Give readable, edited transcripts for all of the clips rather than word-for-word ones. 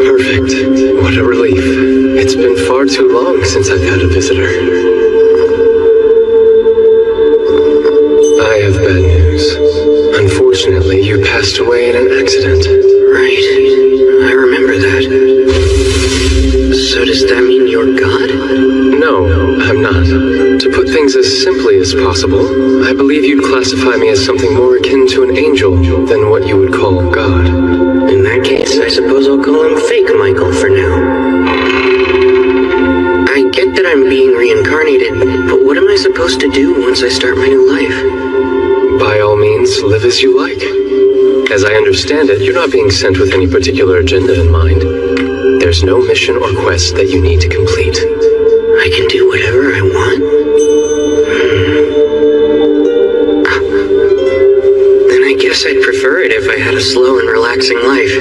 Perfect. What a relief. It's been far too long since I've had a visitor. I have bad news. Unfortunately, you passed away in an accident. Right. I remember that. So does that mean you're God? No, I'm not. To put things as simply as possible, I believe you'd classify me as something more akin to an angel than what you would call God. In that case, I suppose I'll call him Fake Michael for now. I get that I'm being reincarnated, but what am I supposed to do once I start my new life? By all means, live as you like. As I understand it, you're not being sent with any particular agenda in mind. There's no mission or quest that you need to complete. I can do whatever I want? Then I guess I'd prefer it if I had a slow and relaxing life.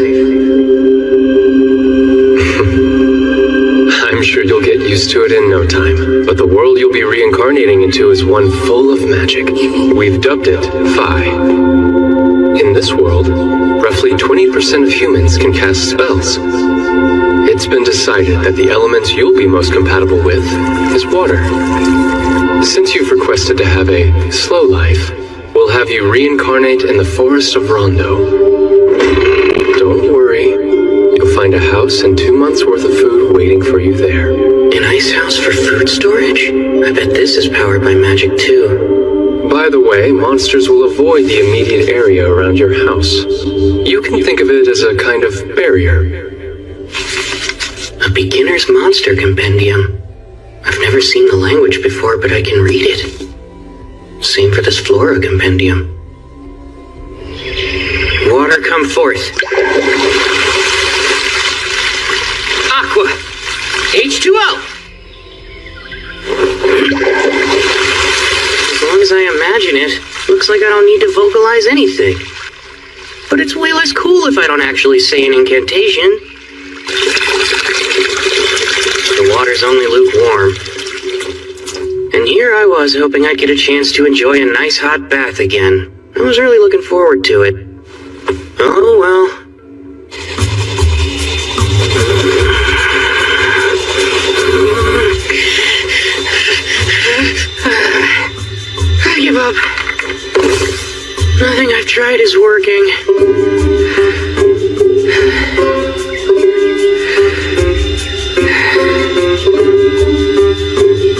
I'm sure you'll get used to it in no time, but the world you'll be reincarnating into is one full of magic. We've dubbed it Phi. In this world, roughly 20% of humans can cast spells. It's been decided that the element you'll be most compatible with is water. Since you've requested to have a slow life, we'll have you reincarnate in the forest of Rondo. Don't worry, you'll find a house and 2 months' worth of food waiting for you there. An ice house for food storage? I bet this is powered by magic too. By the way, monsters will avoid the immediate area around your house. You can think of it as a kind of barrier. A beginner's monster compendium. I've never seen the language before, but I can read it. Same for this flora compendium. Water come forth. Aqua. H2O. As long as I imagine it, looks like I don't need to vocalize anything. But it's way less cool if I don't actually say an incantation. The water's only lukewarm. And here I was hoping I'd get a chance to enjoy a nice hot bath again. I was really looking forward to it. Oh well. I give up. Nothing I've tried is working.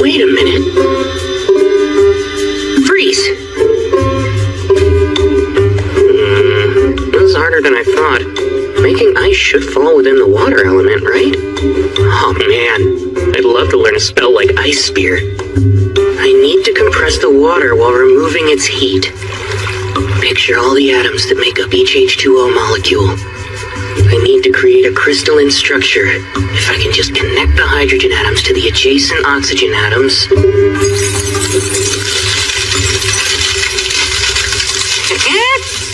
Wait a minute. Freeze! That was harder than I thought. Making ice should fall within the water element, right? Oh man, I'd love to learn a spell like Ice Spear. I need to compress the water while removing its heat. Picture all the atoms that make up each H2O molecule. I need to create a crystalline structure. If I can just connect the hydrogen atoms to the adjacent oxygen atoms.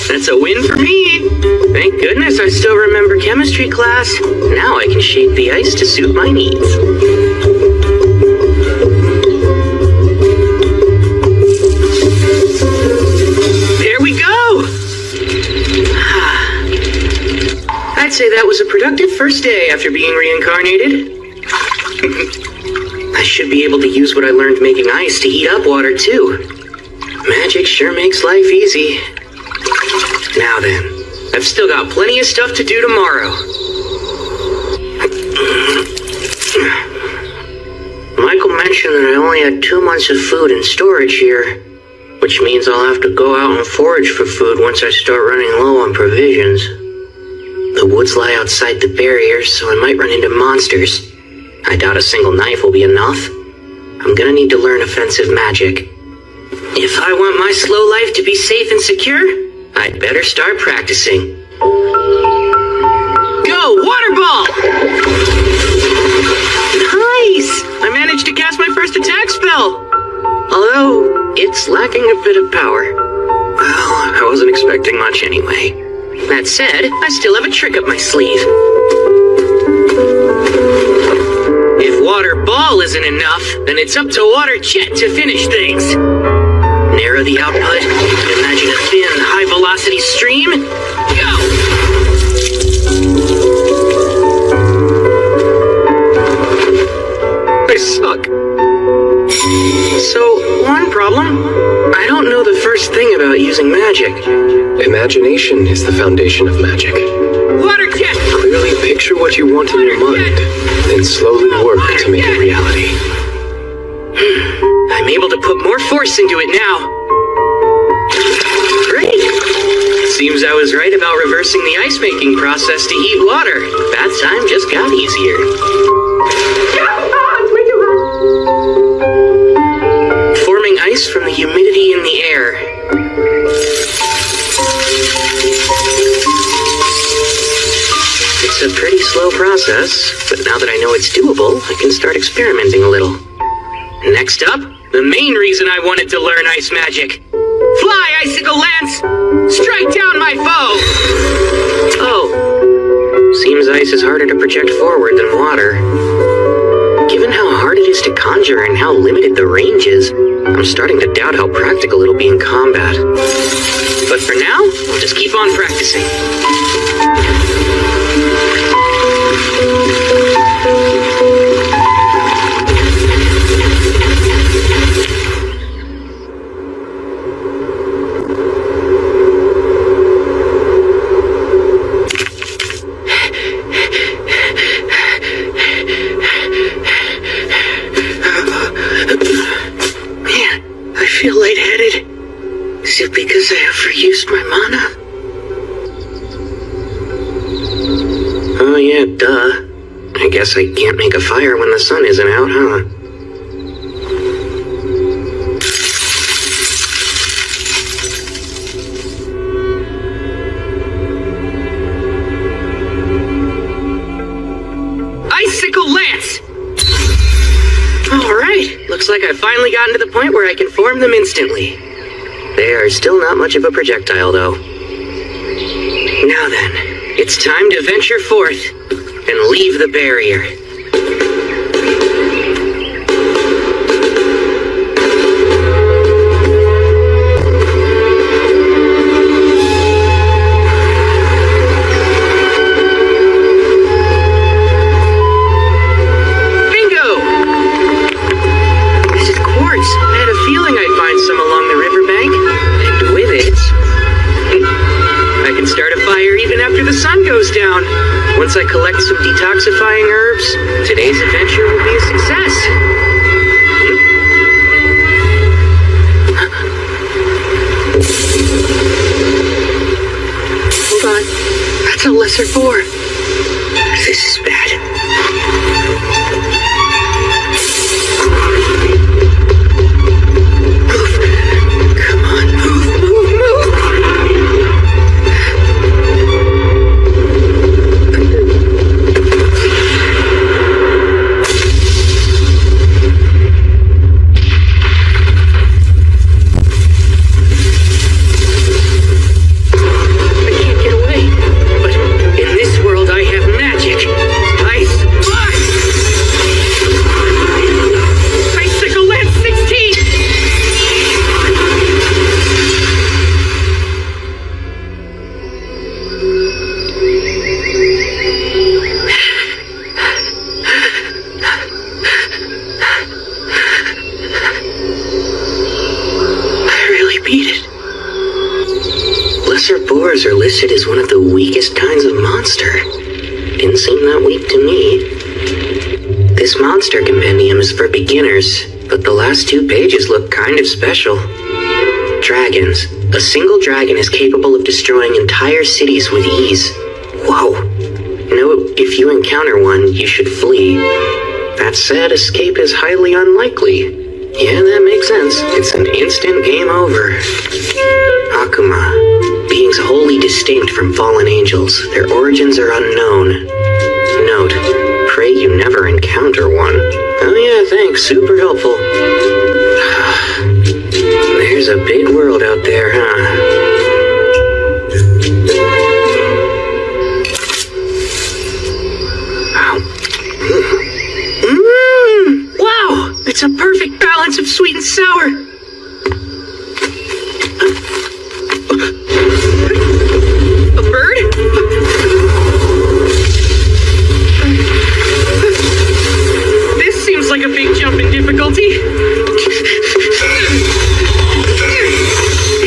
That's a win for me. Thank goodness I still remember chemistry class. Now I can shape the ice to suit my needs. There we go! I'd say that was a productive first day after being reincarnated. I should be able to use what I learned making ice to heat up water too. Magic sure makes life easy. Now then, I've still got plenty of stuff to do tomorrow. Michael mentioned that I only had 2 months of food in storage here, which means I'll have to go out and forage for food once I start running low on provisions. The woods lie outside the barrier, so I might run into monsters. I doubt a single knife will be enough. I'm gonna need to learn offensive magic. If I want my slow life to be safe and secure, I'd better start practicing. Go, water ball! Nice! I managed to cast my first attack spell! Although, it's lacking a bit of power. Well, I wasn't expecting much anyway. That said, I still have a trick up my sleeve. If water ball isn't enough, then it's up to water jet to finish things. Narrow the output, imagine a thin, high-velocity stream. Go! about using magic. Imagination is the foundation of magic. Water jet! Clearly picture what you want in your mind, then slowly work to make it reality. I'm able to put more force into it now. Great! Seems I was right about reversing the ice-making process to heat water. Bath time just got easier. Forming ice from the humidity in the air. It's a pretty slow process, but now that I know it's doable, I can start experimenting a little. Next up, the main reason I wanted to learn ice magic. Fly, icicle lance! Strike down my foe! Oh, seems ice is harder to project forward than water. Given how hard it is to conjure and how limited the range is, I'm starting to doubt how practical it'll be in combat. But for now, I'll just keep on practicing. I feel lightheaded. Is it because I overused my mana? Oh yeah, duh. I guess I can't make a fire when the sun isn't out, huh? Icicle lance! Alright, looks like I've finally gotten to the point where I can form them instantly. They are still not much of a projectile, though. Now then, it's time to venture forth and leave the barrier. Down. Once I collect some detoxifying herbs, today's adventure will be a success. Hold on. That's a lesser boar. This is bad. Move. Come on, move, move, move. Are listed as one of the weakest kinds of monster. Didn't seem that weak to me. This monster compendium is for beginners, but the last 2 pages look kind of special. Dragons. A single dragon is capable of destroying entire cities with ease. Whoa. Note, if you encounter one, you should flee. That said, escape is highly unlikely. Yeah, that makes sense. It's an instant game over. Akuma. Beings wholly distinct from fallen angels. Their origins are unknown. Note, pray you never encounter one. Oh yeah, thanks. Super helpful. There's a big world out there, huh? Wow! It's a perfect balance of sweet and sour. Like a big jump in difficulty.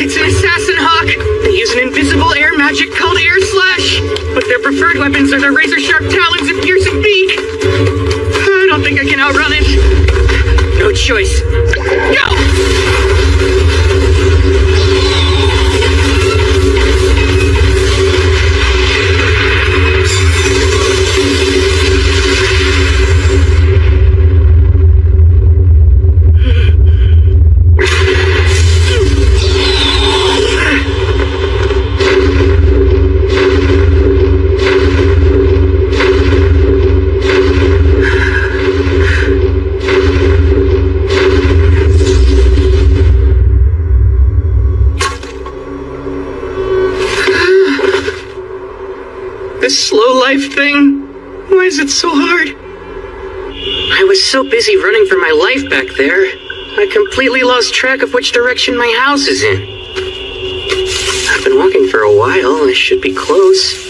It's an assassin. wings are the razor-sharp talons and piercing beak. I don't think I can outrun it. No choice. Go! This slow life thing? Why is it so hard? I was so busy running for my life back there, I completely lost track of which direction my house is in. I've been walking for a while, I should be close.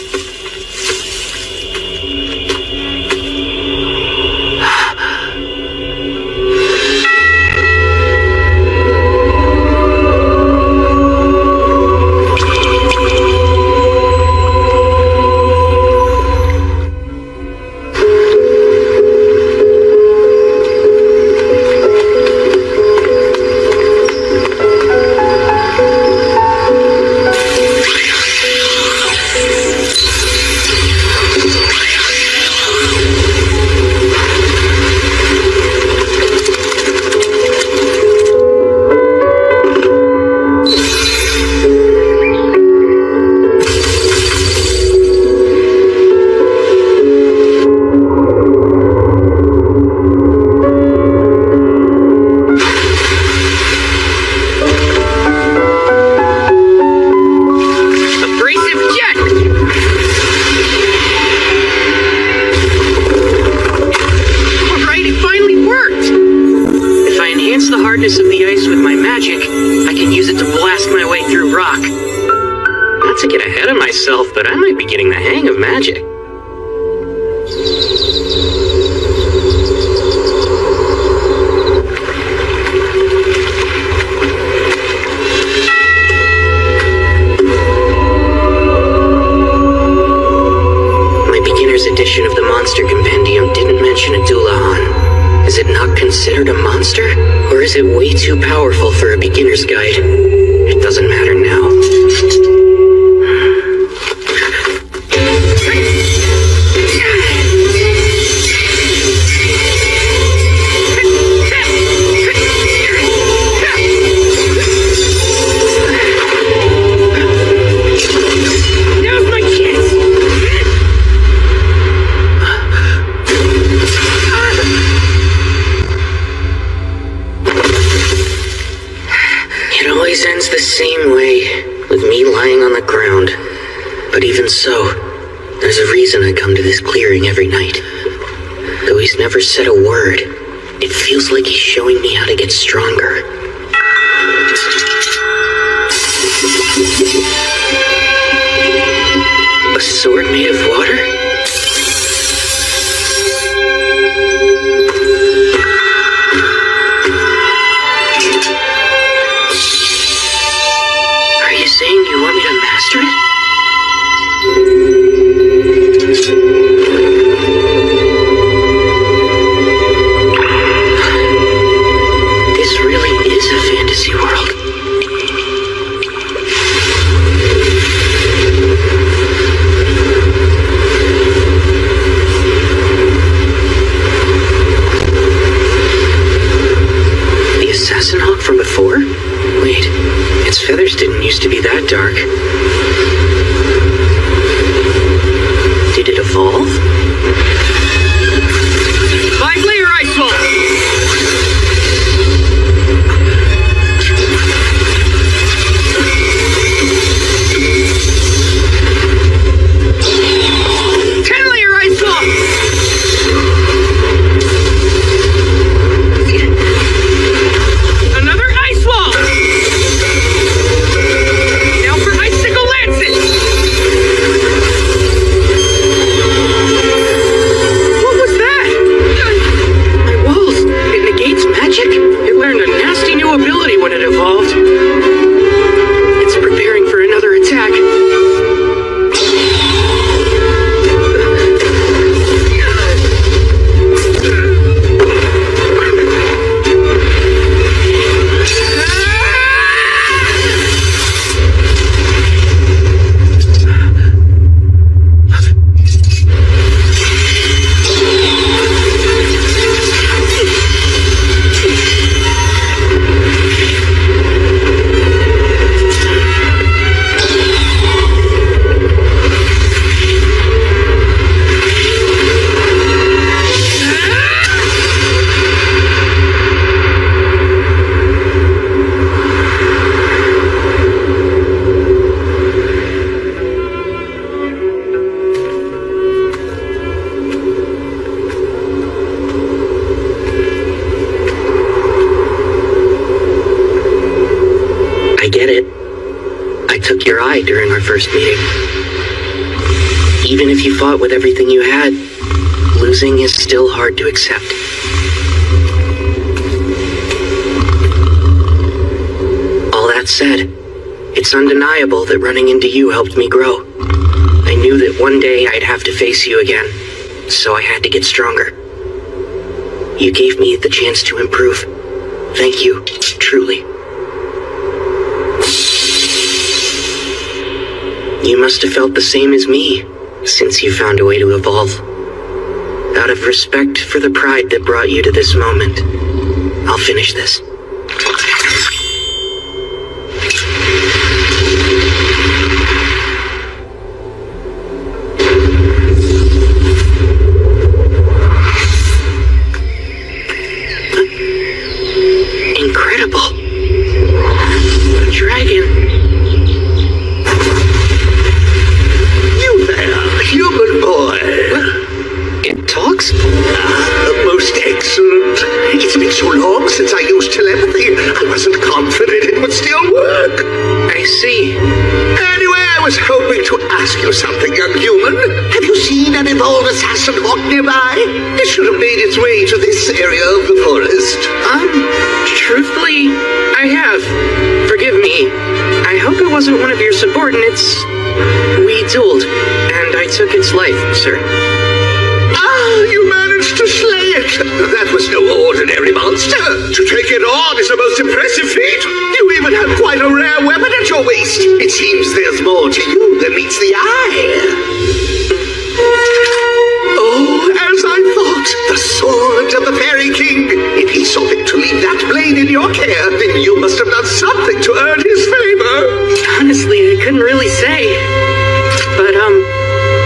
Of the ice with my magic, I can use it to blast my way through rock. Not to get ahead of myself, but I might be getting the hang of magic. My beginner's edition of the Monster Compendium didn't mention a Dulahan. Is it not considered a monster? Or is it way too powerful for a beginner's guide? It doesn't matter now. Ends the same way, with me lying on the ground. But even so, there's a reason I come to this clearing every night. Though he's never said a word, it feels like he's showing me how to get stronger. A sword made of water? Saying you want me to master it? This really is a fantasy world. other eye during our first meeting. Even if you fought with everything you had, losing is still hard to accept. All that said, it's undeniable that running into you helped me grow. I knew that one day I'd have to face you again, so I had to get stronger. You gave me the chance to improve. Thank you, truly. You must have felt the same as me, since you found a way to evolve. Out of respect for the pride that brought you to this moment, I'll finish this. Incredible. A dragon. You there, human boy. It talks? Most excellent. It's been so long since I used telepathy, I wasn't confident it would still work. I see. Anyway, I was hoping to ask you something, young human. Have you seen an evolved assassin hawk nearby? It should have made its way to this area of the forest. Truthfully, I have. Forgive me. I hope it wasn't one of your subordinates. We dueled, and I took its life, sir. You managed to slay it. That was no ordinary monster. To take it on is a most impressive feat. You even have quite a rare weapon at your waist. It seems there's more to you than meets the eye. Oh, as I thought, the sword of the Fairy King. If he saw fit to leave that blade in your care, then you must have done something to earn his favor. Honestly, I couldn't really say. But,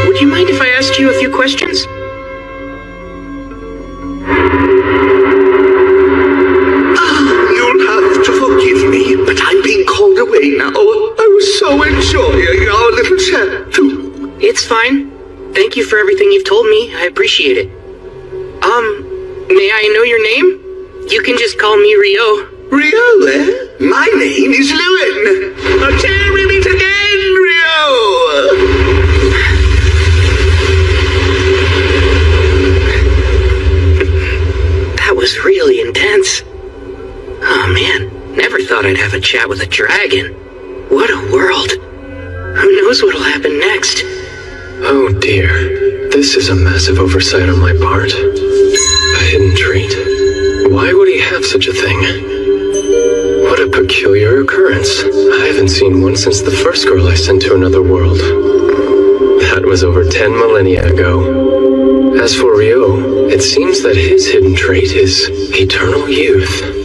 would you mind if I asked you a few questions? You'll have to forgive me, but I'm being called away now. I was so enjoying our little chat. It's fine. Thank you for everything you've told me. I appreciate it. May I know your name? You can just call me Rio. Rio, eh? My name is Lewin. Until we meet again, Rio! That was really intense. Oh man, never thought I'd have a chat with a dragon. What a world. Who knows what'll happen next? Oh dear, this is a massive oversight on my part. A hidden trait? Why would he have such a thing? What a peculiar occurrence. I haven't seen one since the first girl I sent to another world. That was over 10 millennia ago. As for Rio, it seems that his hidden trait is eternal youth.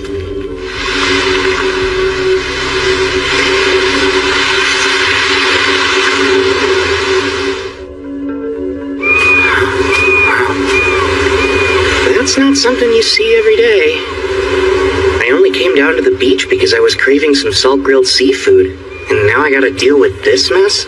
That's not something you see every day. I only came down to the beach because I was craving some salt-grilled seafood, and now I gotta deal with this mess?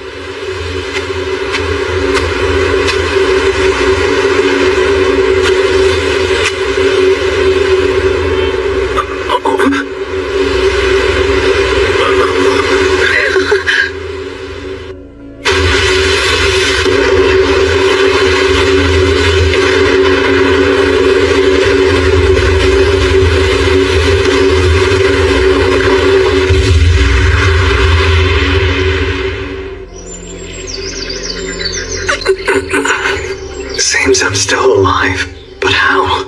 Seems I'm still alive, but how?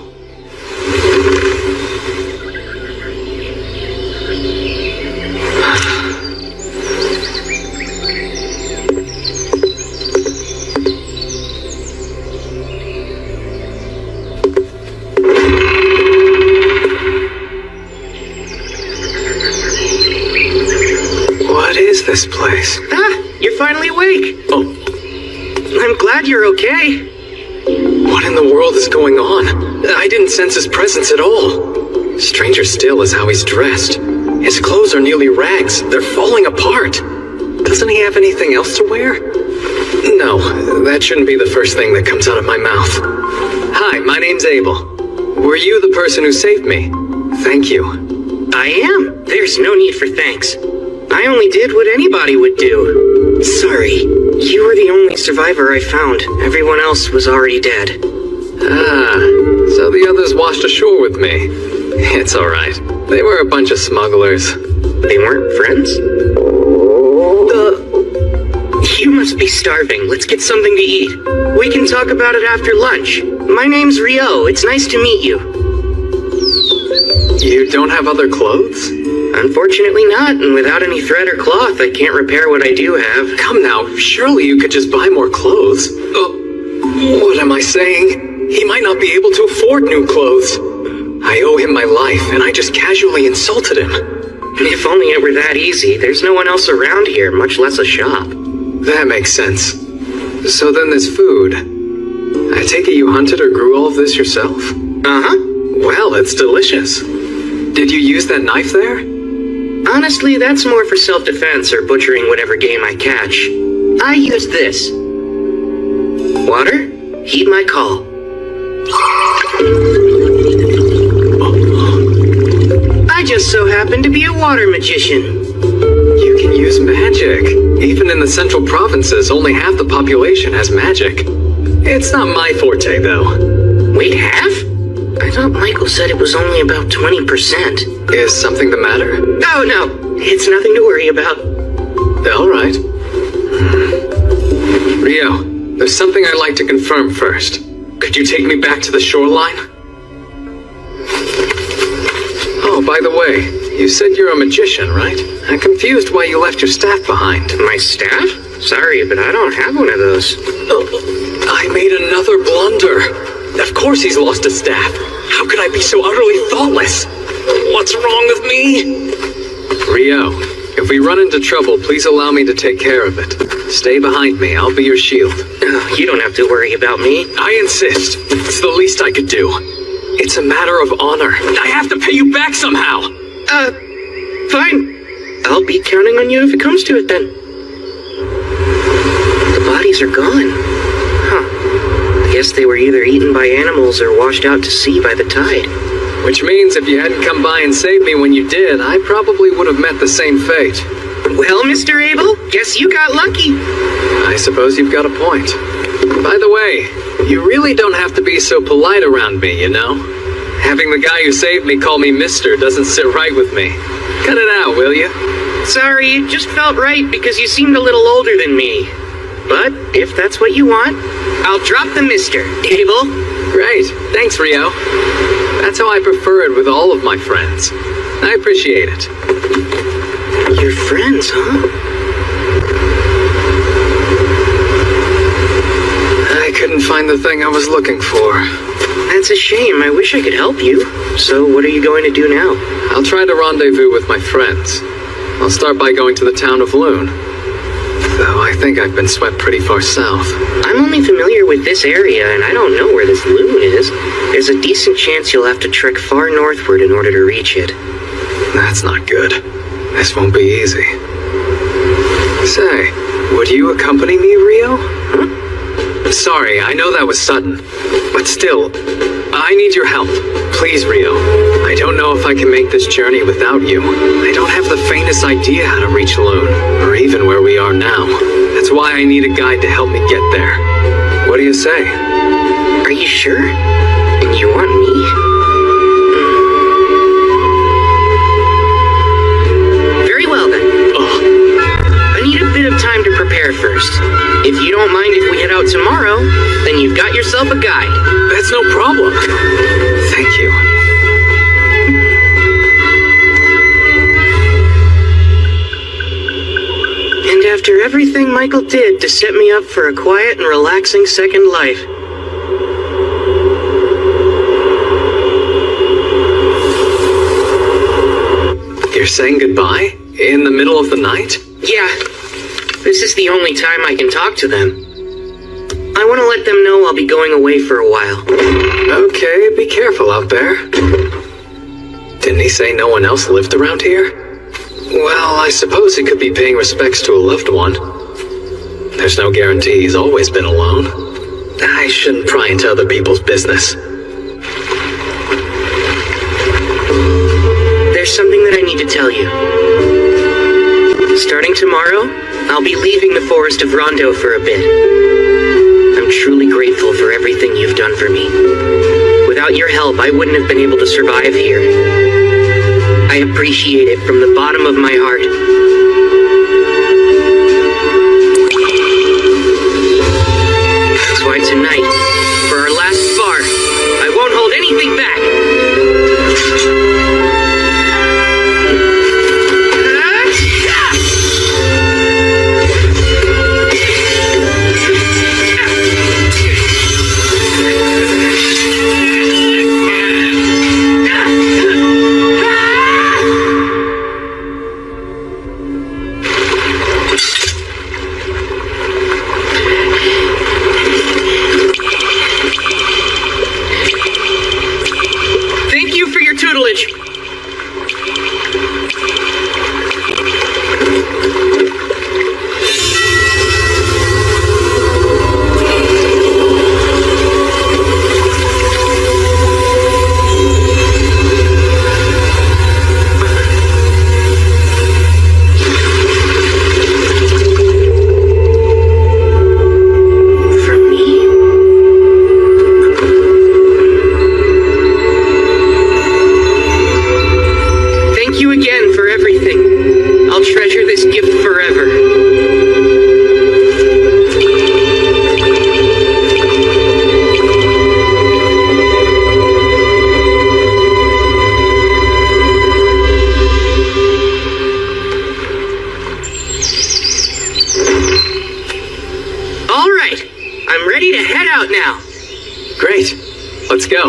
What is this place? Ah, you're finally awake. Oh, I'm glad you're okay. what in the world is going on? I didn't sense his presence at all. Stranger still is how he's dressed. His clothes are nearly rags. They're falling apart. Doesn't he have anything else to wear? No, that shouldn't be the first thing that comes out of my mouth. Hi, my name's Abel. Were you the person who saved me? Thank you. I am. There's no need for thanks. I only did what anybody would do. Sorry, you were the only survivor I found. Everyone else was already dead. Ah, so the others washed ashore with me. It's alright. They were a bunch of smugglers. They weren't friends? You must be starving. Let's get something to eat. We can talk about it after lunch. My name's Rio. It's nice to meet you. You don't have other clothes? Unfortunately not, and without any thread or cloth, I can't repair what I do have. Come now, surely you could just buy more clothes. Oh, what am I saying? He might not be able to afford new clothes. I owe him my life, and I just casually insulted him. If only it were that easy. There's no one else around here, much less a shop. That makes sense. So then there's food. I take it you hunted or grew all of this yourself? Uh-huh. Well, it's delicious. Did you use that knife there? Honestly, that's more for self-defense or butchering whatever game I catch. I use this. Water? Heed my call. I just so happen to be a water magician. You can use magic. Even in the central provinces, only half the population has magic. It's not my forte, though. Wait, half? I thought Michael said it was only about 20%. Is something the matter? Oh, no. It's nothing to worry about. All right. Rio, there's something I'd like to confirm first. Could you take me back to the shoreline? Oh, by the way, you said you're a magician, right? I'm confused why you left your staff behind. My staff? Sorry, but I don't have one of those. I made another blunder. Of course he's lost his staff. How could I be so utterly thoughtless? What's wrong with me? Rio, if we run into trouble, please allow me to take care of it. Stay behind me. I'll be your shield. You don't have to worry about me. I insist. It's the least I could do. It's a matter of honor. I have to pay you back somehow. Fine. I'll be counting on you if it comes to it then. The bodies are gone. Huh. I guess they were either eaten by animals or washed out to sea by the tide. Which means if you hadn't come by and saved me when you did, I probably would have met the same fate. Well, Mr. Abel, guess you got lucky. I suppose you've got a point. By the way, you really don't have to be so polite around me, you know? Having the guy who saved me call me mister doesn't sit right with me. Cut it out, will you? Sorry, it just felt right because you seemed a little older than me. But if that's what you want, I'll drop the mister, Abel. Great. Thanks, Rio. That's how I prefer it with all of my friends. I appreciate it. Your friends, huh? I couldn't find the thing I was looking for. That's a shame. I wish I could help you. So what are you going to do now? I'll try to rendezvous with my friends. I'll start by going to the town of Loon. Though I think I've been swept pretty far south. I'm only familiar with this area, and I don't know where this Loon is. There's a decent chance you'll have to trek far northward in order to reach it. That's not good. This won't be easy. Say, would you accompany me, Rio? Huh? Sorry, I know that was sudden. But still, I need your help. Please, Rio. I don't know if I can make this journey without you. I don't have the faintest idea how to reach Loon, or even where we are now. That's why I need a guide to help me get there. What do you say? Are you sure? And you want me? Very well then. I need a bit of time to prepare first. If you don't mind if we head out tomorrow, then you've got yourself a guide. That's no problem. Thank you. And after everything Michael did to set me up for a quiet and relaxing second life. You're saying goodbye? In the middle of the night? Yeah, this is the only time I can talk to them. I want to let them know I'll be going away for a while. Okay, be careful out there. Didn't he say no one else lived around here? Well, I suppose he could be paying respects to a loved one. There's no guarantee he's always been alone. I shouldn't pry into other people's business. There's something that I need to tell you. Starting tomorrow, I'll be leaving the forest of Rondo for a bit. I'm truly grateful for everything you've done for me. Without your help, I wouldn't have been able to survive here. I appreciate it from the bottom of my heart. That's why tonight, for our last spar, I won't hold anything back. Let's go.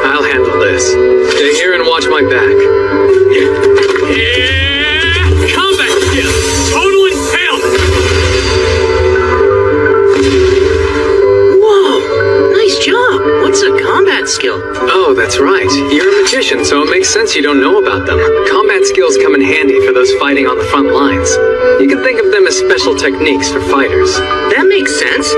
I'll handle this. Stay here and watch my back. Skill. Oh, that's right. You're a magician, so it makes sense you don't know about them. Combat skills come in handy for those fighting on the front lines. You can think of them as special techniques for fighters. That makes sense.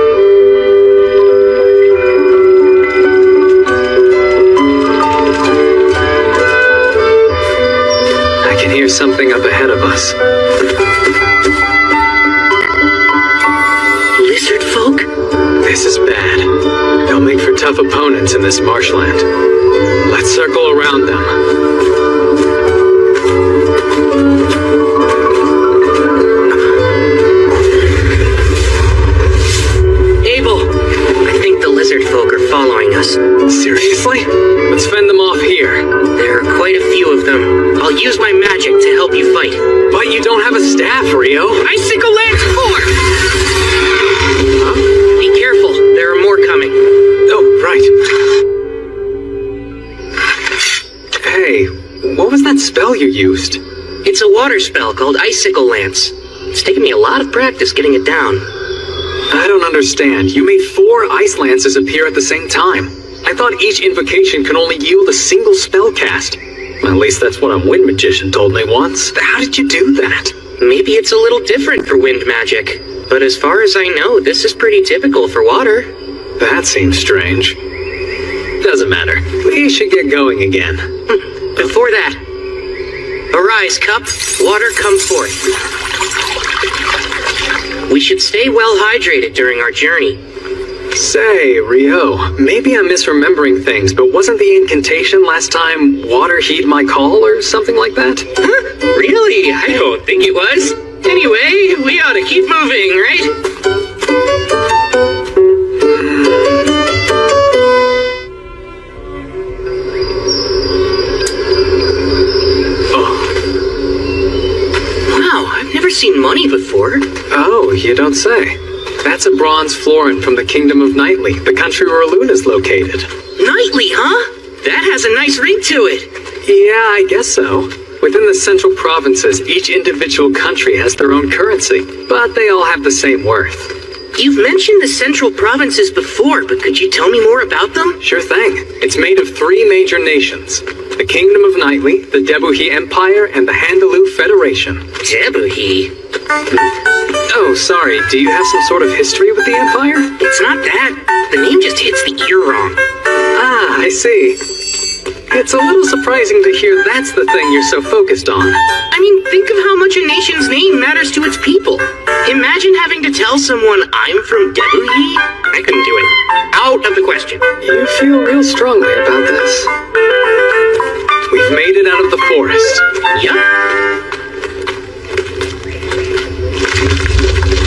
I can hear something up ahead of us. Lizard folk? This is bad. They'll make for tough opponents in this marshland. Let's circle around them. Abel, I think the lizard folk are following us. Seriously? Let's fend them off here. There are quite a few of them. I'll use my magic to help you fight. But you don't have a staff, Rio. Icicle Lance 4! Be careful, there are more coming. Oh, right. Hey, what was that spell you used? It's a water spell called Icicle Lance. It's taken me a lot of practice getting it down. I don't understand. You made 4 ice lances appear at the same time. I thought each invocation can only yield a single spell cast. At least that's what a wind magician told me once. How did you do that? Maybe it's a little different for wind magic. But as far as I know, this is pretty typical for water. That seems strange. Doesn't matter. We should get going again. Before that, arise, cup. Water, come forth. We should stay well hydrated during our journey. Say, Rio, maybe I'm misremembering things, but wasn't the incantation last time water heed my call or something like that? Huh? Really? I don't think it was. Anyway, we ought to keep moving, right? Wow, I've never seen money before. Oh, you don't say. That's a bronze florin from the Kingdom of Nightly, the country where Luna's located. Nightly, huh? That has a nice ring to it. Yeah, I guess so. Within the central provinces, each individual country has their own currency, but they all have the same worth. You've mentioned the central provinces before, but could you tell me more about them? Sure thing. It's made of 3 major nations. The Kingdom of Nightly, the Debuhi Empire, and the Handaloo Federation. Debuhi? Oh, sorry. Do you have some sort of history with the Empire? It's not that. The name just hits the ear wrong. Ah, I see. It's a little surprising to hear that's the thing you're so focused on. I mean, think of how much a nation's name matters to its people. Imagine having to tell someone I'm from Debuhi. I couldn't do it. Out of the question. You feel real strongly about this. We've made it out of the forest. Yup.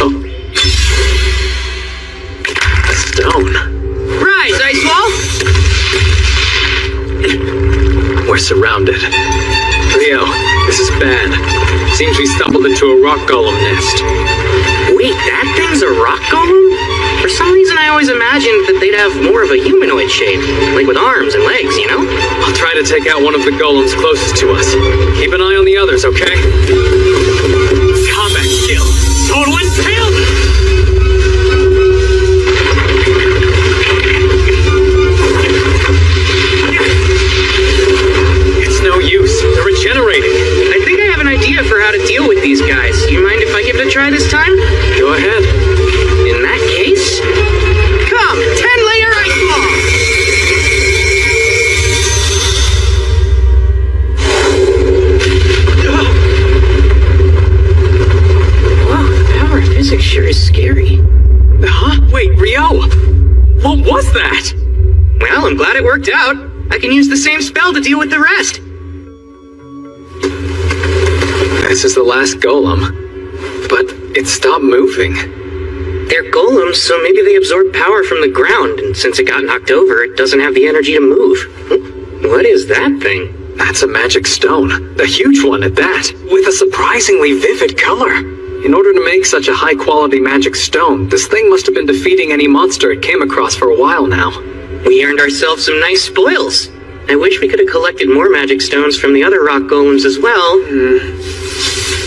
Oh. A stone. Rise, Icewall! We're surrounded. Leo, this is bad. Seems we stumbled into a rock golem nest. Wait, that thing's a rock golem? For some reason I always imagined that they'd have more of a humanoid shape, like with arms and legs, you know? I'll try to take out one of the golems closest to us. Keep an eye on the others, okay? Combat skill. Total impalement! It's no use. They're regenerating. I think I have an idea for how to deal with these guys. You mind if I give it a try this time? Go ahead. In that case, come, 10-layer ice ball! Wow, the power of physics sure is scary. Huh? Wait, Rio! What was that? Well, I'm glad it worked out. I can use the same spell to deal with the rest. This is the last golem. But it stopped moving. They're golems, so maybe they absorb power from the ground, and since it got knocked over, it doesn't have the energy to move. What is that thing? That's a magic stone. A huge one at that. With a surprisingly vivid color. In order to make such a high-quality magic stone, this thing must have been defeating any monster it came across for a while now. We earned ourselves some nice spoils. I wish we could have collected more magic stones from the other rock golems as well.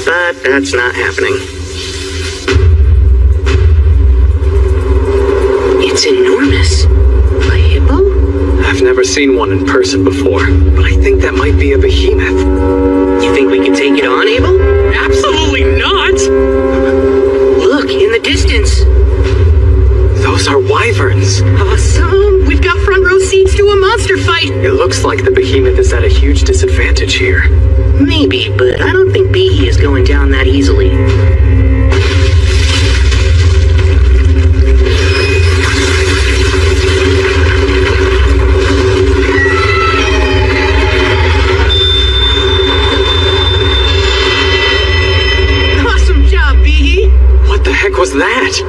But that's not happening. It's enormous. A hippo? I've never seen one in person before, but I think that might be a behemoth. You think we can take it on, Abel? Absolutely not! Look, in the distance. Those are wyverns. Awesome! We've got front row seats to a monster fight! It looks like the behemoth is at a huge disadvantage here. Maybe, but I don't think Behe is going down that easily. Awesome job, Behe! What the heck was that?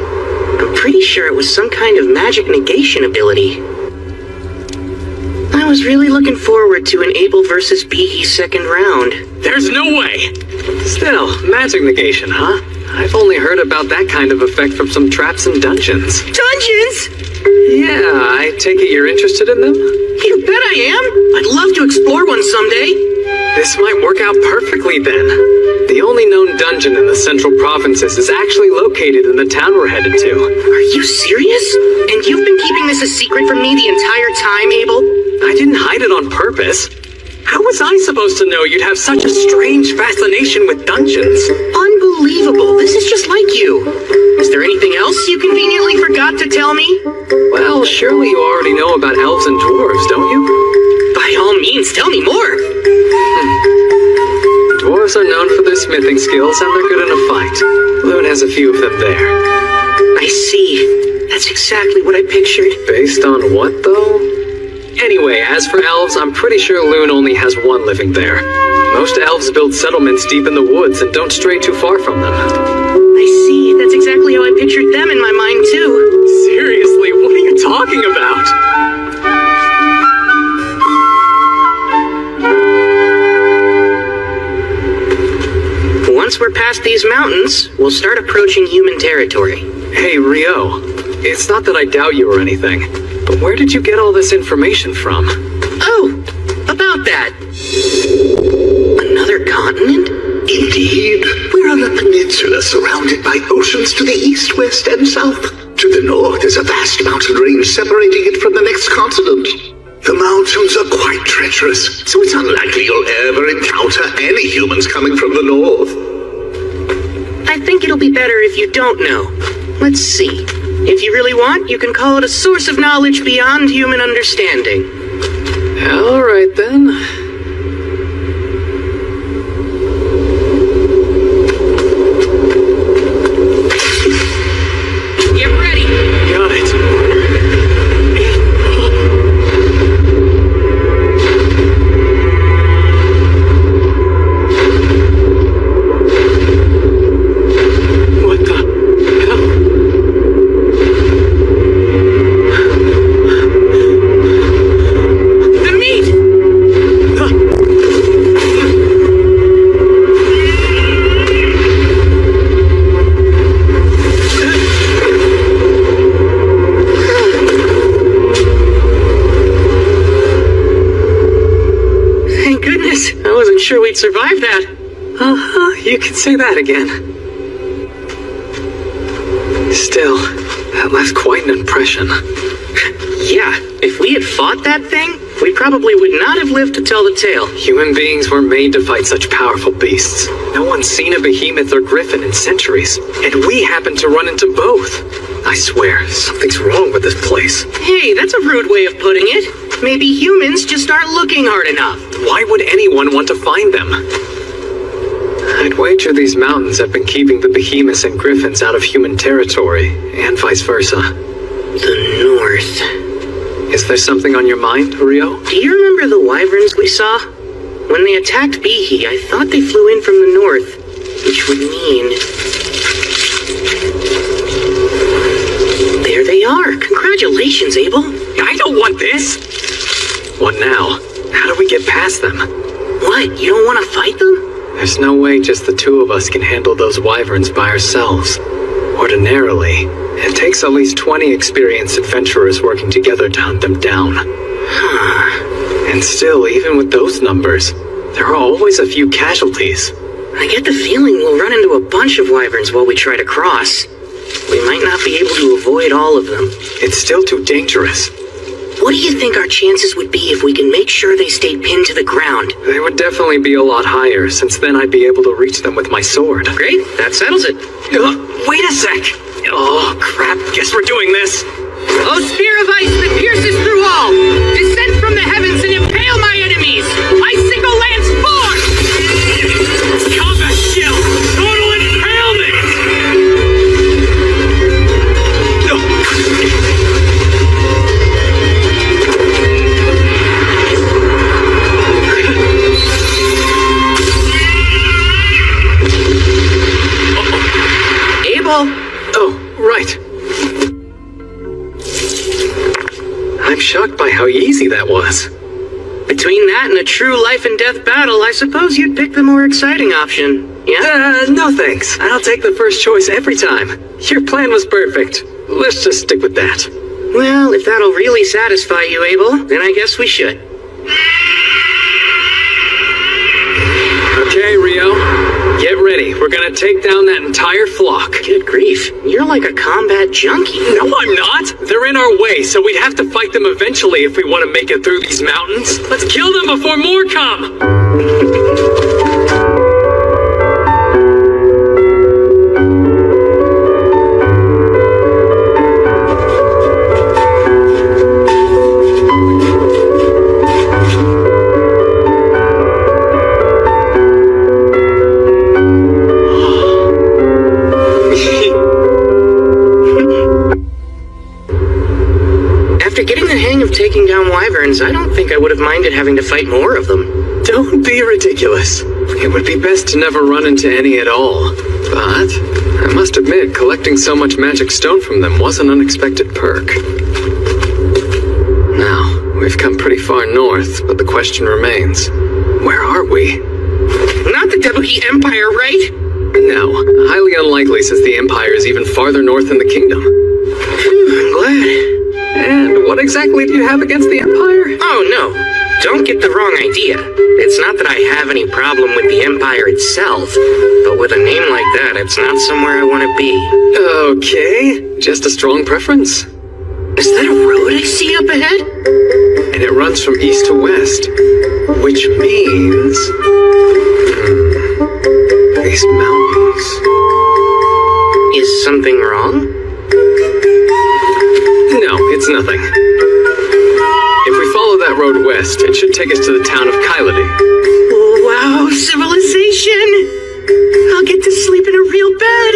I'm pretty sure it was some kind of magic negation ability. I was really looking forward to an Abel versus Behe second round. There's no way! Still, magic negation, huh? I've only heard about that kind of effect from some traps and dungeons. Dungeons? Yeah, I take it you're interested in them? You bet I am! I'd love to explore one someday. This might work out perfectly then. The only known dungeon in the central provinces is actually located in the town we're headed to. Are you serious? And you've been keeping this a secret from me the entire time, Abel? I didn't hide it on purpose. How was I supposed to know you'd have such a strange fascination with dungeons? Unbelievable. This is just like you. Is there anything else you conveniently forgot to tell me? Well, surely you already know about elves and dwarves, don't you? By all means, tell me more. Dwarves are known for their smithing skills, and they're good in a fight. Loon has a few of them there. I see. That's exactly what I pictured. Based on what, though? Anyway, as for elves, I'm pretty sure Loon only has one living there. Most elves build settlements deep in the woods and don't stray too far from them. I see. That's exactly how I pictured them in my mind, too. Seriously, what are you talking about? Once we're past these mountains, we'll start approaching human territory. Hey, Rio. It's not that I doubt you or anything, but where did you get all this information from? Oh, about that. Another continent? Indeed. We're on a peninsula surrounded by oceans to the east, west, and south. the north is a vast mountain range separating it from the next continent. The mountains are quite treacherous, so it's unlikely you'll ever encounter any humans coming from the north. I think it'll be better if you don't know. Let's see. If you really want, you can call it a source of knowledge beyond human understanding. All right, then. Get ready! Got it. What the hell? The meat! Thank goodness. I wasn't sure we'd survive that. You can say that again. Still, that left quite an impression. Yeah, if we had fought that thing, we probably would not have lived to tell the tale. Human beings weren't made to fight such powerful beasts. No one's seen a behemoth or griffin in centuries, and we happened to run into both. I swear, something's wrong with this place. Hey, that's a rude way of putting it. Maybe humans just aren't looking hard enough. Why would anyone want to find them? I'd wager these mountains have been keeping the behemoths and griffins out of human territory, and vice versa. The North. Is there something on your mind, Rio? Do you remember the wyverns we saw? When they attacked Behe, I thought they flew in from the north, which would mean... There they are. Congratulations, Abel. I don't want this! What now? How do we get past them? What, you don't want to fight them? There's no way just the two of us can handle those wyverns by ourselves. Ordinarily, it takes at least 20 experienced adventurers working together to hunt them down. And still, even with those numbers, there are always a few casualties. I get the feeling we'll run into a bunch of wyverns while we try to cross. We might not be able to avoid all of them. It's still too dangerous. What do you think our chances would be if we can make sure they stayed pinned to the ground? They would definitely be a lot higher, since then I'd be able to reach them with my sword. Great, that settles it. Wait a sec! Oh, crap, guess we're doing this. Oh, spear of ice that pierces through all! Descend from the heavens and impale my enemies! Icicle lance forth! Combat skill! Total impalement! Abel! Oh, right. I'm shocked by how easy that was. Between that and a true life and death battle, I suppose you'd pick the more exciting option. Yeah? No thanks. I'll take the first choice every time. Your plan was perfect. Let's just stick with that. Well, if that'll really satisfy you, Abel, then I guess we should. Okay, Rio. Get ready. We're gonna take down that entire flock. Good grief, you're like a combat junkie. No, I'm not. They're in our way, so we'd have to fight them eventually if we want to make it through these mountains. Let's kill them before more come. After getting the hang of taking down wyverns, I don't think I would have minded having to fight more of them. Don't be ridiculous. It would be best to never run into any at all. But I must admit, collecting so much magic stone from them was an unexpected perk. Now, we've come pretty far north, but the question remains, where are we? Not the Debuhi Empire, right? No, highly unlikely since the Empire is even farther north in the kingdom. I'm glad. And what exactly do you have against the Empire? Oh, no. Don't get the wrong idea. It's not that I have any problem with the Empire itself, but with a name like that, it's not somewhere I want to be. Okay, just a strong preference. Is that a road I see up ahead? And it runs from east to west, which means... these mountains... Is something wrong? No, it's nothing. If we follow that road west, it should take us to the town of Kyladi. Wow, civilization! I'll get to sleep in a real bed.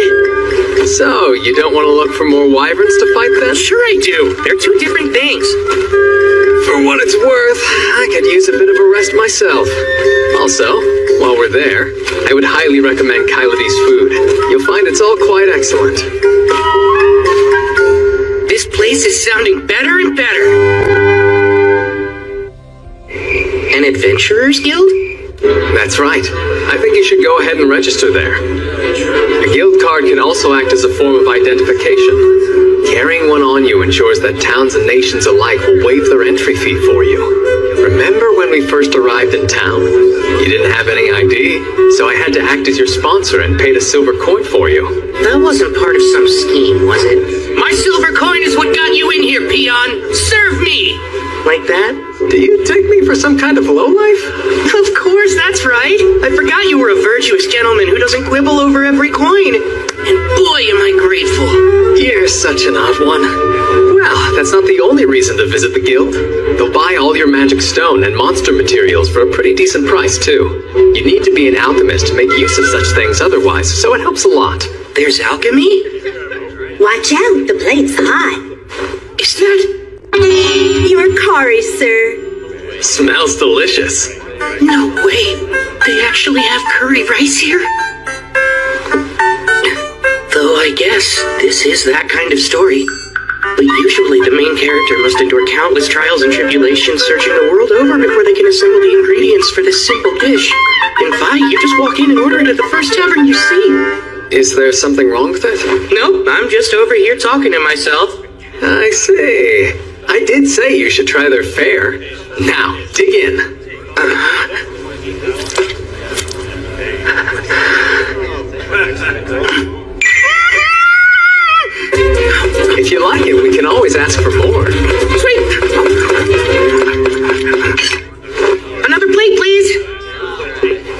So, you don't want to look for more wyverns to fight then? Sure I do. They're two different things. For what it's worth, I could use a bit of a rest myself. Also, while we're there, I would highly recommend Kyladi's food. You'll find it's all quite excellent. This place is sounding better and better. An adventurer's guild? That's right. I think you should go ahead and register there. A guild card can also act as a form of identification. Carrying one on you ensures that towns and nations alike will waive their entry fee for you. Remember when we first arrived in town? You didn't have any ID, so I had to act as your sponsor and paid a silver coin for you. That wasn't part of some scheme, was it? My silver coin is what got you in here, peon! Serve me! Like that? Do you take me for some kind of lowlife? Of course, that's right. I forgot you were a virtuous gentleman who doesn't quibble over every coin. And boy, am I grateful. You're such an odd one. Well, that's not the only reason to visit the guild. They'll buy all your magic stone and monster materials for a pretty decent price, too. You need to be an alchemist to make use of such things otherwise, so it helps a lot. There's alchemy? Watch out, the plate's hot. Is that... Your curry, sir. Smells delicious. No way. They actually have curry rice here? Though I guess this is that kind of story. But usually the main character must endure countless trials and tribulations searching the world over before they can assemble the ingredients for this simple dish. In Vi, you just walk in and order it at the first tavern you see. Is there something wrong with it? Nope, I'm just over here talking to myself. I see. I did say you should try their fare. Now, dig in. If you like it, we can always ask for more. Sweet! Another plate, please!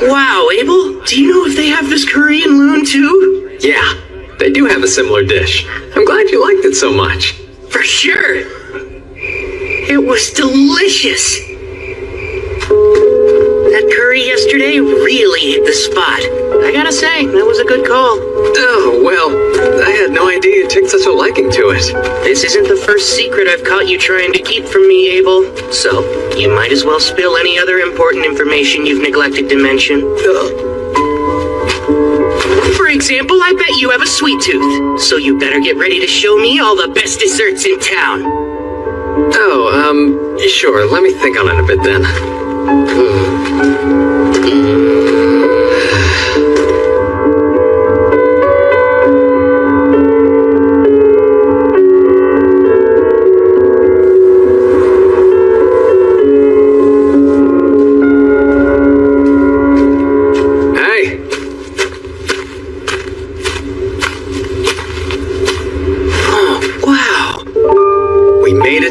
Wow, Abel, do you know if they have this curry in Loon too? Yeah, they do have a similar dish. I'm glad you liked it so much. For sure! It was delicious! That curry yesterday really hit the spot. I gotta say, that was a good call. Oh, well, I had no idea you took such a liking to it. This isn't the first secret I've caught you trying to keep from me, Abel. So, you might as well spill any other important information you've neglected to mention. For example, I bet you have a sweet tooth. So you better get ready to show me all the best desserts in town. Oh, sure, let me think on it a bit then.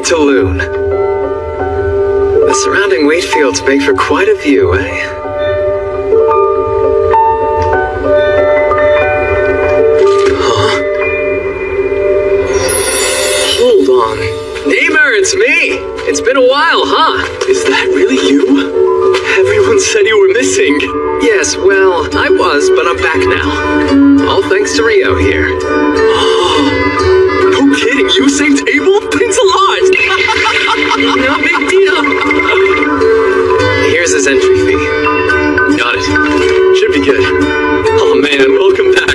To Loon. The surrounding wheat fields make for quite a view, eh? Huh? Hold on. Namer, it's me! It's been a while, huh? Is that really you? Everyone said you were missing. Yes, well, I was, but I'm back now. All thanks to Rio here. No kidding, you saved Abel? Thanks a lot! No big deal. Here's his entry fee. Got it. Should be good. Oh man, welcome back.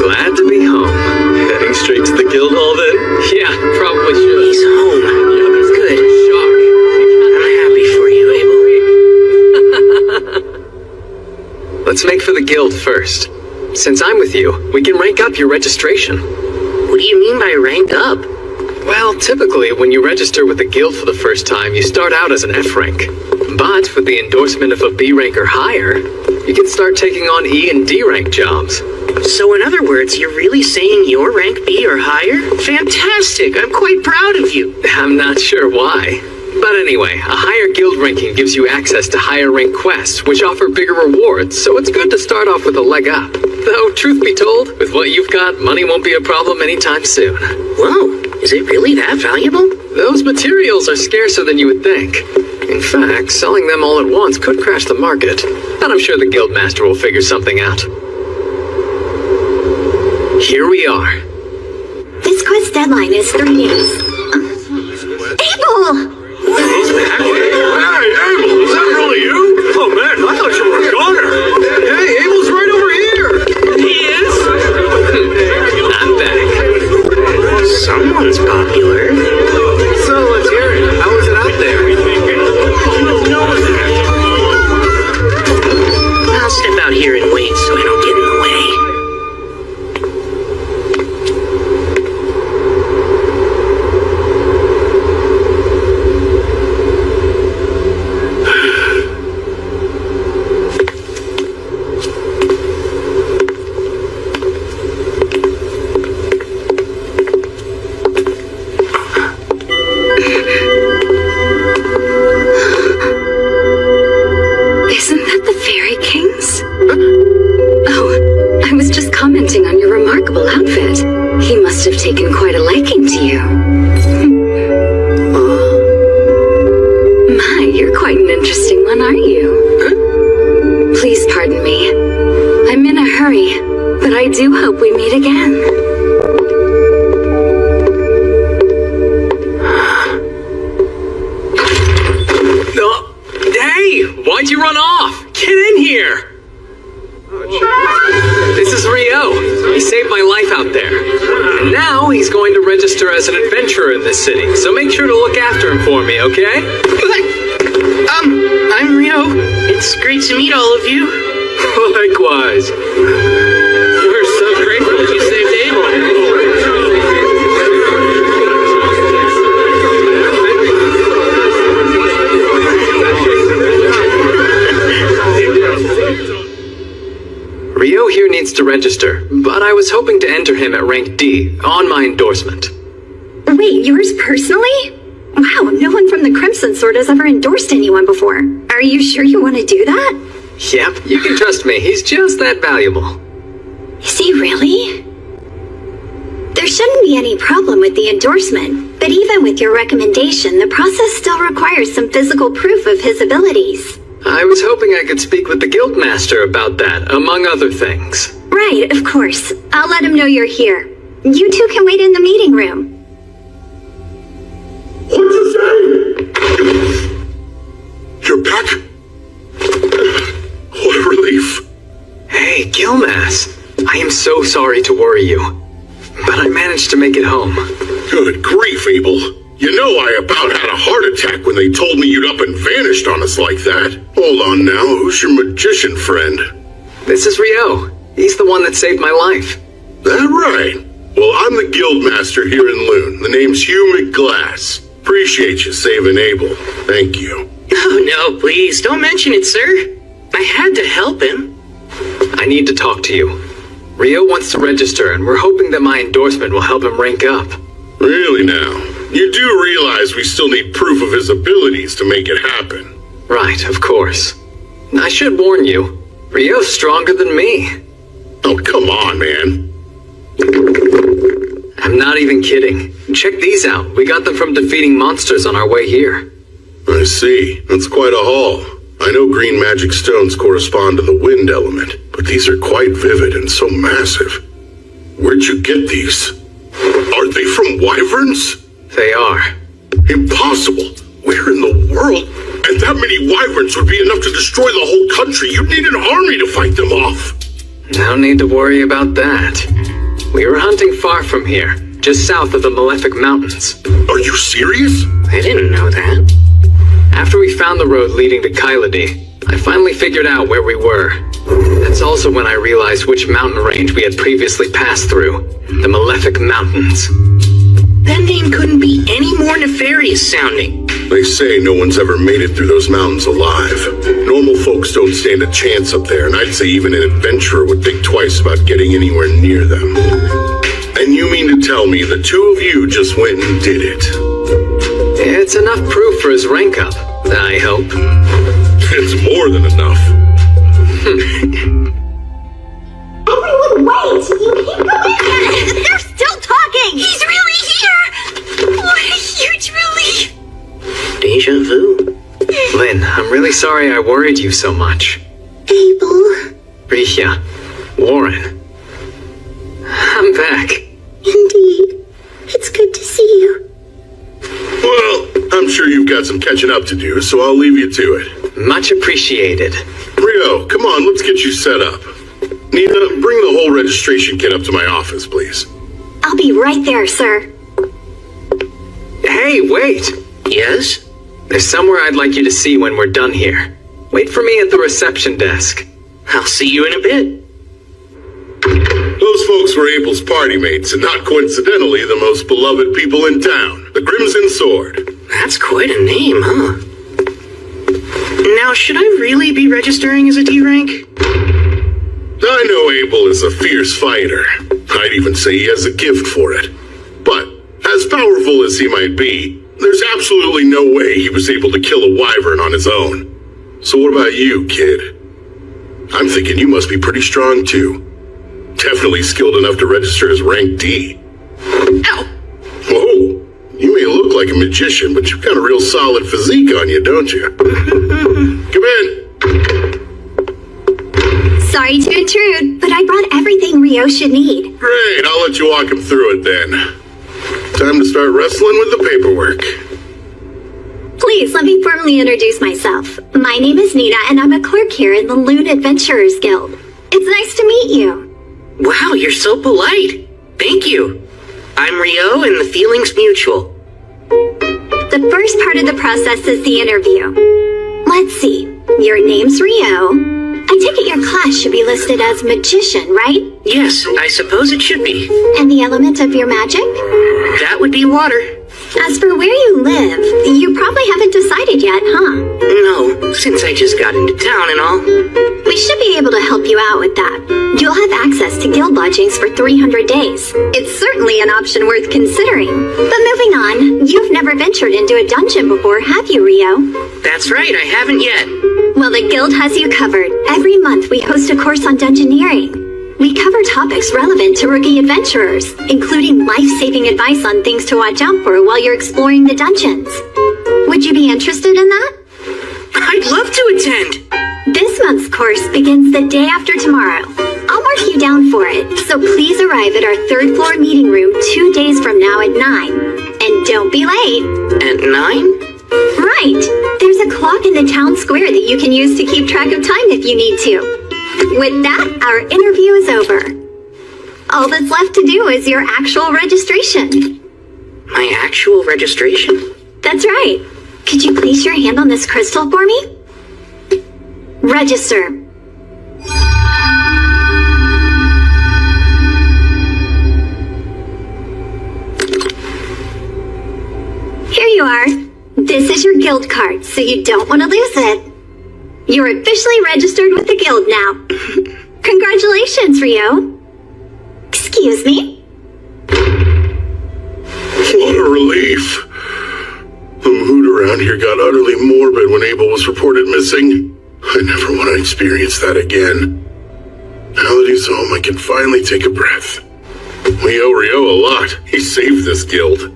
Glad to be home. Heading straight to the guild hall then? Yeah, probably should. He's home. Good. Shock. I'm happy for you, Abel. Let's make for the guild first. Since I'm with you, we can rank up your registration. What do you mean by rank up? Well, typically, when you register with the guild for the first time, you start out as an F rank. But with the endorsement of a B rank or higher, you can start taking on E and D rank jobs. So in other words, you're really saying you're rank B or higher? Fantastic! I'm quite proud of you. I'm not sure why. But anyway, a higher guild ranking gives you access to higher rank quests, which offer bigger rewards, so it's good to start off with a leg up. Though, truth be told, with what you've got, money won't be a problem anytime soon. Whoa, is it really that valuable? Those materials are scarcer than you would think. In fact, selling them all at once could crash the market. But I'm sure the guildmaster will figure something out. Here we are. This quest deadline is 3 days. Abel! Hey, Abel, is that really you? Oh man, I thought you were a goner. Hey, Abel's right over here. He is? I'm back. Someone's popular. So, let's hear it. How was it out there? I'll step out here and wait so I don't get in the way. Isn't that the Fairy Kings? Oh, I was just commenting on your remarkable outfit. He must have taken quite a liking to you. My, you're quite an interesting one, aren't you? Please pardon me. I'm in a hurry, but I do hope we meet again. Hey, why'd you run off? Get in here! This is Rio. He saved my life out there. And now he's going to register as an adventurer in this city, so make sure to look after him for me, okay? I'm Rio. It's great to meet all of you. Likewise. We're so grateful that you saved Abel. Rio here needs to register, but I was hoping to enter him at rank D on my endorsement. Wait, yours personally? Wow, no one from the Crimson Sword has ever endorsed anyone before. Are you sure you want to do that? Yep, you can trust me. He's just that valuable. Is he really? There shouldn't be any problem with the endorsement, but even with your recommendation, the process still requires some physical proof of his abilities. I was hoping I could speak with the guildmaster about that, among other things. Right, of course. I'll let him know you're here. You two can wait in the meeting room. What'd you say? You're back? What a relief. Hey, Gilmas. I am so sorry to worry you, but I managed to make it home. Good grief, Abel. You know I about had a heart attack when they told me you'd up and vanished on us like that. Hold on now, who's your magician friend? This is Rio. He's the one that saved my life. That right? Well, I'm the guildmaster here in Loon. The name's Hugh McGlass. Appreciate you saving Abel. Thank you. Oh no, please, don't mention it, sir. I had to help him. I need to talk to you. Rio wants to register, and we're hoping that my endorsement will help him rank up. Really now? You do realize we still need proof of his abilities to make it happen. Right, of course. I should warn you, Rio's stronger than me. Oh, come on, man. I'm not even kidding. Check these out. We got them from defeating monsters on our way here. I see. That's quite a haul. I know green magic stones correspond to the wind element, but these are quite vivid and so massive. Where'd you get these? Are they from wyverns? They are. Impossible. Where in the world? And that many wyverns would be enough to destroy the whole country. You'd need an army to fight them off. No need to worry about that. We were hunting far from here, just south of the Malefic Mountains. Are you serious? I didn't know that. After we found the road leading to Kyladi, I finally figured out where we were. That's also when I realized which mountain range we had previously passed through. The Malefic Mountains. That name couldn't be any more nefarious sounding. They say no one's ever made it through those mountains alive. Normal folks don't stand a chance up there, and I'd say even an adventurer would think twice about getting anywhere near them. And you mean to tell me the two of you just went and did it? It's enough proof for his rank up, I hope. It's more than enough. Everyone wait! You keep going! They're still talking! He's really here! What a huge relief! Deja vu. Lynn, I'm really sorry I worried you so much. Abel. Rihya, Warren. I'm back. Indeed. It's good to see you. Well, I'm sure you've got some catching up to do, so I'll leave you to it. Much appreciated. Rio, come on, let's get you set up. Nina, bring the whole registration kit up to my office, please. I'll be right there, sir. Hey, wait! Yes? There's somewhere I'd like you to see when we're done here. Wait for me at the reception desk. I'll see you in a bit. Those folks were Abel's party mates, and not coincidentally the most beloved people in town, the Crimson Sword. That's quite a name, huh? Now, should I really be registering as a D rank? I know Abel is a fierce fighter. I'd even say he has a gift for it. But, as powerful as he might be, there's absolutely no way he was able to kill a wyvern on his own. So what about you, kid? I'm thinking you must be pretty strong, too. Definitely skilled enough to register as rank D. Ow! Whoa! You may look like a magician, but you've got a real solid physique on you, don't you? Come in! Sorry to intrude, but I brought everything Rio should need. Great, I'll let you walk him through it then. Time to start wrestling with the paperwork. Please let me formally introduce myself. My name is Nina, and I'm a clerk here in the Loon Adventurers Guild. It's nice to meet you. Wow, you're so polite. Thank you. I'm Rio, and the feeling's mutual. The first part of the process is the interview. Let's see. Your name's Rio. I take it your class should be listed as magician, right? Yes, I suppose it should be. And the element of your magic? That would be water. As for where you live, you probably haven't decided yet, huh? No, since I just got into town and all. We should be able to help you out with that. You'll have access to guild lodgings for 300 days. It's certainly an option worth considering. But moving on, you've never ventured into a dungeon before, have you, Rio? That's right, I haven't yet. Well, the guild has you covered. Every month we host a course on dungeoneering. We cover topics relevant to rookie adventurers, including life-saving advice on things to watch out for while you're exploring the dungeons. Would you be interested in that? I'd love to attend. This month's course begins the day after tomorrow. I'll mark you down for it, so please arrive at our third floor meeting room 2 days from now at 9. And don't be late. At 9? Right. There's a clock in the town square that you can use to keep track of time if you need to. With that, our interview is over. All that's left to do is your actual registration. My actual registration? That's right. Could you place your hand on this crystal for me? Register. Here you are. This is your guild card, so you don't want to lose it. You're officially registered with the guild now. Congratulations, Rio. Excuse me? What a relief. The mood around here got utterly morbid when Abel was reported missing. I never want to experience that again. Now that he's home, I can finally take a breath. We owe Rio a lot. He saved this guild.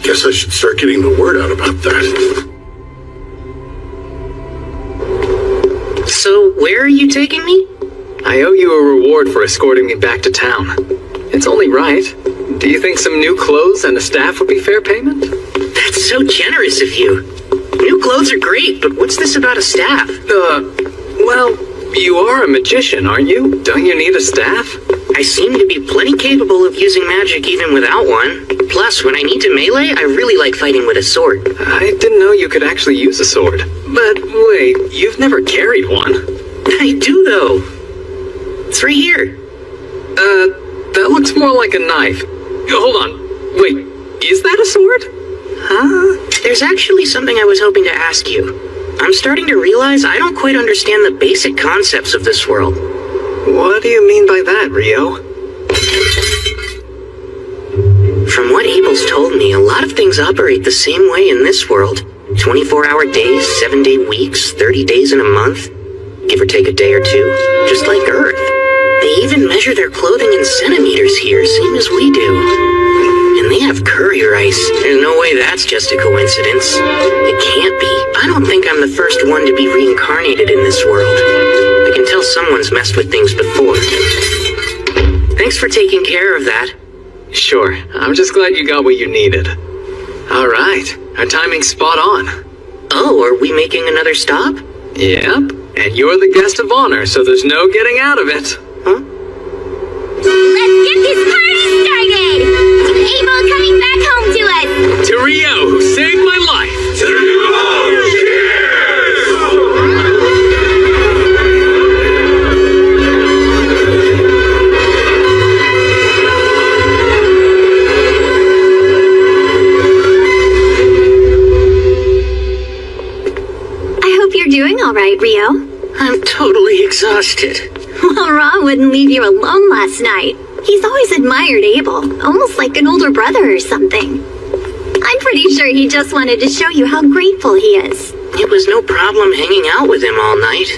Guess I should start getting the word out about that. So, where are you taking me? I owe you a reward for escorting me back to town. It's only right. Do you think some new clothes and a staff would be fair payment? That's so generous of you. New clothes are great, but what's this about a staff? Well, you are a magician, aren't you? Don't you need a staff? I seem to be plenty capable of using magic even without one. Plus, when I need to melee, I really like fighting with a sword. I didn't know you could actually use a sword. But wait, you've never carried one. I do, though. It's right here. That looks more like a knife. Hold on. Wait, Is that a sword? There's actually something I was hoping to ask you. I'm starting to realize I don't quite understand the basic concepts of this world. What do you mean by that, Rio? From what Abel's told me, a lot of things operate the same way in this world. 24-hour days, 7-day weeks, 30 days in a month. Give or take a day or two, just like Earth. They even measure their clothing in centimeters here, same as we do. And they have courier ice. There's no way that's just a coincidence. It can't be. I don't think I'm the first one to be reincarnated in this world. I can tell someone's messed with things before. Thanks for taking care of that. Sure, I'm just glad you got what you needed. Alright, our timing's spot on. Oh, are we making another stop? Yep, and you're the guest of honor, so there's no getting out of it. Let's get this party started! Abel coming back home to us! To Rio, who saved my life! I hope you're doing all right, Rio. I'm totally exhausted. Well, Ra wouldn't leave you alone last night. He's always admired Abel, almost like an older brother or something. I'm pretty sure he just wanted to show you how grateful he is. It was no problem hanging out with him all night.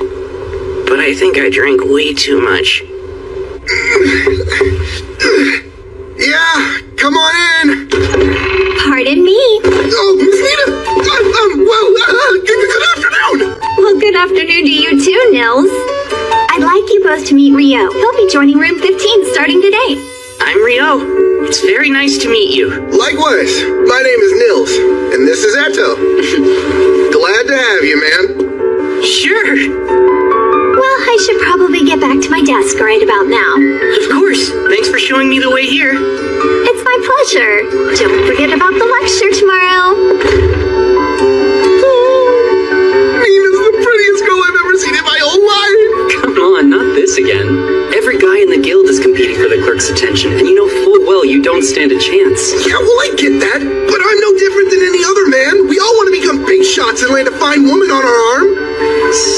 But I think I drank way too much. Yeah, come on in. Pardon me. Oh, Miss Nina. Good afternoon. Well, good afternoon to you too, Nils. I'd like you both to meet Rio. He'll be joining room 15 starting today. I'm Rio. It's very nice to meet you. Likewise, my name is Nils, and this is Eto. Glad to have you, man. Sure. Well, I should probably get back to my desk right about now. Of course. Thanks for showing me the way here. It's my pleasure. Don't forget about the lecture tomorrow. Nina's the prettiest girl I've ever seen in my whole life. Come on, not this again. Every guy in the guild is competing for the clerk's attention, and you know full well you don't stand a chance. Yeah, well, I get that, but I'm no different than any other man. We all want to become big shots and land a fine woman on our arm.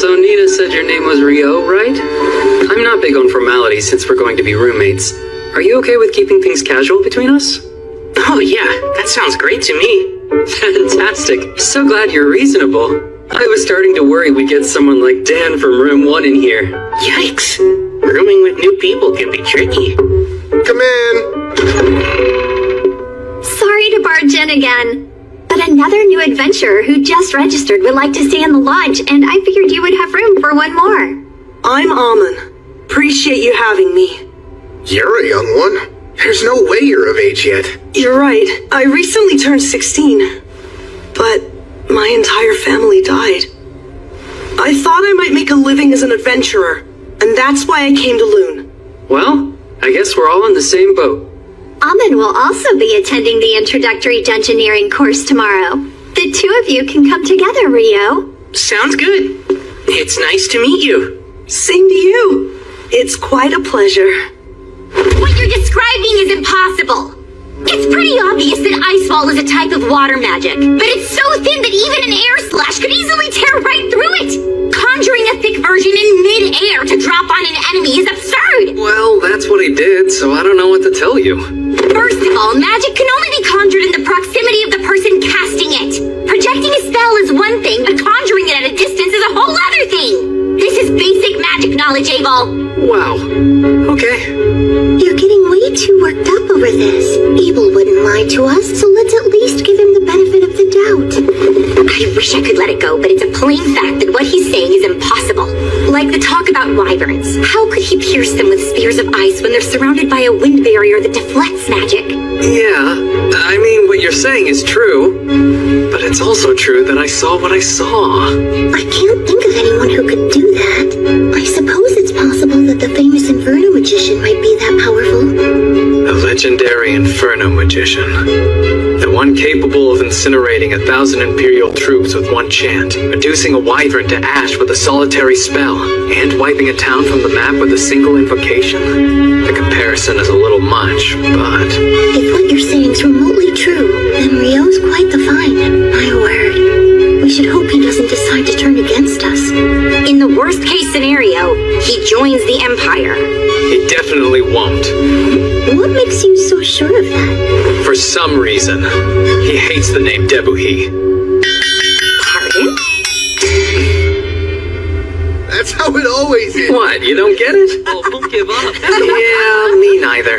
So Nina said your name was Rio, right? I'm not big on formalities since we're going to be roommates. Are you okay with keeping things casual between us? Oh yeah, that sounds great to me. Fantastic. So glad you're reasonable. I was starting to worry we'd get someone like Dan from room 1 in here. Yikes. Rooming with new people can be tricky. Come in. Sorry to barge in again, but another new adventurer who just registered would like to stay in the lodge, and I figured you would have room for one more. I'm Amon. Appreciate you having me. You're a young one. There's no way you're of age yet. You're right. I recently turned 16. But my entire family died. I thought I might make a living as an adventurer, and that's why I came to Loon. Well, I guess we're all in the same boat. Amon will also be attending the introductory dungeoneering course tomorrow. The two of you can come together, Rio. Sounds good. It's nice to meet you. Same to you. It's quite a pleasure. What you're describing is impossible. It's pretty obvious that ice wall is a type of water magic, but it's so thin that even an air slash could easily tear right through it. Conjuring a thick version in mid-air to drop on an enemy is absurd. Well, that's what he did, so I don't know what to tell you. First of all, magic can only be conjured in the proximity of the person casting it. Projecting a spell is one thing, but conjuring it at a distance is a whole other thing. This is basic magic knowledge, Abel. Wow. Okay. You're getting way too worked up over this. Abel wouldn't lie to us, so let's at least give him the benefit of the doubt. I wish I could let it go, but it's a plain fact that what he's saying is impossible. Like the talk about wyverns. How could he pierce them with spears of ice when they're surrounded by a wind barrier that deflects magic? Yeah, I mean, what you're saying is true. But it's also true that I saw what I saw. I can't think of anyone who could do that. I suppose it's possible that the famous Inferno magician might be that powerful. A legendary Inferno magician. The one capable of incinerating 1,000 Imperial troops with one chant, reducing a wyvern to ash with a solitary spell, and wiping a town from the map with a single invocation? The comparison is a little much, but... If what you're saying's remotely true, then Rio's quite the find. My word. We should hope he doesn't decide to turn against us. In the worst case scenario, he joins the Empire. He definitely won't. What makes you so sure of that? For some reason, he hates the name Debuhi. Pardon? That's how it always is. What, you don't get it? Oh, don't give up. Yeah, me neither.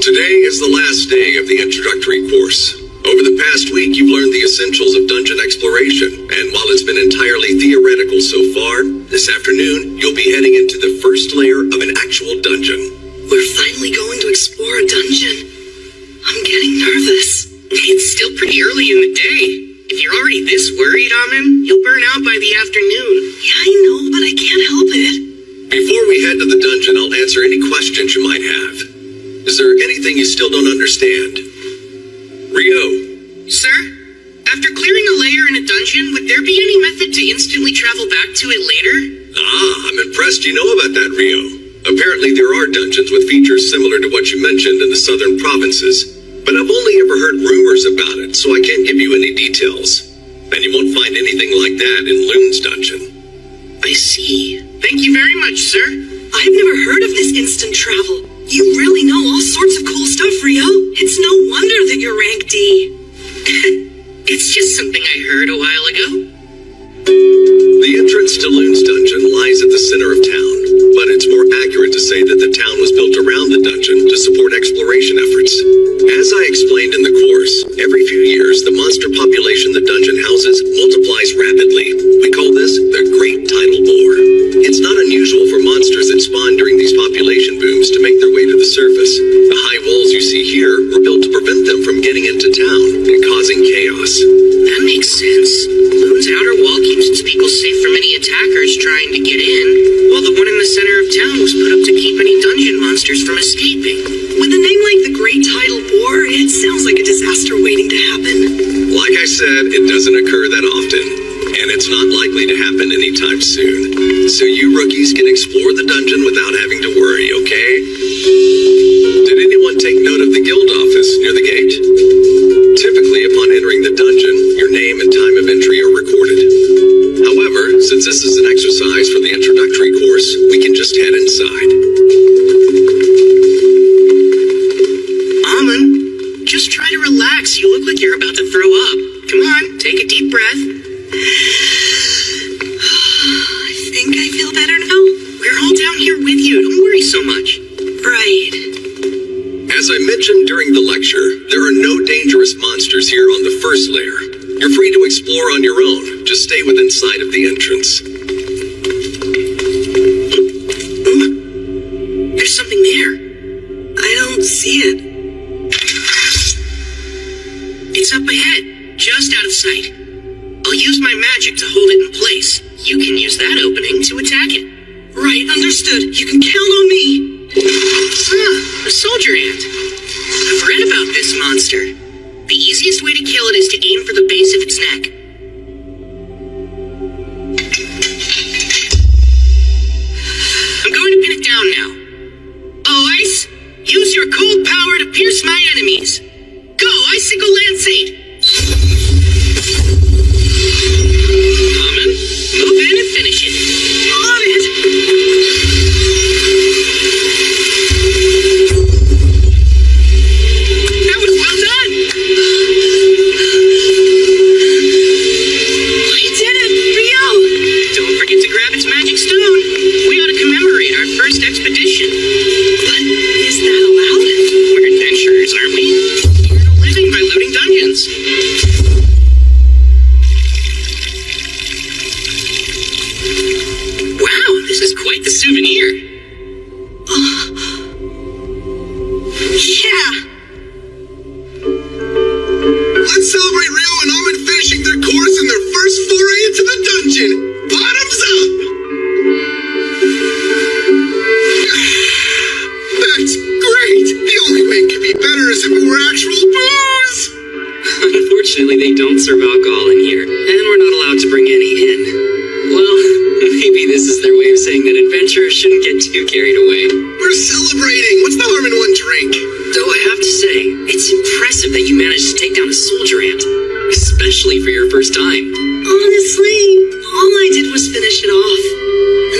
Today is the last day of the introductory course. Over the past week, you've learned the essentials of dungeon exploration, and while it's been entirely theoretical so far, this afternoon, you'll be heading into the first layer of an actual dungeon. We're finally going to explore a dungeon. I'm getting nervous. It's still pretty early in the day. If you're already this worried, Amin, you'll burn out by the afternoon. Yeah, I know, but I can't help it. Before we head to the dungeon, I'll answer any questions you might have. Is there anything you still don't understand? Rio. Sir? After clearing a layer in a dungeon, would there be any method to instantly travel back to it later? I'm impressed you know about that, Rio. Apparently there are dungeons with features similar to what you mentioned in the southern provinces, but I've only ever heard rumors about it, so I can't give you any details. And you won't find anything like that in Loon's dungeon. I see. Thank you very much, sir. I've never heard of this instant travel. You really know all sorts of cool stuff, Rio. It's no wonder that you're rank D. It's just something I heard a while ago. The entrance to Loon's dungeon lies at the center of town, but it's more accurate to say that the town was built around the dungeon to support exploration efforts. As I explained in the course, every few years the monster population the dungeon houses multiplies rapidly. We call this the Great Tidal Bore. It's not unusual for monsters that spawn during these population booms to make their way to the surface. The high walls you see here were built to prevent them from getting into town and causing chaos. That makes sense. Loon's outer wall keeps its people safe from any attackers trying to get in, while the one in the center of town was put up to keep any dungeon monsters from escaping. With a name like the Great Tidal Bore, it sounds like a disaster waiting to happen. Like I said, it doesn't occur that often, and it's not likely to happen anytime soon. So you rookies can explore the dungeon without having to worry, okay? Did anyone take note of the guild office near the gate? Typically, upon entering the dungeon, your name and time of entry are recorded. However, since this is an exercise for the introductory course, we can just head inside. Amin, just try to relax. You look like you're about to throw up. Come on, take a deep breath. I think I feel better now. We're all down here with you. Don't worry so much. Right. As I mentioned during the lecture, there are no dangerous monsters here on the first layer. You're free to explore on your own. Just stay within sight of the entrance. There's something there. I don't see it. It's up ahead, just out of sight. I'll use my magic to hold it in place. You can use that opening to attack it. Right, understood. You can count on me. A soldier ant. I've read about this monster. The easiest way to kill it is to aim for the base of its neck. I'm going to pin it down now. Oh, Ice, use your cold power to pierce my enemies. Go, Icicle Lancade! Amin, move in and finish it. On it! That was well done! Unfortunately, they don't serve alcohol in here, and we're not allowed to bring any in. Well, maybe this is their way of saying that adventurers shouldn't get too carried away. We're celebrating. What's the harm in one drink? Though I have to say, it's impressive that you managed to take down a soldier ant, especially for your first time. Honestly, all I did was finish it off.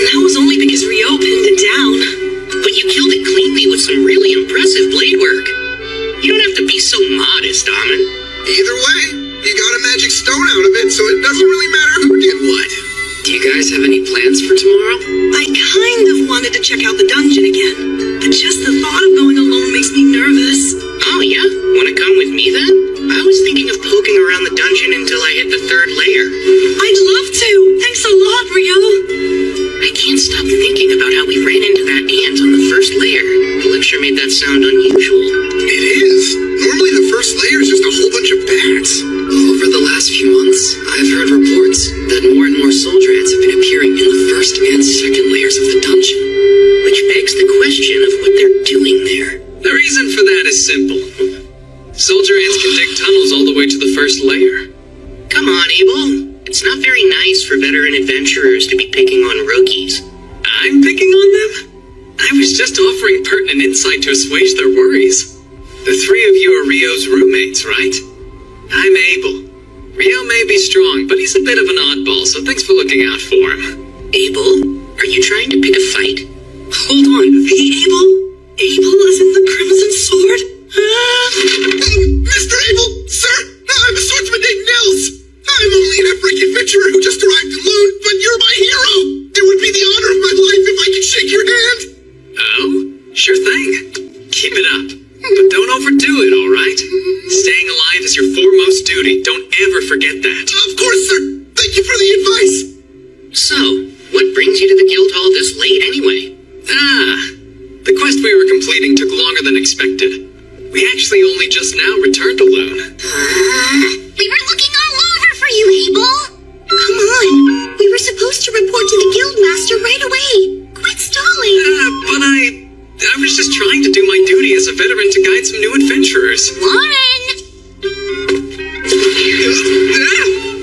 And that was only because Rio pinned it down. But you killed it cleanly with some really impressive blade work. You don't have to be so modest, Amon. Either way, you got a magic stone out of it, so it doesn't really matter who did what. Do you guys have any plans for tomorrow? I kind of wanted to check out the dungeon again, but just the thought of going alone makes me nervous. Oh yeah? Wanna come with me then? I was thinking of poking around the dungeon until I hit the 3rd layer. I'd love to. Thanks a lot, Rio. I can't stop thinking about how we ran into that ant on the 1st layer. The lecture made that sound unusual. It is. Normally the first layer is just a whole bunch of bats. Over the last few months, I've heard reports that more and more soldier ants have been appearing in the 1st and 2nd layers of the dungeon. Which begs the question of what they're doing there. The reason for that is simple. Soldier ants can dig tunnels all the way to the 1st layer. Come on, Abel. It's not very nice for veteran adventurers to be picking on rookies. I'm picking on them? I was just offering pertinent insight to assuage their worries. The 3 of you are Rio's roommates, right? I'm Abel. Rio may be strong, but he's a bit of an oddball, so thanks for looking out for him. Abel, are you trying to pick a fight? Hold on. The Abel? Abel is in the Crimson Sword? Mr. Abel, sir, I'm a swordsman named Nils. I'm only an African adventurer who just arrived in Loon, but you're my hero. It would be the honor of my life if I could shake your hand. Oh, sure thing. Keep it up. But don't overdo it, all right? Staying alive is your foremost duty. Don't ever forget that. Of course, sir. Thank you for the advice. So, what brings you to the guild hall this late anyway? The quest we were completing took longer than expected. We actually only just now returned to Loon. We were looking all over for you, Abel. Come on. We were supposed to report to the guildmaster right away. Quit stalling. But I was just trying to do my duty as a veteran to guide some new adventurers. Warren!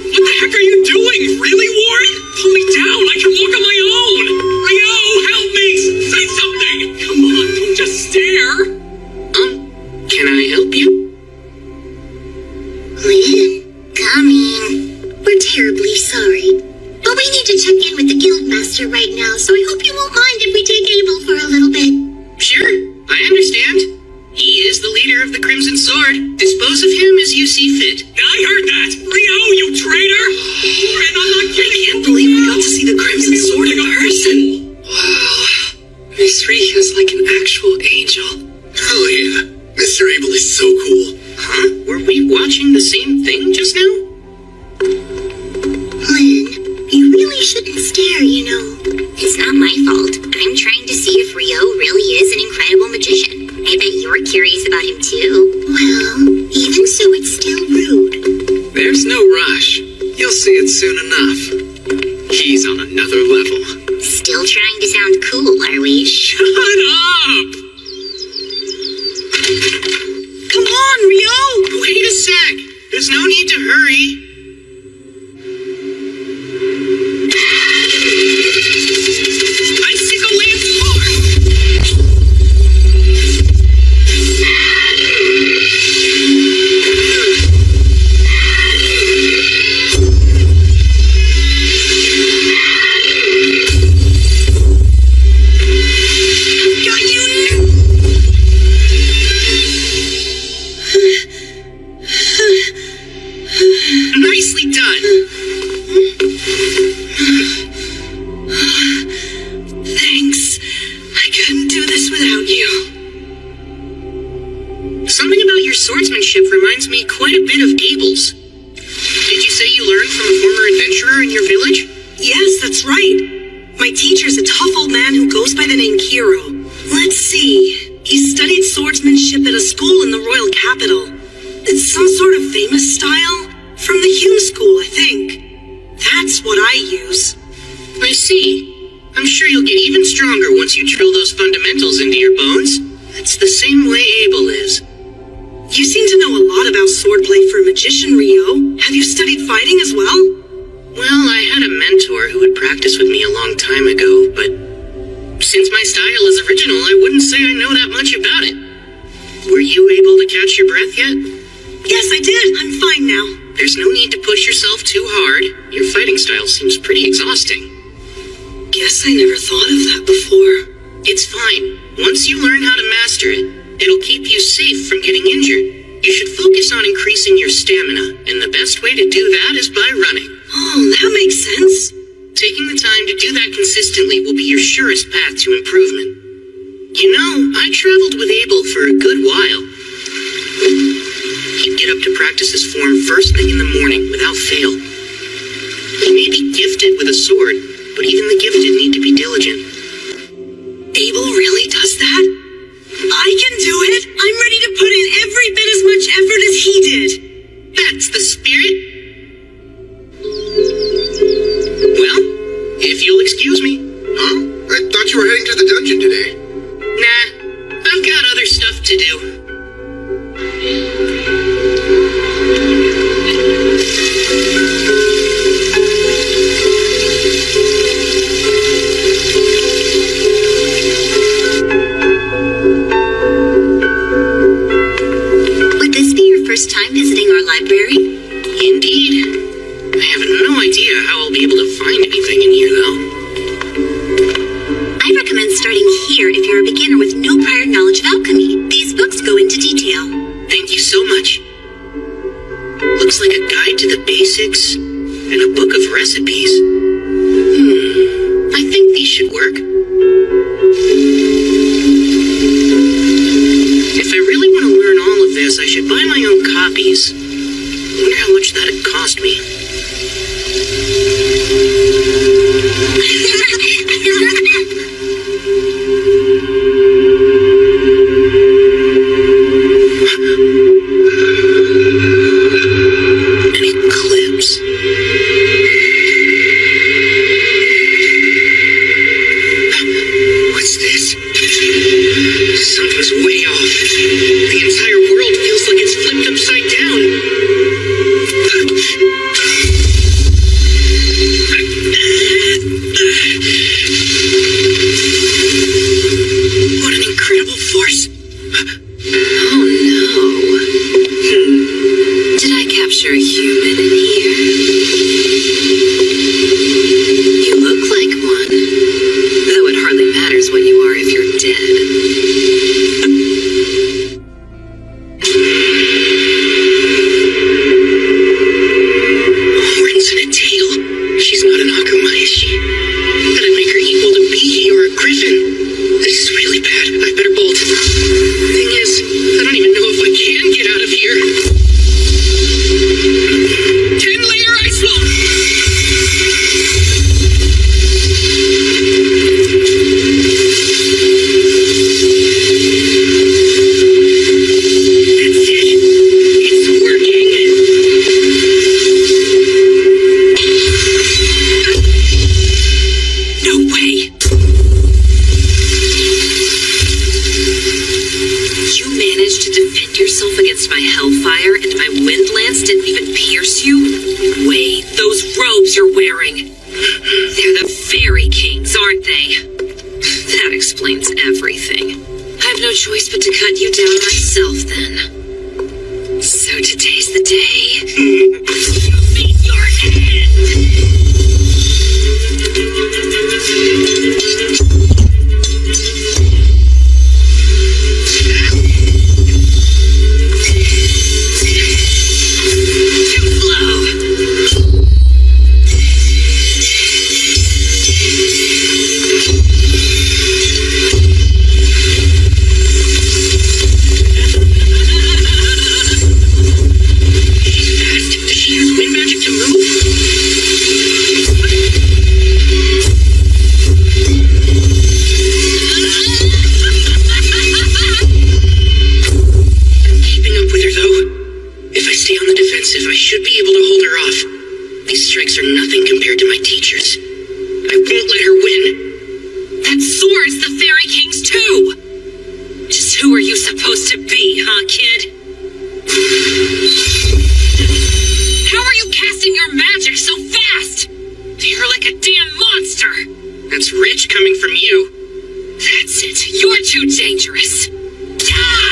What the heck are you doing? Really, Warren? Pull me down. I can walk on my own. Rio, help me. Say something. Come on, don't just stare. Can I help you? Lynn, coming. We're terribly sorry. But we need to check in with the guildmaster right now, so I hope you won't mind if we take Abel for a little bit. Sure, I understand. He is the leader of the Crimson Sword. Dispose of him as you see fit. I heard that. Rio, you traitor. Warren, I'm not kidding. I can't believe we got to see the Crimson Sword in person. Wow. Miss Ree is like an actual angel. Hell yeah. Mr. Abel is so cool. Huh? Were we watching the same thing just now? Lynn, you really shouldn't stare, you know. It's not my fault. I'm trying to see if Rio really is an incredible magician. I bet you were curious about him too. Well, even so, it's still rude. There's no rush. You'll see it soon enough. He's on another level. Still trying to sound cool, are we? Shut up! Come on, Rio! Wait a sec. There's no need to hurry. Icicle Lance Force! Nicely done. Thanks. I couldn't do this without you. Something about your swordsmanship reminds me quite a bit of Abel's. Did you say you learned from a former adventurer in your village? Yes, that's right. My teacher's a tough old man who goes by the name Kiro. Let's see. He studied swordsmanship at a school in the royal capital. It's some sort of famous style. From the Hume School, I think. That's what I use. I see. I'm sure you'll get even stronger once you drill those fundamentals into your bones. That's the same way Abel is. You seem to know a lot about swordplay for a magician, Rio. Have you studied fighting as well? Well, I had a mentor who would practice with me a long time ago, but since my style is original, I wouldn't say I know that much about it. Were you able to catch your breath yet? Yes, I did. I'm fine now. There's no need to push yourself too hard. Your fighting style seems pretty exhausting. Guess I never thought of that before. It's fine. Once you learn how to master it, it'll keep you safe from getting injured. You should focus on increasing your stamina, and the best way to do that is by running. Oh, that makes sense. Taking the time to do that consistently will be your surest path to improvement. You know, I traveled with Abel for a good while. He'd get up to practice his form first thing in the morning without fail. He may be gifted with a sword, but even the gifted need to be diligent. Abel really does that? I can do it! I'm ready to put in every bit as much effort as he did! That's the spirit! Well, if you'll excuse me. Huh? I thought you were heading to the dungeon today. Nah, I've got other stuff to do. Would this be your first time visiting our library? Indeed. I have no idea how I'll be able to find anything in here, though. I recommend starting here if you're a beginner with no prior knowledge of alchemy. These books go into detail. Thank you so much. Looks like a guide to the basics and a book of recipes. I think these should work. If I really want to learn all of this, I should buy my own copies. I wonder how much that'd cost me. An eclipse. What's this? Something's way off. The entire world feels like it's flipped upside down. What an incredible force. Oh no. Did I capture a human in here? You look like one. Though it hardly matters what you are if you're dead. Horns and a tail. She's not an Akuma, is she? That'd make her equal to Bee or a griffin. This is really bad. I better bolt. Thing is, I don't even know if I can get out of here. 10-layer ice wall! That's it. It's working. No way. You managed to defend yourself against my hellfire and my wind lance didn't even pierce you? Wait, those robes you're wearing. They're the Fairy Kings, aren't they? That explains everything. I have no choice but to cut you down myself then. So today's the day. Meet your end! I should be able to hold her off. These strikes are nothing compared to my teacher's. I won't let her win. That sword's the Fairy King's too! Just who are you supposed to be, huh, kid? like a damn monster! That's rich coming from you. That's it. You're too dangerous. Die!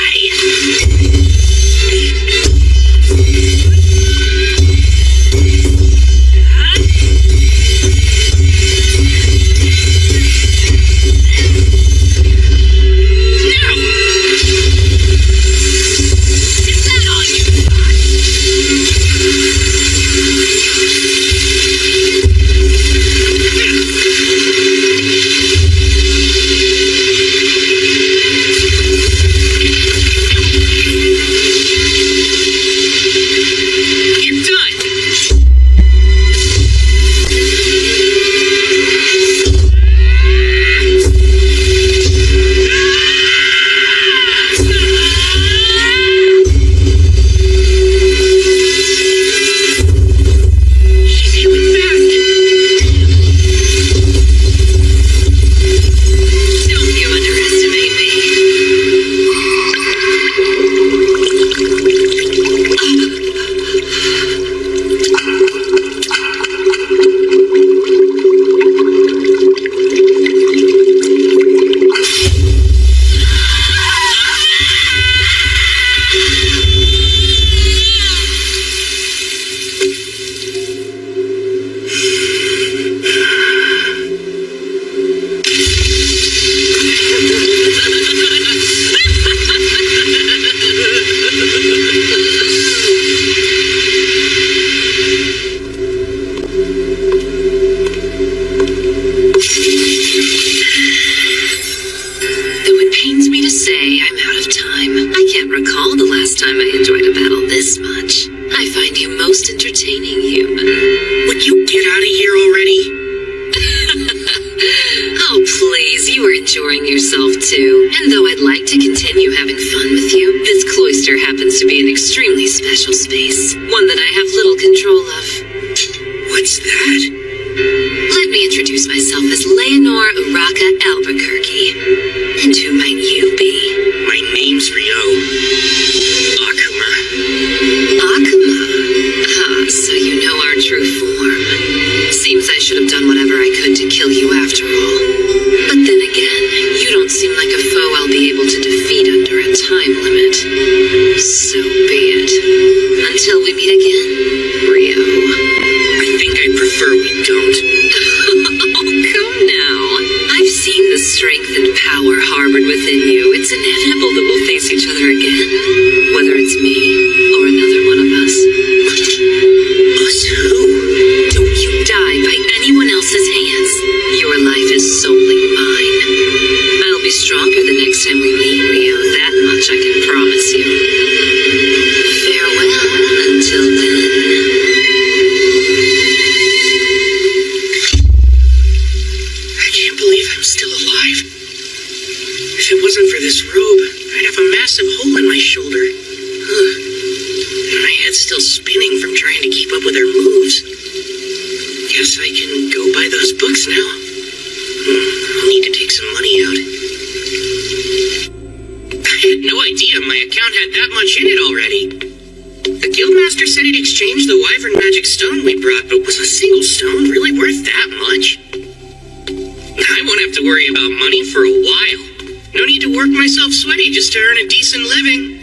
Just to earn a decent living.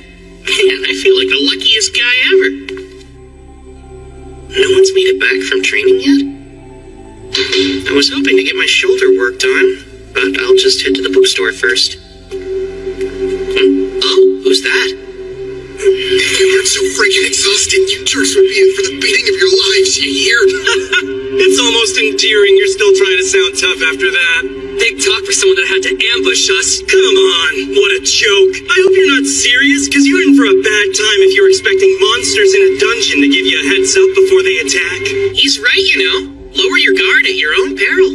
Man, I feel like the luckiest guy ever. No one's made it back from training yet? I was hoping to get my shoulder worked on, but I'll just head to the bookstore first. Oh, who's that? I'm so freaking exhausted. You jerks would be in for the beating of your lives, you hear? It's almost endearing you're still trying to sound tough after that. Big talk for someone that had to ambush us. Come on, what a joke. I hope you're not serious, because you're in for a bad time if you're expecting monsters in a dungeon to give you a heads up before they attack. He's right, you know. Lower your guard at your own peril.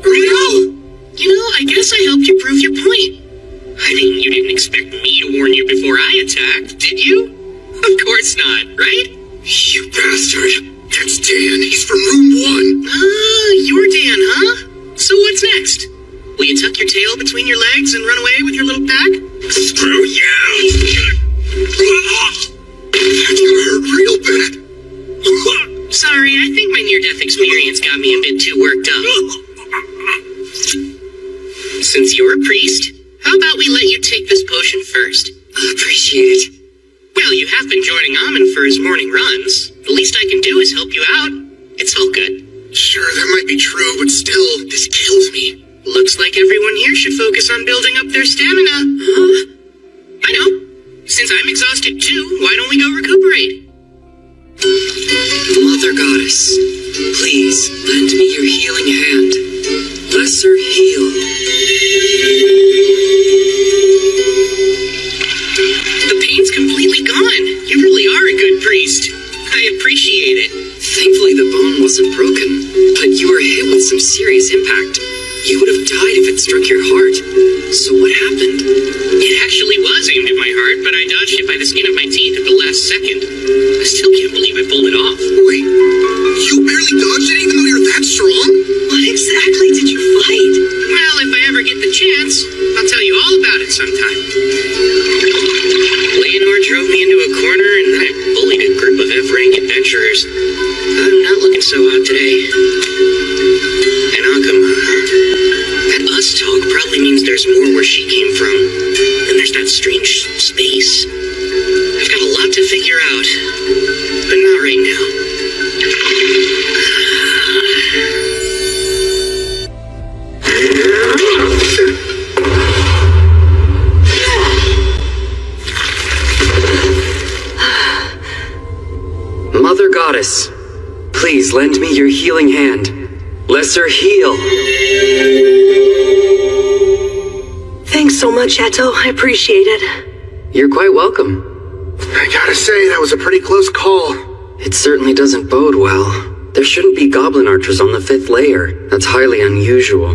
Rio! You know, I guess I helped you prove your point. I mean, you didn't expect me to warn you before I attacked, did you? Of course not, right? You bastard. That's Dan. He's from room 1. You're Dan, huh? So what's next? Will you tuck your tail between your legs and run away with your little pack? Screw you! That's gonna hurt real bad. Sorry, I think my near-death experience got me a bit too worked up. Since you're a priest, how about we let you take this potion first? Appreciate it. Well, you have been joining Amon for his morning runs. The least I can do is help you out. It's all good. Sure, that might be true, but still, this kills me. Looks like everyone here should focus on building up their stamina. I know. Since I'm exhausted too, why don't we go recuperate? Mother Goddess, please lend me your healing hand. Lesser heal. The pain's completely gone. You really are a good priest. I appreciate it. Thankfully the bone wasn't broken, but you were hit with some serious impact. You would have died if it struck your heart. So what happened? It actually was aimed at my heart, but I dodged it by the skin of my teeth at the last second. I still can't believe I pulled it off. Wait, you barely dodged it even though you're that strong? What exactly did you fight? Well, if I ever get the chance, I'll tell you all about it sometime. Leonor drove me into a corner and I bullied a group of F-rank adventurers. I'm not looking so hot today. And Akuma, that us talk probably means there's more where she came from. And there's that strange space. I've got a lot to figure out, but not right now. Mother Goddess, please lend me your healing hand. Lesser heal. Thanks so much, Eto. I appreciate it. You're quite welcome. I gotta say, that was a pretty close call. It certainly doesn't bode well. There shouldn't be goblin archers on the 5th layer. That's highly unusual.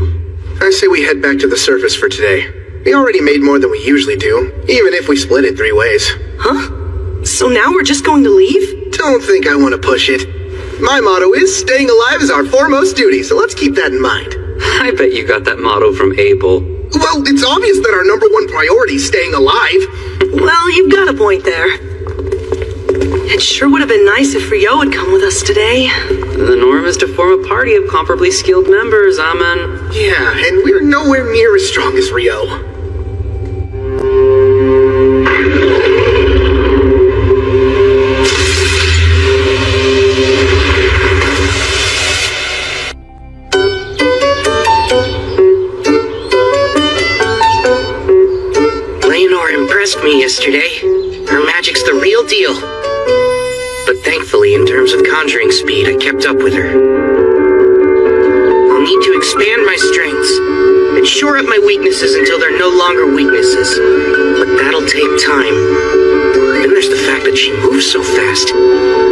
I say we head back to the surface for today. We already made more than we usually do, even if we split it 3 ways. Huh? So now we're just going to leave? Don't think I want to push it. My motto is, staying alive is our foremost duty, so let's keep that in mind. I bet you got that motto from Abel. Well, it's obvious that our #1 priority is staying alive. Well, you've got a point there. It sure would have been nice if Rio had come with us today. The norm is to form a party of comparably skilled members, Amen. Yeah, and we're nowhere near as strong as Rio. Leonor impressed me yesterday. Her magic's the real deal. But thankfully, in terms of conjuring speed, I kept up with her. I'll need to expand my strengths and shore up my weaknesses until they're no longer weaknesses. But that'll take time. Then there's the fact that she moves so fast.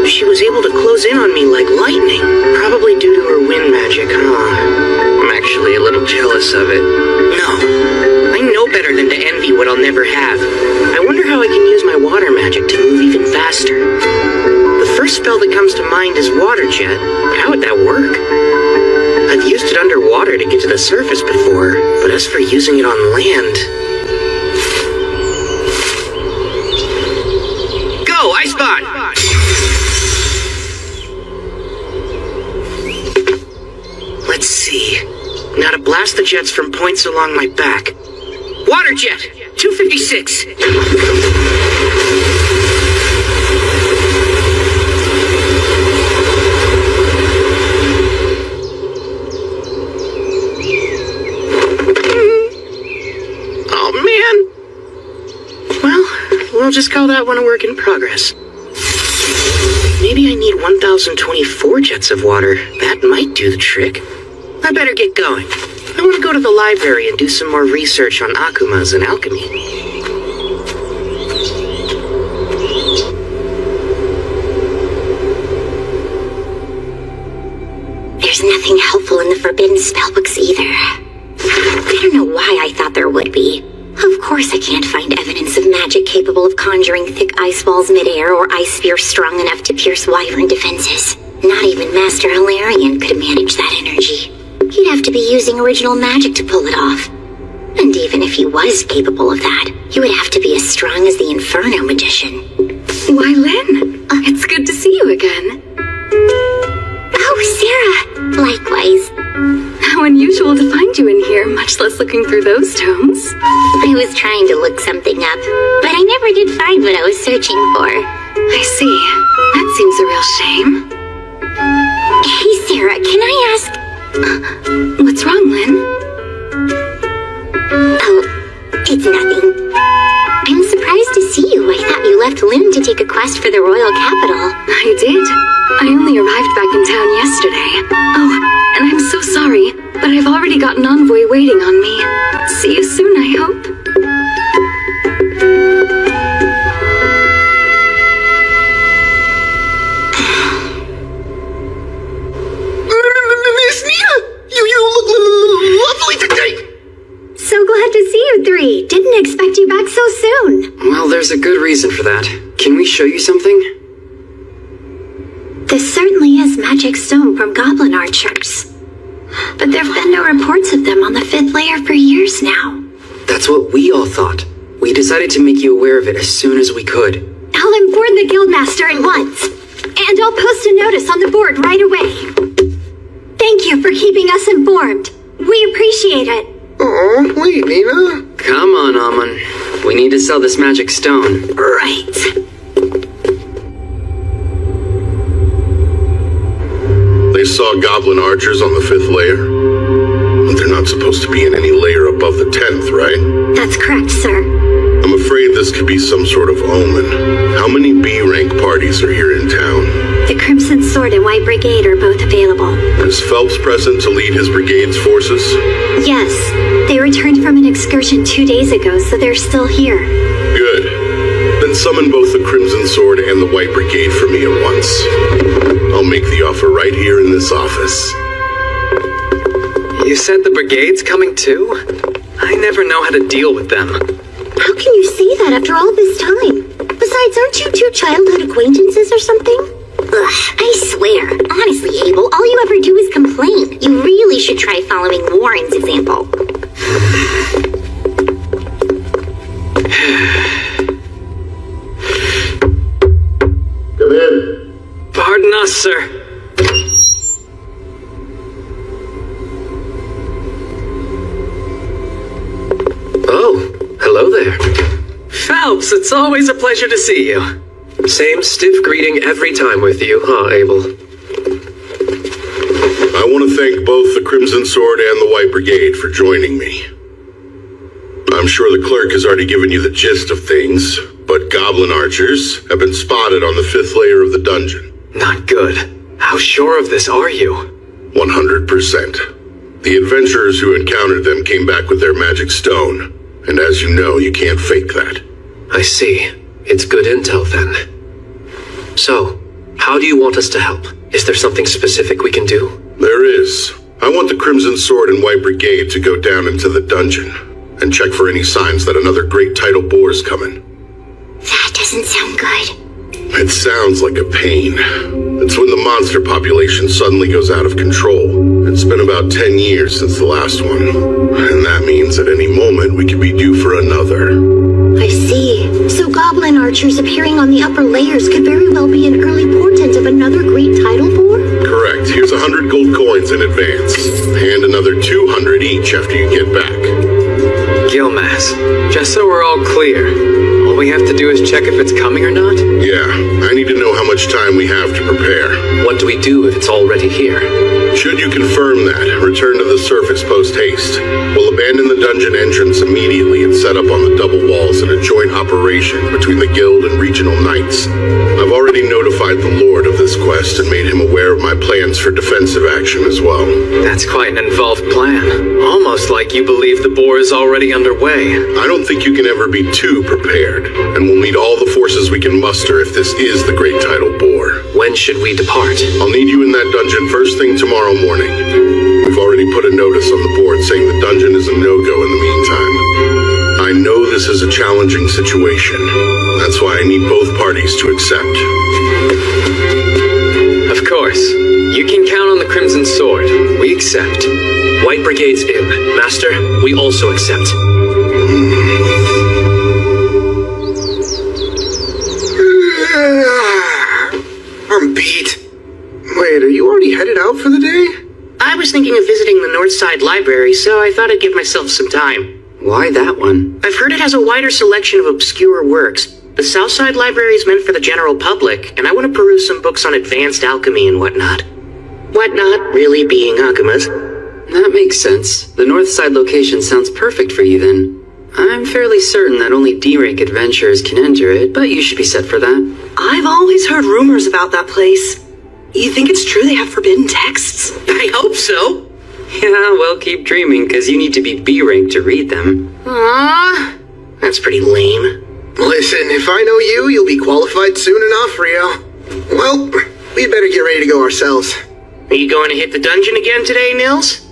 She was able to close in on me like lightning, probably due to her wind magic, huh? I'm actually a little jealous of it. No, I know better than to envy what I'll never have. I wonder how I can use my water magic to move even faster. The first spell that comes to mind is Water Jet. How would that work? I've used it underwater to get to the surface before, but as for using it on land... Go, Icebot! Let's see. Now to blast the jets from points along my back. Water Jet! 256! We'll just call that one a work in progress. Maybe I need 1,024 jets of water. That might do the trick. I better get going. I want to go to the library and do some more research on Akumas and alchemy. There's nothing helpful in the forbidden spellbooks either. I don't know why I thought there would be. Of course I can't find evidence of magic capable of conjuring thick ice walls midair or ice spears strong enough to pierce wyvern defenses. Not even Master Hilarion could manage that energy. He'd have to be using original magic to pull it off. And even if he was capable of that, he would have to be as strong as the Inferno magician. Why, Lynn, it's good to see you again. Sarah! Likewise. How unusual to find you in here, much less looking through those tomes. I was trying to look something up, but I never did find what I was searching for. I see. That seems a real shame. Hey, Sarah, can I ask... What's wrong, Lynn? Oh, it's nothing. I'm surprised to see you. I thought you left Loon to take a quest for the royal capital. I did. I only arrived back in town yesterday. Oh, and I'm so sorry, but I've already got an envoy waiting on me. See you soon, I hope. Miss Nia! You look lovely today! So glad to see you three. Didn't expect you back so soon. Well, there's a good reason for that. Can we show you something? This certainly is magic stone from goblin archers. But there've been no reports of them on the 5th layer for years now. That's what we all thought. We decided to make you aware of it as soon as we could. I'll inform the guildmaster at once. And I'll post a notice on the board right away. Thank you for keeping us informed. We appreciate it. Oh, wait, Nina. Come on, Amon. We need to sell this magic stone. Right. They saw goblin archers on the 5th layer. But they're not supposed to be in any layer above the 10th, right? That's correct, sir. I'm afraid this could be some sort of omen. How many B-rank parties are here in town? The Crimson Sword and White Brigade are both available. Is Phelps present to lead his brigade's forces? Yes. They returned from an excursion 2 days ago, so they're still here. Good. Then summon both the Crimson Sword and the White Brigade for me at once. I'll make the offer right here in this office. You said the brigade's coming too? I never know how to deal with them. How can you say that after all this time? Besides, aren't you two childhood acquaintances or something? Ugh, I swear. Honestly, Abel, all you ever do is complain. You really should try following Warren's example. Come in. Pardon us, sir. Oh, hello there. Phelps, it's always a pleasure to see you. Same stiff greeting every time with you, huh, Abel? I want to thank both the Crimson Sword and the White Brigade for joining me. I'm sure the clerk has already given you the gist of things, but goblin archers have been spotted on the 5th layer of the dungeon. Not good. How sure of this are you? 100%. The adventurers who encountered them came back with their magic stone, and as you know, you can't fake that. I see. It's good intel, then. So, how do you want us to help? Is there something specific we can do? There is. I want the Crimson Sword and White Brigade to go down into the dungeon and check for any signs that another great tidal boar is coming. That doesn't sound good. It sounds like a pain. It's when the monster population suddenly goes out of control. It's been about 10 years since the last one, and that means at any moment we could be due for another. I see. So goblin archers appearing on the upper layers could very well be an early portent of another great tidal boar? Correct. Here's 100 gold coins in advance, and another 200 each after you get back. Gilmas, just so we're all clear, all we have to do is check if it's coming or not? Yeah, I need to know how much time we have to prepare. What do we do if it's already here? Should you confirm that, return to the surface post-haste. We'll abandon the dungeon entrance immediately and set up on the double walls in a joint operation between the guild and regional knights. I've already notified the lord of this quest and made him aware of my plans for defensive action as well. That's quite an involved plan. Almost like you believe the boar is already underway. I don't think you can ever be too prepared, and we'll need all the forces we can muster if this is the great tidal boar. When should we depart? I'll need you in that dungeon first thing tomorrow morning. We've already put a notice on the board saying the dungeon is a no-go in the meantime. I know this is a challenging situation. That's why I need both parties to accept. Of course. You can count on the Crimson Sword. We accept. White Brigade's in. Master, we also accept. I'm beat. Wait, are you already headed out for the day? I was thinking of visiting the North Side Library, so I thought I'd give myself some time. Why that one? I've heard it has a wider selection of obscure works. The South Side Library is meant for the general public, and I want to peruse some books on advanced alchemy and whatnot. Whatnot really being Akuma's. That makes sense. The North Side location sounds perfect for you then. I'm fairly certain that only D-rank adventurers can enter it, but you should be set for that. I've always heard rumors about that place. You think it's true they have forbidden texts? I hope so. Yeah, well, keep dreaming, because you need to be B-rank to read them. Aww, that's pretty lame. Listen, if I know you, you'll be qualified soon enough, Rio. Well, we'd better get ready to go ourselves. Are you going to hit the dungeon again today, Nils?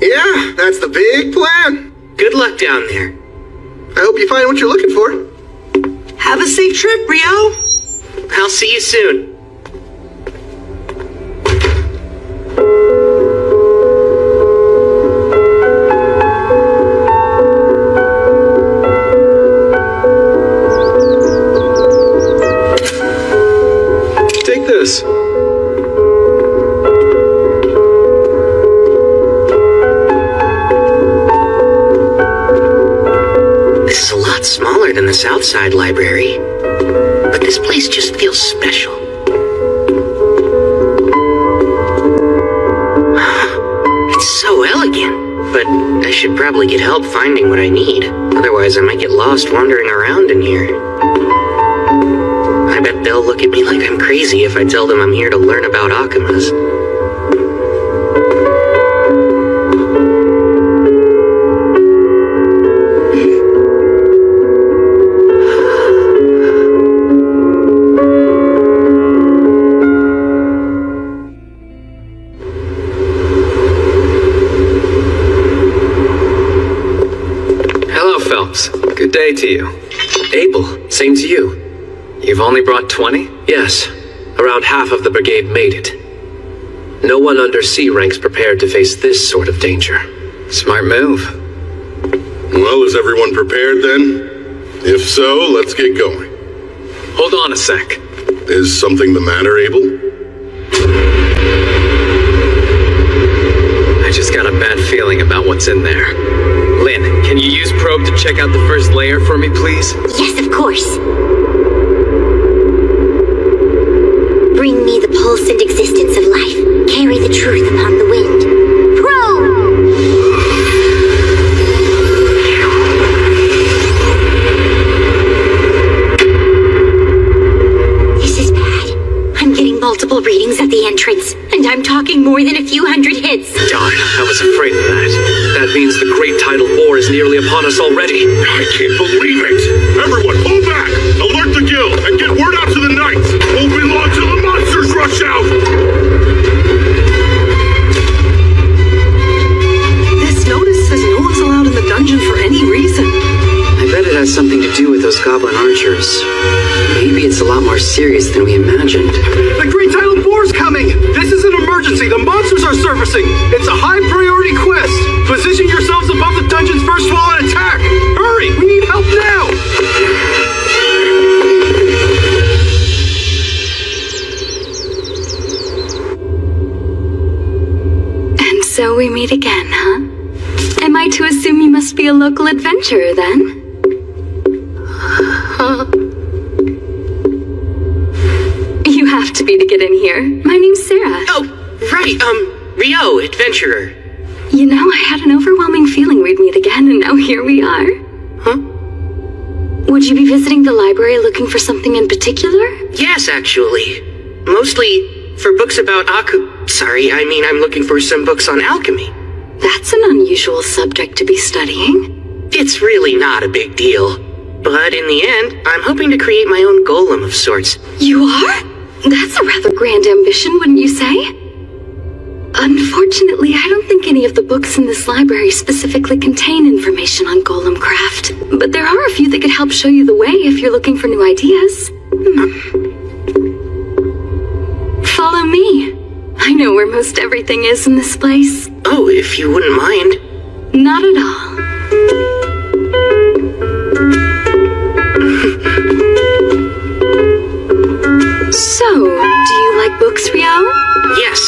Yeah, that's the big plan. Good luck down there. I hope you find what you're looking for. Have a safe trip, Rio. I'll see you soon. Take this. This is a lot smaller than the Southside Library, but this place just feels special. It's so elegant, but I should probably get help finding what I need. Otherwise, I might get lost wandering around in here. I bet they'll look at me like I'm crazy if I tell them I'm here to learn about Akumas. Hello, Phelps. Good day to you. Abel, same to you. You've only brought 20? Yes, around half of the brigade made it. No one under C rank's prepared to face this sort of danger. Smart move. Well, is everyone prepared then? If so, let's get going. Hold on a sec. Is something the matter, Abel? I just got a bad feeling about what's in there. Lynn, can you use probe to check out the first layer for me, please? Yes, of course. Bring me the pulse and existence of life. Carry the truth upon the wind. This is bad. I'm getting multiple readings at the entrance, and I'm talking more than a few hundred hits. Darn, I was afraid of that. That means the great tidal bore is nearly upon us already. I can't believe it! Everyone, pull back! Alert the guild and get word out to the knights! Won't be long till the monsters rush out! This notice says no one's allowed in the dungeon for any reason. I bet it has something to do with those goblin archers. Maybe it's a lot more serious than we imagined. The Great Tidal Boar's coming! This is an emergency! The monsters are surfacing! It's a high priority quest! Position yourselves above the dungeon's first wall and attack! Hurry! We need help now! And so we meet again, huh? Am I to assume you must be a local adventurer then? You have to be to get in here. My name's Sarah. Oh, right, Rio, adventurer. You know, I had an overwhelming feeling we'd meet again, and now here we are. Huh? Would you be visiting the library looking for something in particular? Yes, actually. Mostly for books about I'm looking for some books on alchemy. That's an unusual subject to be studying. It's really not a big deal. But in the end, I'm hoping to create my own golem of sorts. You are? That's a rather grand ambition, wouldn't you say? Unfortunately, I don't think any of the books in this library specifically contain information on golem craft. But there are a few that could help show you the way if you're looking for new ideas. Follow me. I know where most everything is in this place. Oh, if you wouldn't mind. Not at all. So, do you like books, Rio? Yes,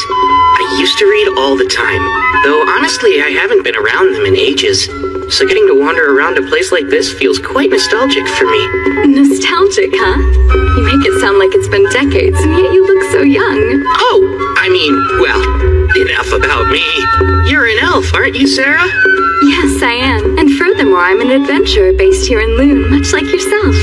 all the time. Though honestly, I haven't been around them in ages. So getting to wander around a place like this feels quite nostalgic for me. Nostalgic, huh? You make it sound like it's been decades, and yet you look so young. Oh, I mean, well, enough about me. You're an elf, aren't you, Sarah? Yes, I am. And furthermore, I'm an adventurer based here in Loon, much like yourself.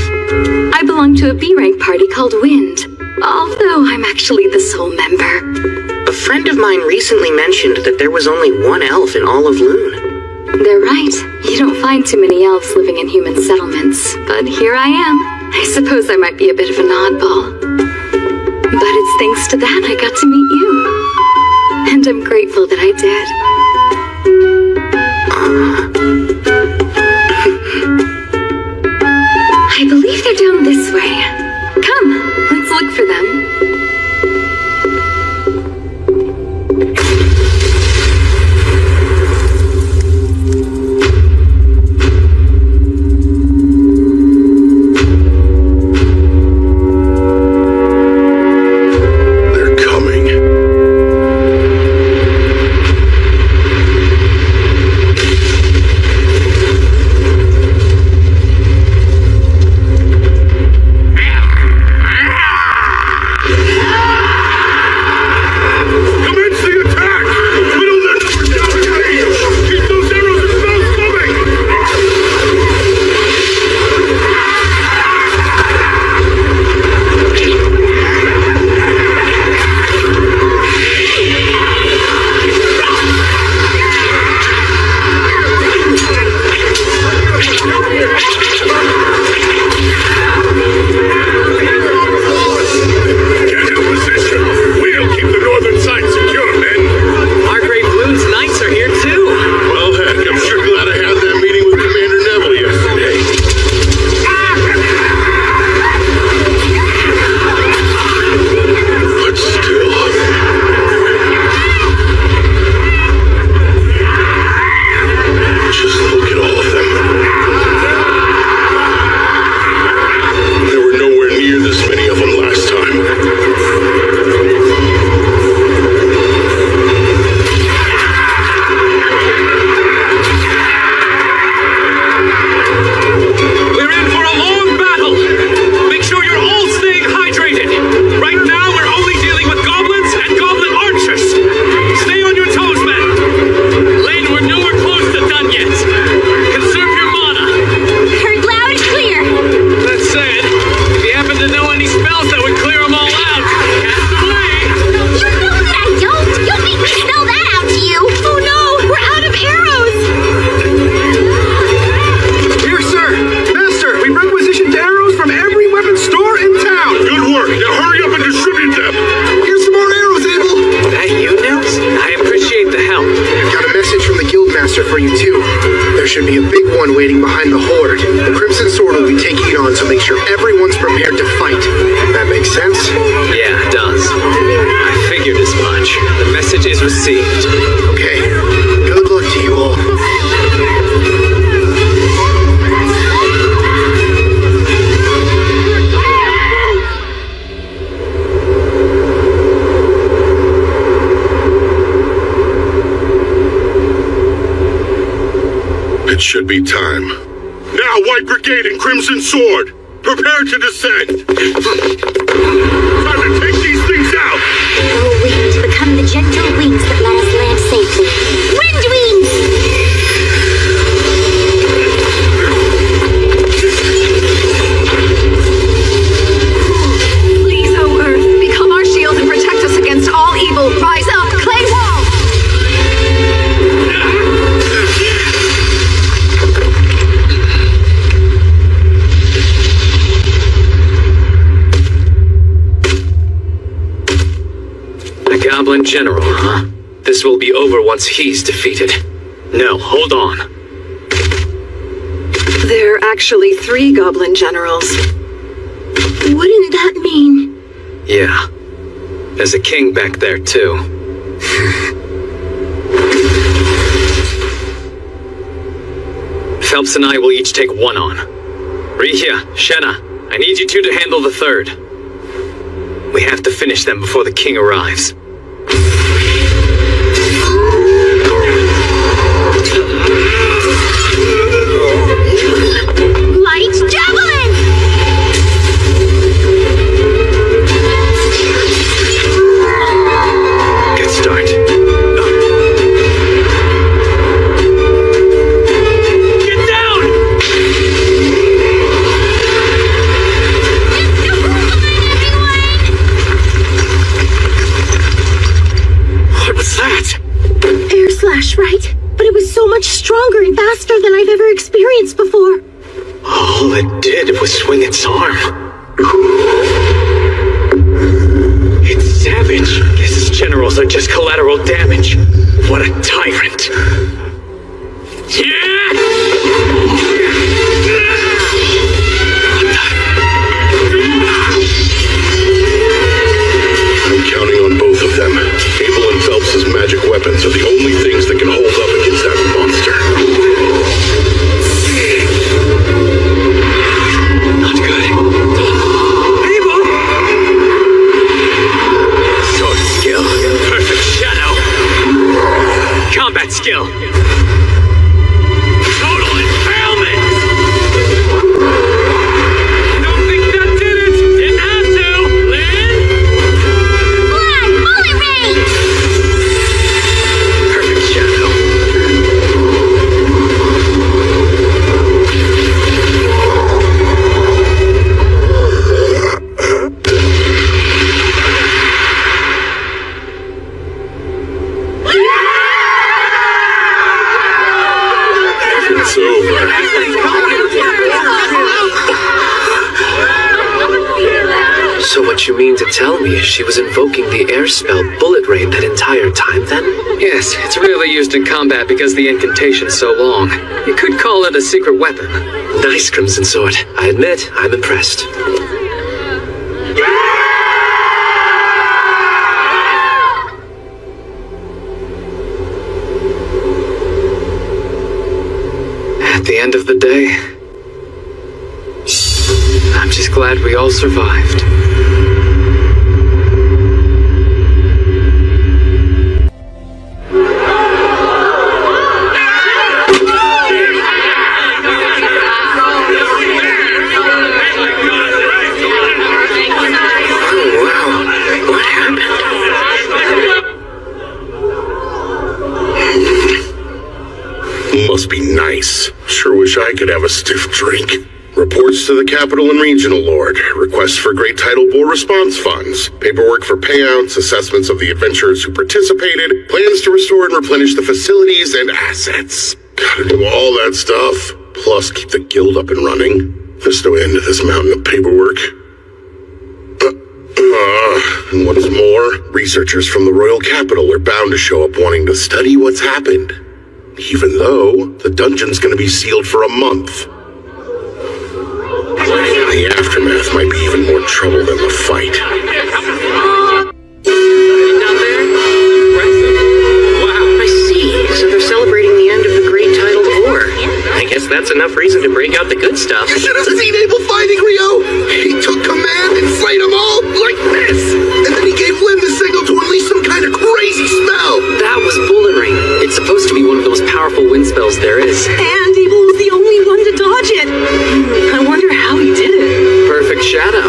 I belong to a B-rank party called Wind, although I'm actually the sole member. A friend of mine recently mentioned that there was only one elf in all of Loon. They're right. You don't find too many elves living in human settlements, but here I am. I suppose I might be a bit of an oddball. But it's thanks to that I got to meet you. And I'm grateful that I did. I believe they're down this way. Come, let's look for them. Should be time. Now, White Brigade and Crimson Sword, prepare to descend. Time to take these things out. Oh, wind, become the gentle wings that let us land safely. Wind wings! Please, O Earth, become our shield and protect us against all evil. Rise up, clay wall! Goblin General, huh? This will be over once he's defeated. No, hold on. There are actually 3 Goblin Generals. Wouldn't that mean... Yeah. There's a king back there, too. Phelps and I will each take one on. Rihia, Shenna, I need you two to handle the third. We have to finish them before the king arrives. it did was swing its arm. It's savage. His generals are just collateral damage. What a tyrant. I'm counting on both of them. Abel and Phelps' magic weapons are the only things that can hold up against that monster. Not good. Abel! Sword skill. Perfect shadow. Combat skill. Total impalement! Don't think that did it! Didn't have to! Lynn? Blood! Bullet ray! Perfect shadow. It's over. So what you mean to tell me is she was invoking the air spell Bullet Rain that entire time then? Yes, it's rarely used in combat because the incantation's so long. You could call it a secret weapon. Nice, Crimson Sword. I admit, I'm impressed. At the end of the day, I'm just glad we all survived. Oh, wow. What happened? Must be nice. Sure wish I could have a stiff drink. Reports to the Capital and Regional Lord. Requests for Great Tidal Bore response funds. Paperwork for payouts. Assessments of the adventurers who participated. Plans to restore and replenish the facilities and assets. Gotta do all that stuff. Plus keep the guild up and running. There's no end to this mountain of paperwork. And what's more, researchers from the Royal Capital are bound to show up wanting to study what's happened. Even though the dungeon's gonna be sealed for a month. The aftermath might be even more trouble than the fight. Down there? Wow, I see. So they're celebrating the end of the Great Tidal War. I guess that's enough reason to break out the good stuff. You should have seen Abel fighting Rio! He took command and slayed them all like this! And then he gave Lynn the signal to unleash some kind of crazy spell! That was Bullet Rain. It's supposed to be one of the most powerful wind spells there is. And Abel was the only one to dodge it. I wonder how he did it. Perfect shadow.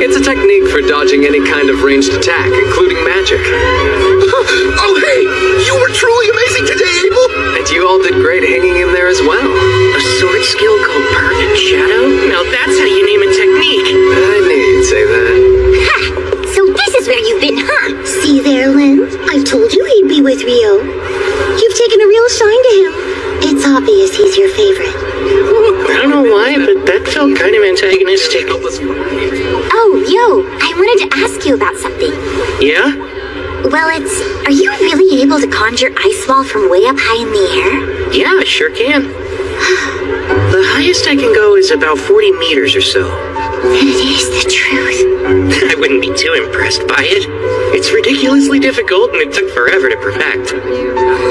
It's a technique for dodging any kind of ranged attack, including magic. Oh hey! You were truly amazing today, Abel! And you all did great hanging in there as well. A sword skill called Perfect Shadow? Now that's how you name a technique. I knew you'd say that. Ha! So this is where you've been, huh? See there, Lynn? I told you he'd be with Rio. You've taken a real shine to him. It's obvious he's your favorite. I don't know why, but that felt kind of antagonistic. Oh, yo, I wanted to ask you about something. Yeah? Well, are you really able to conjure ice wall from way up high in the air? Yeah, I sure can. The highest I can go is about 40 meters or so. It is the truth. I wouldn't be too impressed by it. It's ridiculously difficult and it took forever to perfect.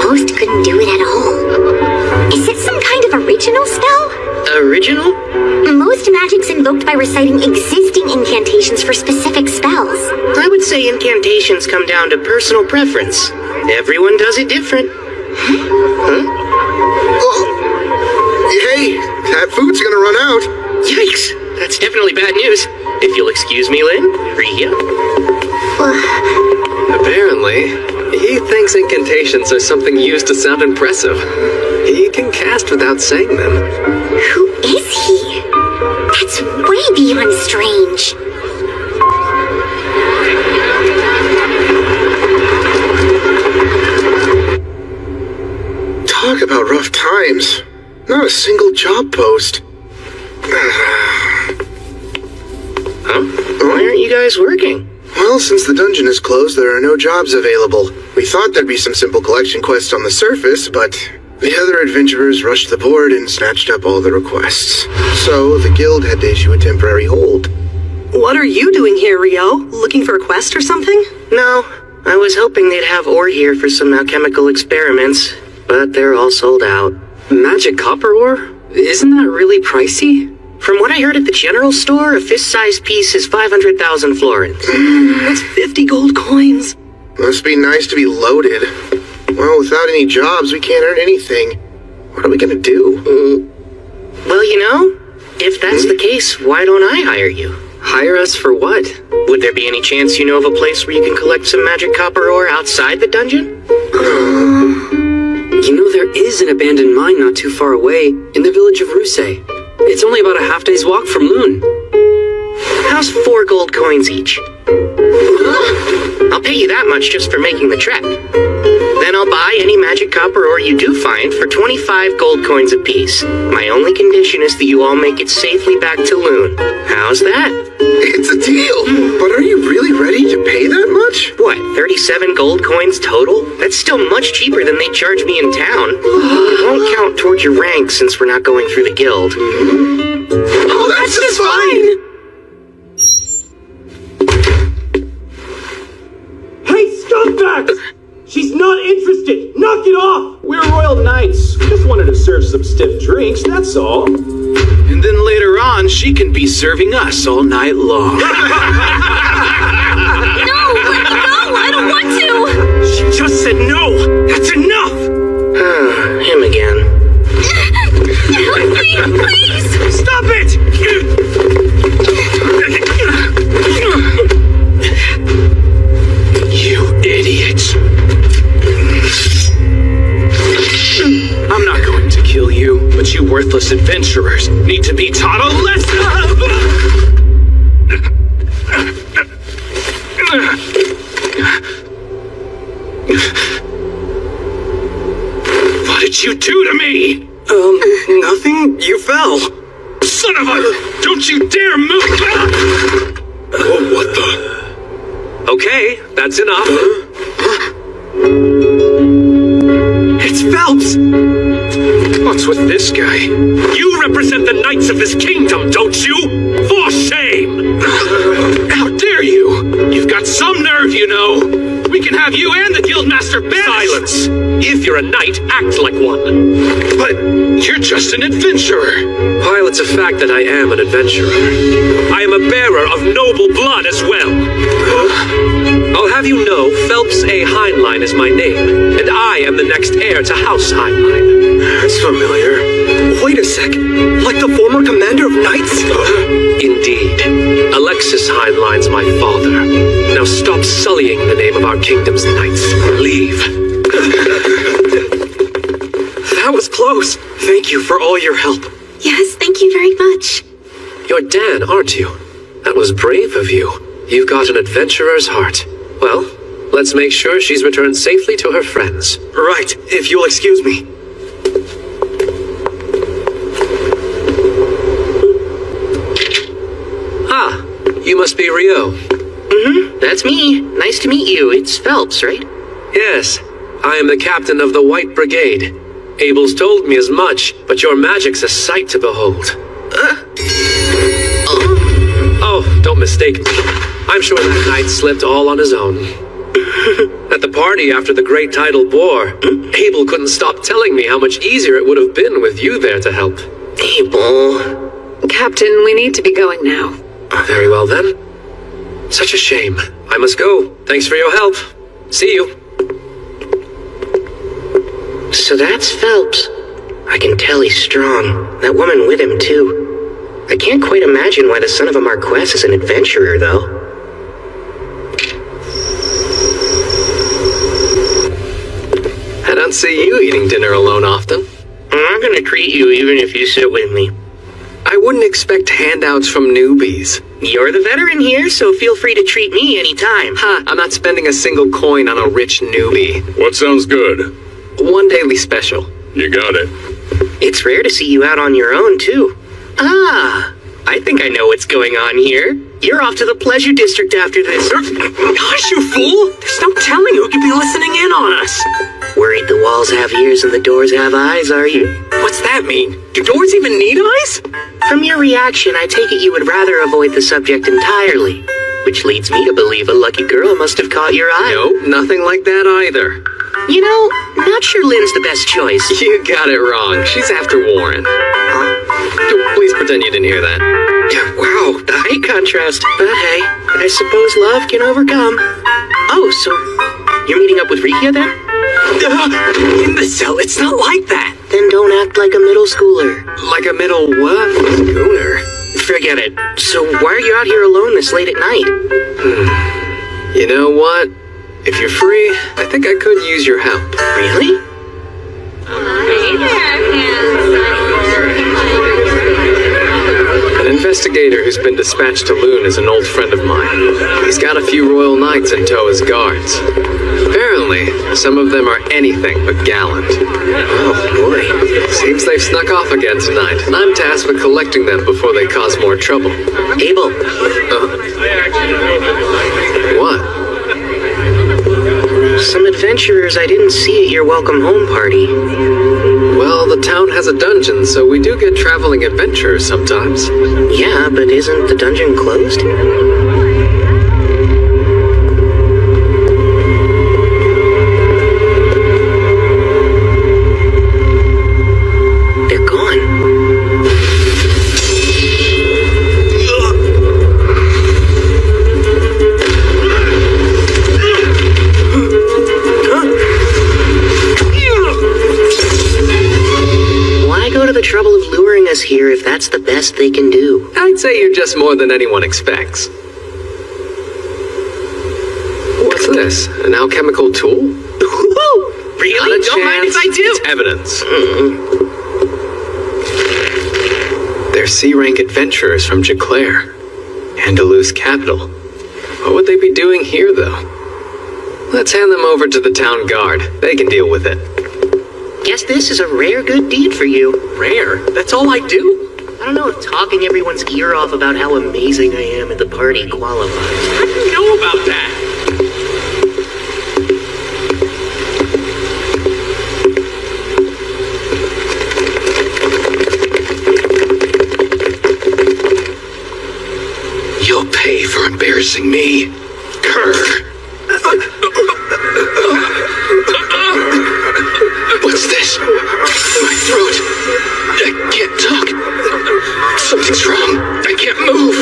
Most couldn't do it at all. Is it some kind of original spell? Original? Most magic's invoked by reciting existing incantations for specific spells. I would say incantations come down to personal preference. Everyone does it different. Huh? Oh. Hey, that food's gonna run out. Yikes! That's definitely bad news. If you'll excuse me, Lynn. Rio? Apparently, he thinks incantations are something used to sound impressive. He can cast without saying them. Who is he? That's way beyond strange. Talk about rough times. Not a single job post. Huh? Why aren't you guys working? Well, since the dungeon is closed, there are no jobs available. We thought there'd be some simple collection quests on the surface, but the other adventurers rushed the board and snatched up all the requests. So, the guild had to issue a temporary hold. What are you doing here, Rio? Looking for a quest or something? No, I was hoping they'd have ore here for some alchemical experiments, but they're all sold out. Magic copper ore? Isn't that really pricey? From what I heard at the general store, a fist-sized piece is 500,000 florins. That's 50 gold coins. Must be nice to be loaded. Well, without any jobs, we can't earn anything. What are we gonna do? Well, you know, if that's the case, why don't I hire you? Hire us for what? Would there be any chance you know of a place where you can collect some magic copper ore outside the dungeon? You know, there is an abandoned mine not too far away, in the village of Ruse. It's only about a half-day's walk from Loon. How's 4 gold coins each? I'll pay you that much just for making the trek. Then I'll buy any magic copper ore you do find for 25 gold coins apiece. My only condition is that you all make it safely back to Loon. How's that? It's a deal! But are you really ready to pay that much? What, 37 gold coins total? That's still much cheaper than they charge me in town. It won't count towards your rank since we're not going through the guild. Oh, that's just fine! Hey, scumbags! She's not interested! Knock it off! We're royal knights. Just wanted to serve some stiff drinks, that's all. And then later on, she can be serving us all night long. No, let me go! I don't want to! She just said no! That's enough! Him again. Help me, please! Stop it! You idiots. I'm not going to kill you, but you worthless adventurers need to be taught a lesson. What did you do to me? Nothing. You fell. Son of a... Don't you dare move! Oh, what the... Okay, that's enough. It's Phelps! What's with this guy? You represent the knights of this kingdom, don't you? For shame! How dare you? You've got some nerve, you know. We can have you and the guildmaster banished. Silence! If you're a knight, act like one. But you're just an adventurer. While it's a fact that I am an adventurer, I am a bearer of noble blood as well. I'll have you know, Phelps A. Heinlein is my name, and I am the next heir to House Heinlein. That's familiar. Wait a sec. Like the former commander of knights? Indeed. Alexis Heinlein's my father. Now stop sullying the name of our kingdom's knights. Leave. That was close. Thank you for all your help. Yes, thank you very much. You're Dan, aren't you? That was brave of you. You've got an adventurer's heart. Well, let's make sure she's returned safely to her friends. Right, if you'll excuse me. Ah, you must be Rio. That's me. Nice to meet you. It's Phelps, right? Yes, I am the captain of the White Brigade. Abel's told me as much, but your magic's a sight to behold. Oh, don't mistake me. I'm sure that knight slipped all on his own. At the party after the Great Tidal War, Abel couldn't stop telling me how much easier it would have been with you there to help. Abel. Captain, we need to be going now. Very well then. Such a shame. I must go. Thanks for your help. See you. So that's Phelps. I can tell he's strong. That woman with him, too. I can't quite imagine why the son of a Marquess is an adventurer, though. I don't see you eating dinner alone often. I'm gonna treat you even if you sit with me. I wouldn't expect handouts from newbies. You're the veteran here, so feel free to treat me anytime. Ha, I'm not spending a single coin on a rich newbie. What sounds good? One daily special. You got it. It's rare to see you out on your own, too. Ah, I think I know what's going on here. You're off to the Pleasure District after this. Gosh, you fool! There's no telling who could be listening in on us. Worried the walls have ears and the doors have eyes, are you? What's that mean? Do doors even need eyes? From your reaction, I take it you would rather avoid the subject entirely. Which leads me to believe a lucky girl must have caught your eye. Nope, nothing like that either. You know, not sure Lynn's the best choice. You got it wrong. She's after Warren. Please pretend you didn't hear that. Wow, the height contrast. But hey, I suppose love can overcome. Oh, so you're meeting up with Rikia then? Imbecile, it's not like that. Then don't act like a middle schooler. Like a middle what? Schooner. Forget it. So why are you out here alone this late at night? You know what? If you're free, I think I could use your help. Really? An investigator who's been dispatched to Loon is an old friend of mine. He's got a few royal knights in tow as guards. Apparently, some of them are anything but gallant. Oh boy. Seems they've snuck off again tonight, and I'm tasked with collecting them before they cause more trouble. Abel. What? Some adventurers I didn't see at your welcome home party. Well, the town has a dungeon, so we do get traveling adventurers sometimes. Yeah, but isn't the dungeon closed? They're gone. Why go to the trouble of luring us here if that's the best they can do? I'd say you're just more than anyone expects. What's this? An alchemical tool? Really? Not a Don't mind if I chance. do. It's evidence. They're C-rank adventurers from Jaclaire, Andalus capital. What would they be doing here, though? Let's hand them over to the town guard. They can deal with it. Guess this is a rare good deed for you. Rare? That's all I do? I don't know if talking everyone's ear off about how amazing I am at the party qualifies. How do you know about that? You'll pay for embarrassing me. Grr. What's this? My throat. I can't talk. Something's wrong. I can't move.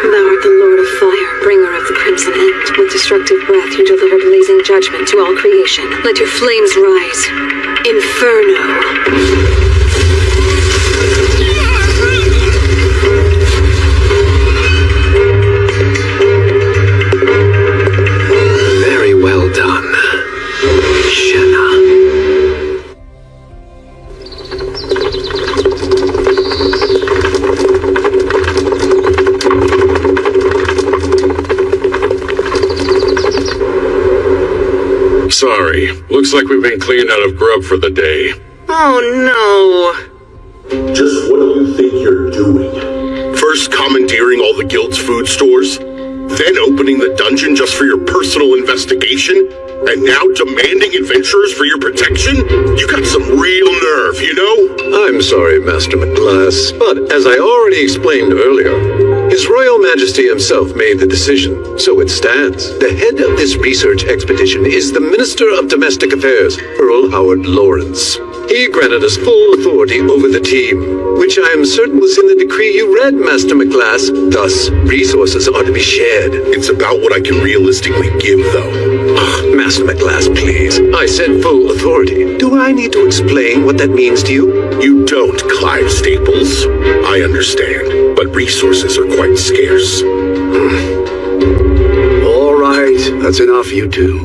Thou art the Lord of Fire, bringer of the Crimson End. With destructive breath you deliver blazing judgment to all creation. Let your flames rise. Inferno. Very well done, Shenna. Sorry. Looks like we've been cleaned out of grub for the day. Oh Just what do you think you're doing? First commandeering all the guild's food stores, then opening the dungeon just for your personal investigation, and now demanding adventurers for your protection? You got some real nerve, you know? I'm sorry, Master McGlass, but as I already explained earlier, His Royal Majesty himself made the decision, so it stands. The head of this research expedition is the Minister of Domestic Affairs, Earl Howard Lawrence. He granted us full authority over the team, which I am certain was in the decree you read, Master McGlass. Thus, resources are to be shared. It's about what I can realistically give, though. Master McGlass, please. I said full authority. Do I need to explain what that means to you? You don't, Clive Staples. I understand, but resources are quite scarce. All right, that's enough, you two.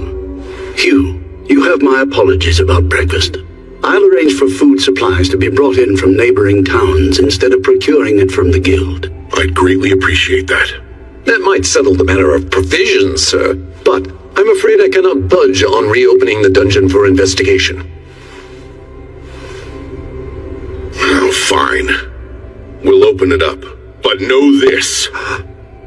Hugh, you have my apologies about breakfast. I'll arrange for food supplies to be brought in from neighboring towns instead of procuring it from the guild. I'd greatly appreciate that. That might settle the matter of provisions, sir, but I'm afraid I cannot budge on reopening the dungeon for investigation. Oh, fine. we'll open it up. But know this.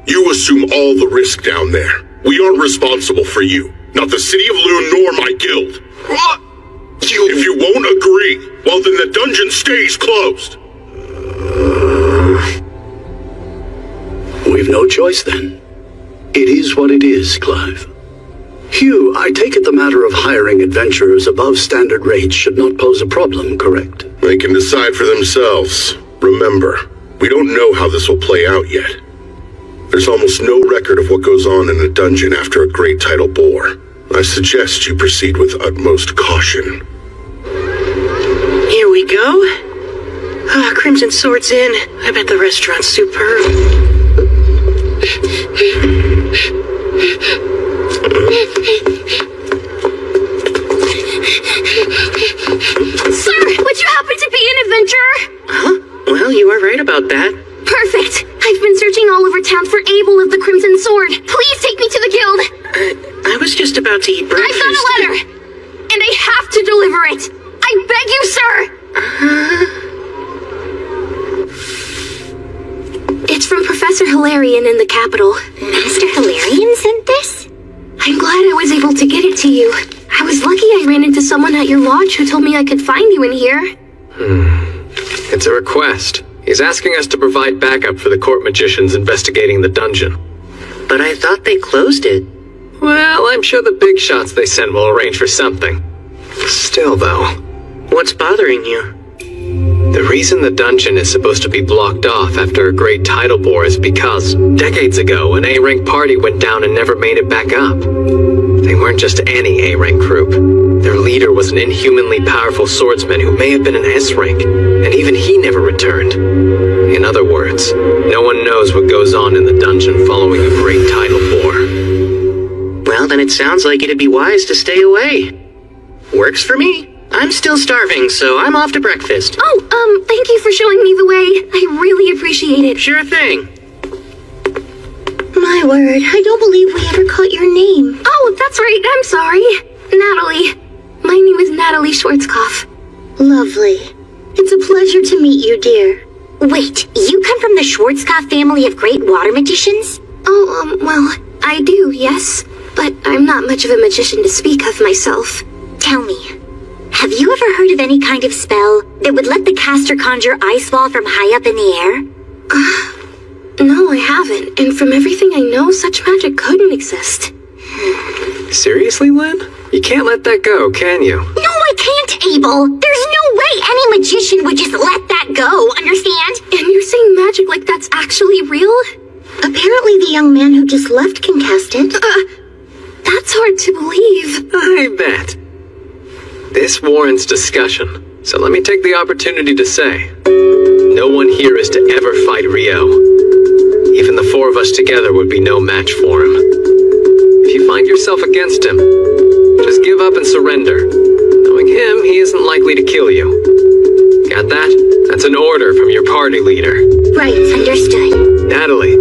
You assume all the risk down there. We aren't responsible for you. Not the City of Loon nor my guild. What? If you won't agree, well then the dungeon stays closed. We've no choice then. It is what it is, Clive. Hugh, I take it the matter of hiring adventurers above standard rates should not pose a problem, correct? They can decide for themselves. Remember, we don't know how this will play out yet. There's almost no record of what goes on in a dungeon after a great tidal bore. I suggest you proceed with utmost caution. Here we go. Crimson Sword's in. I bet the restaurant's superb. Sir, would you happen to be an adventurer? Huh? Well, you are right about that. Perfect. I've been searching all over town for Abel of the Crimson Sword. Please take me to the guild. I was just about to eat breakfast. I've got a letter, and I have to deliver it. I beg you, sir. It's from Professor Hilarion in the capital. Master Hilarion sent this? I'm glad I was able to get it to you. I was lucky I ran into someone at your lodge who told me I could find you in here. It's a request. He's asking us to provide backup for the court magicians investigating the dungeon. But I thought they closed it. Well, I'm sure the big shots they send will arrange for something. Still, though. What's bothering you? The reason the dungeon is supposed to be blocked off after a great tidal bore is because, decades ago, an A-rank party went down and never made it back up. They weren't just any A-rank group. Their leader was an inhumanly powerful swordsman who may have been an S-rank, and even he never returned. In other words, no one knows what goes on in the dungeon following a great tidal bore. Well, then it sounds like it'd be wise to stay away. Works for me. I'm still starving, so I'm off to breakfast. Oh, thank you for showing me the way. I really appreciate it. Sure thing. My word, I don't believe we ever caught your name. Oh, that's right. I'm sorry. Natalie. My name is Natalie Schwarzkopf. Lovely. It's a pleasure to meet you, dear. Wait, you come from the Schwarzkopf family of great water magicians? Oh, well, I do, yes. But I'm not much of a magician to speak of myself. Tell me, have you ever heard of any kind of spell that would let the caster conjure ice wall from high up in the air? No, I haven't. And from everything I know, such magic couldn't exist. Seriously, Lynn? You can't let that go, can you? No, I can't, Abel. There's no way any magician would just let that go, understand? And you're saying magic like that's actually real? Apparently the young man who just left can cast it. That's hard to believe. I bet. This warrants discussion, so let me take the opportunity to say, no one here is to ever fight Rio. Even the four of us together would be no match for him. If you find yourself against him, just give up and surrender. Knowing him, he isn't likely to kill you. Got that? That's an order from your party leader. Right, understood. Natalie,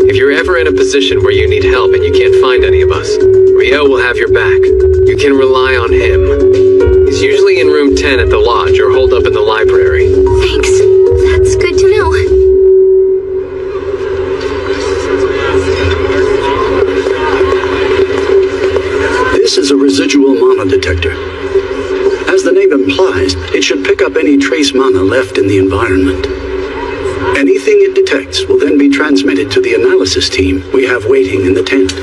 if you're ever in a position where you need help and you can't find any of us, Rio will have your back. You can rely on him. He's usually in room 10 at the lodge or holed up in the library. Thanks. That's good to know. This is a residual mana detector. As the name implies, it should pick up any trace mana left in the environment. Anything it detects will then be transmitted to the analysis team we have waiting in the tent.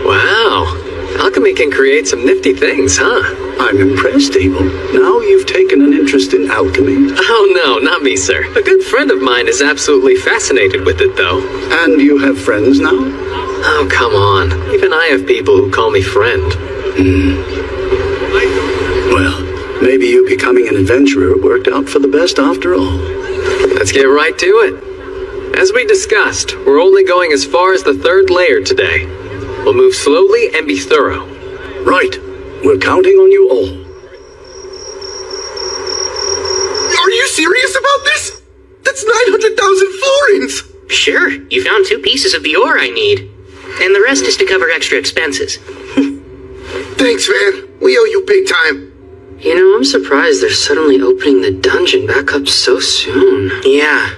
Wow. Alchemy can create some nifty things, huh? I'm impressed, Abel. Now you've taken an interest in alchemy. Oh no, not me, sir. A good friend of mine is absolutely fascinated with it, though. And you have friends now? Oh, come on. Even I have people who call me friend. Well, maybe you becoming an adventurer worked out for the best after all. Let's get right to it. As we discussed, we're only going as far as the third layer today. We'll move slowly and be thorough. Right. We're counting on you all. Are you serious about this? That's 900,000 florins! Sure, you found 2 pieces of the ore I need. And the rest is to cover extra expenses. Thanks, man. We owe you big time. You know, I'm surprised they're suddenly opening the dungeon back up so soon. Yeah,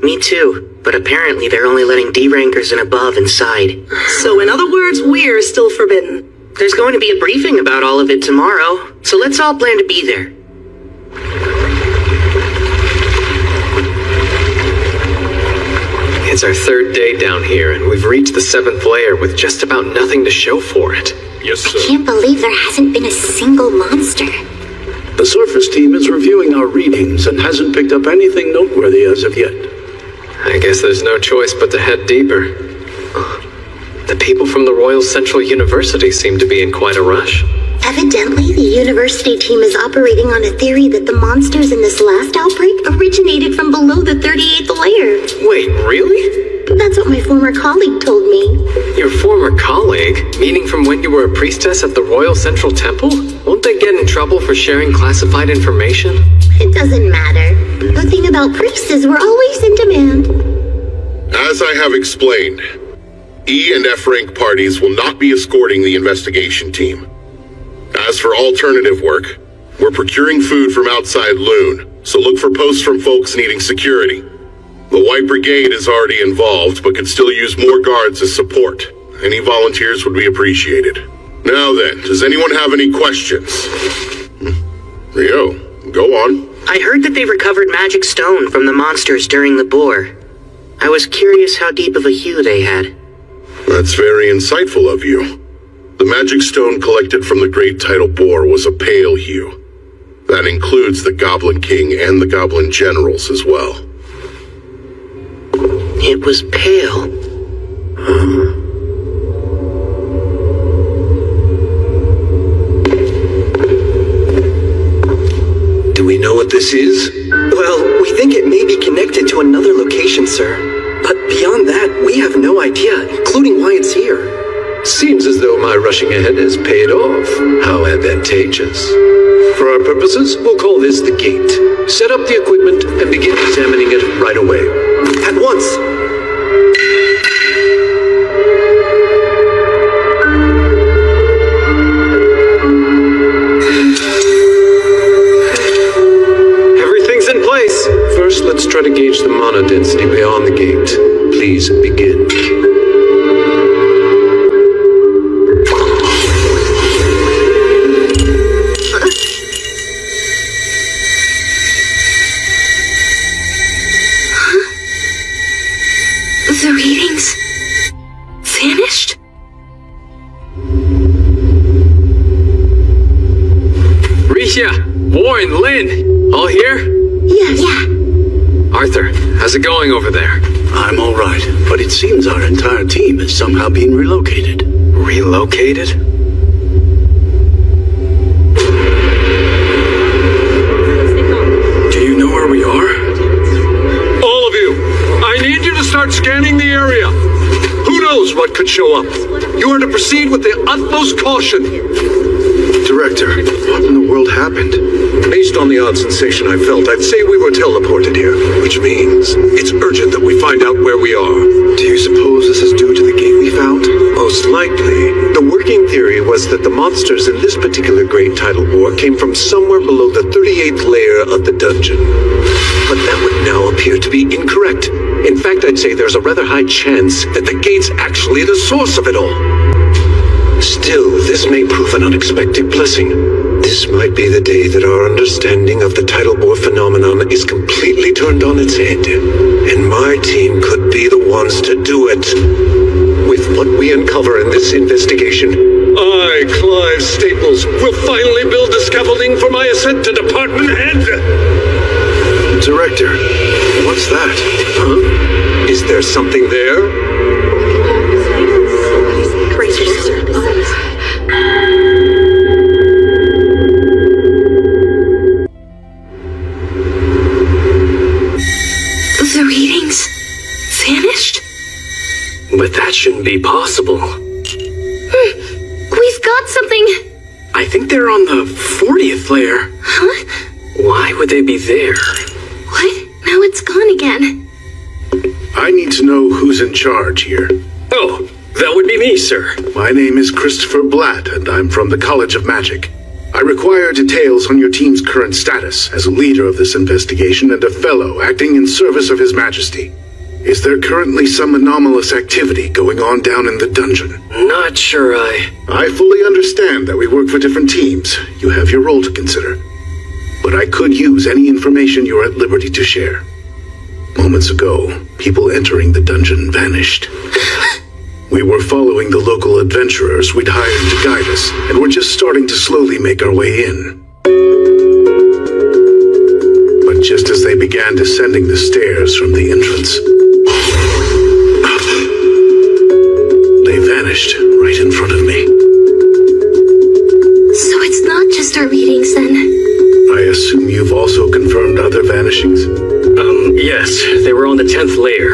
Me too, but apparently they're only letting D-rankers and above inside. So in other words, we're still forbidden. There's going to be a briefing about all of it tomorrow, so let's all plan to be there. It's our third day down here, and we've reached the 7th layer with just about nothing to show for it. Yes, sir. I can't believe there hasn't been a single monster. The surface team is reviewing our readings and hasn't picked up anything noteworthy as of yet. I guess there's no choice but to head deeper. The people from the Royal Central University seem to be in quite a rush. Evidently, the university team is operating on a theory that the monsters in this last outbreak originated from below the 38th layer. Wait, really? That's what my former colleague told me. Your former colleague? Meaning from when you were a priestess at the Royal Central Temple? Won't they get in trouble for sharing classified information? It doesn't matter. The thing about priests is we're always in demand. As I have explained, E and F rank parties will not be escorting the investigation team. As for alternative work, we're procuring food from outside Loon, so look for posts from folks needing security. The White Brigade is already involved, but could still use more guards as support. Any volunteers would be appreciated. Now then, does anyone have any questions? Rio, go on. I heard that they recovered magic stone from the monsters during the boar. I was curious how deep of a hue they had. That's very insightful of you. The magic stone collected from the Great Tidal Boar was a pale hue. That includes the Goblin King and the Goblin Generals as well. It was pale. Do we know what this is? Well, we think it may be connected to another location, sir. But beyond that, we have no idea, including why it's here. Seems as though my rushing ahead has paid off. How advantageous. For our purposes, we'll call this the gate. Set up the equipment and begin examining it right away. At once! Everything's in place. First, let's try to gauge the mana density beyond the gate. Please begin. The readings vanished? Risha, Warren, Lynn, all here? Yeah. Arthur, how's it going over there? I'm all right, but it seems our entire team is somehow being relocated. Relocated? Do you know where we are? All of you, I need you to start scanning the area. Who knows what could show up? You are to proceed with the utmost caution. Director, what in the world happened? Based on the odd sensation I felt, I'd say we were teleported here. Which means it's urgent that we find out where we are. Do you suppose this is due to the gate we found? Most likely. The working theory was that the monsters in this particular Great Tidal War came from somewhere below the 38th layer of the dungeon. But that would now appear to be incorrect. In fact, I'd say there's a rather high chance that the gate's actually the source of it all. Still, this may prove an unexpected blessing. This might be the day that our understanding of the tidal bore phenomenon is completely turned on its head. And my team could be the ones to do it. With what we uncover in this investigation, I, Clive Staples, will finally build the scaffolding for my ascent to department head. Director, what's that? Huh? Is there something there? The readings vanished? But that shouldn't be possible. We've got something. I think they're on the 40th layer. Huh? Why would they be there? What? Now it's gone again. I need to know who's in charge here. Oh, that would be me, sir. My name is Christopher Blatt, and I'm from the College of Magic. I require details on your team's current status as a leader of this investigation and a fellow acting in service of His Majesty. Is there currently some anomalous activity going on down in the dungeon? Not sure I fully understand that we work for different teams. You have your role to consider. But I could use any information you're at liberty to share. Moments ago, people entering the dungeon vanished. We were following the local adventurers we'd hired to guide us, and we're just starting to slowly make our way in. But just as they began descending the stairs from the entrance, they vanished right in front of me. So it's not just our readings then? I assume you've also confirmed other vanishings? Yes, they were on the 10th layer.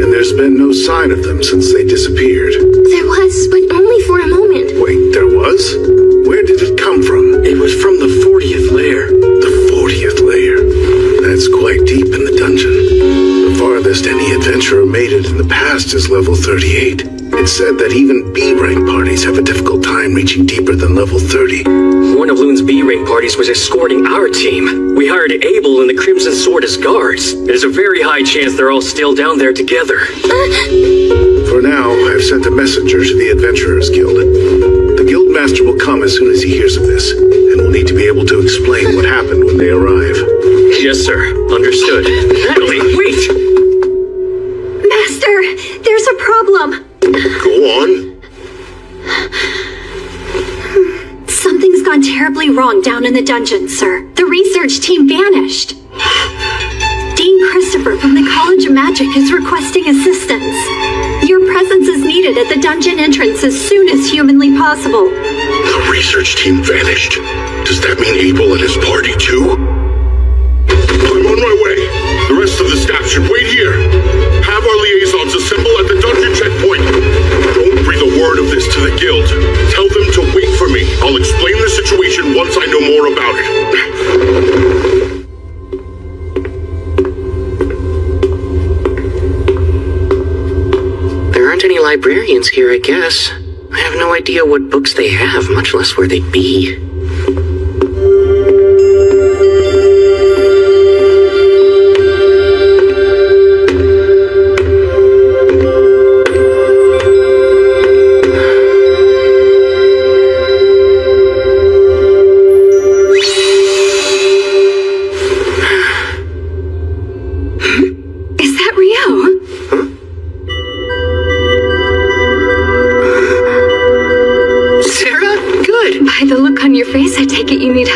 And there's been no sign of them since they disappeared. There was, but only for a moment. Wait, there was? Where did it come from? It was from the 40th layer. The 40th layer? That's quite deep in the dungeon. The farthest any adventurer made it in the past is level 38. It's said that even B-rank parties have a difficult time reaching deeper than level 30. One of Loon's B-rank parties was escorting our team. We hired Abel and the Crimson Sword as guards. There's a very high chance they're all still down there together. For now, I've sent a messenger to the Adventurers Guild. The Guildmaster will come as soon as he hears of this, and will need to be able to explain what happened when they arrive. Yes, sir. Understood. Natalie, wait! Master, there's a problem. Go on. Something's gone terribly wrong down in the dungeon, sir. The research team vanished. Dean Christopher from the College of Magic is requesting assistance. Your presence is needed at the dungeon entrance as soon as humanly possible. The research team vanished. Does that mean Abel and his party too? I'm on my way. The rest of the staff should wait here. Have our liaisons assemble at the dungeon checkpoint. Don't breathe a word of this to the guild. Tell them to wait for me. I'll explain the situation once I know more about it. There aren't any librarians here, I guess. I have no idea what books they have, much less where they'd be.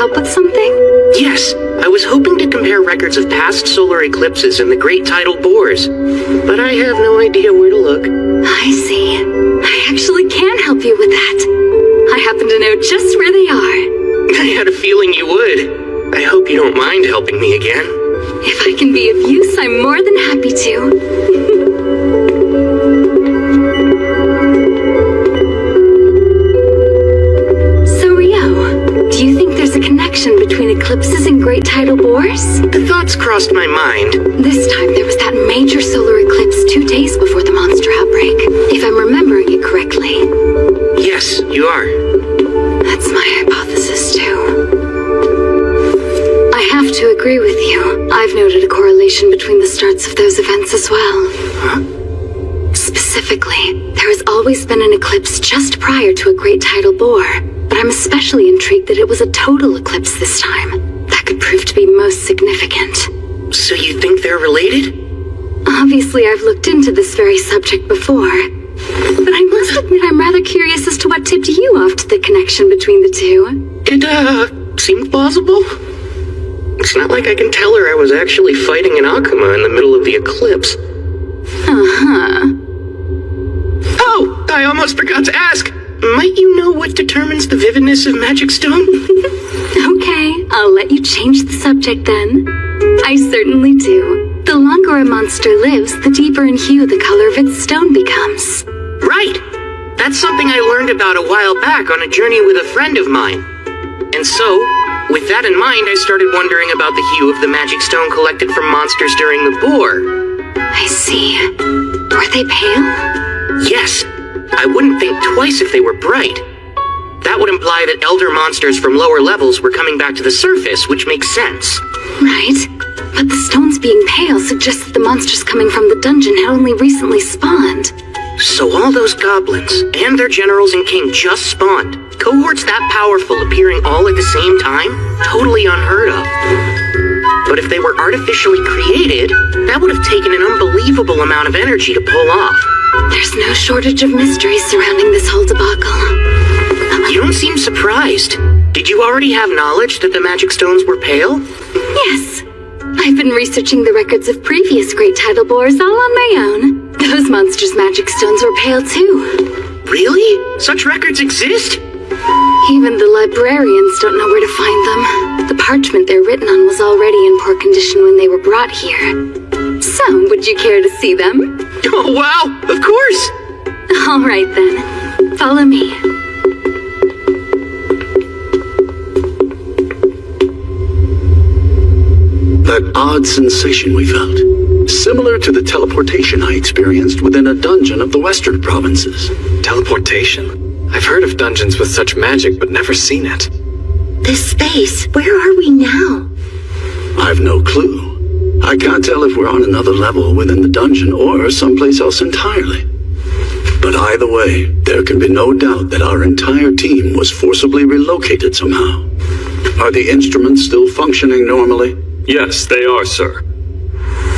With something? Yes, I was hoping to compare records of past solar eclipses and the great tidal bores, but I have no idea where to look. I see. I actually can help you with that. I happen to know just where they are. I had a feeling you would. I hope you don't mind helping me again. If I can be of use, I'm more than happy to. Do you think there's a connection between eclipses and great tidal bores? The thoughts crossed my mind. This time there was that major solar eclipse 2 days before the monster outbreak, if I'm remembering it correctly. Yes, you are. That's my hypothesis, too. I have to agree with you. I've noted a correlation between the starts of those events as well. Huh? Specifically, there has always been an eclipse just prior to a great tidal bore. But I'm especially intrigued that it was a total eclipse this time. That could prove to be most significant. So you think they're related? Obviously, I've looked into this very subject before. But I must admit I'm rather curious as to what tipped you off to the connection between the two. It, seemed plausible. It's not like I can tell her I was actually fighting an Akuma in the middle of the eclipse. Uh-huh. Oh, I almost forgot to ask. Might you know what determines the vividness of magic stone? Okay, I'll let you change the subject then. I certainly do. The longer a monster lives, the deeper in hue the color of its stone becomes. Right! That's something I learned about a while back on a journey with a friend of mine. And so, with that in mind, I started wondering about the hue of the magic stone collected from monsters during the bore. I see. Were they pale? Yes. I wouldn't think twice if they were bright. That would imply that elder monsters from lower levels were coming back to the surface, which makes sense. Right. But the stones being pale suggests that the monsters coming from the dungeon had only recently spawned. So all those goblins, and their generals and king just spawned. Cohorts that powerful appearing all at the same time? Totally unheard of. But if they were artificially created, that would have taken an unbelievable amount of energy to pull off. There's no shortage of mysteries surrounding this whole debacle. You don't seem surprised. Did you already have knowledge that the magic stones were pale? Yes. I've been researching the records of previous great tidal bores all on my own. Those monsters' magic stones were pale too. Really? Such records exist? Even the librarians don't know where to find them. The parchment they're written on was already in poor condition when they were brought here. So, would you care to see them? Oh, wow! Of course! All right then. Follow me. That odd sensation we felt. Similar to the teleportation I experienced within a dungeon of the western provinces. Teleportation? I've heard of dungeons with such magic, but never seen it. This space, where are we now? I've no clue. I can't tell if we're on another level within the dungeon or someplace else entirely. But either way, there can be no doubt that our entire team was forcibly relocated somehow. Are the instruments still functioning normally? Yes, they are, sir.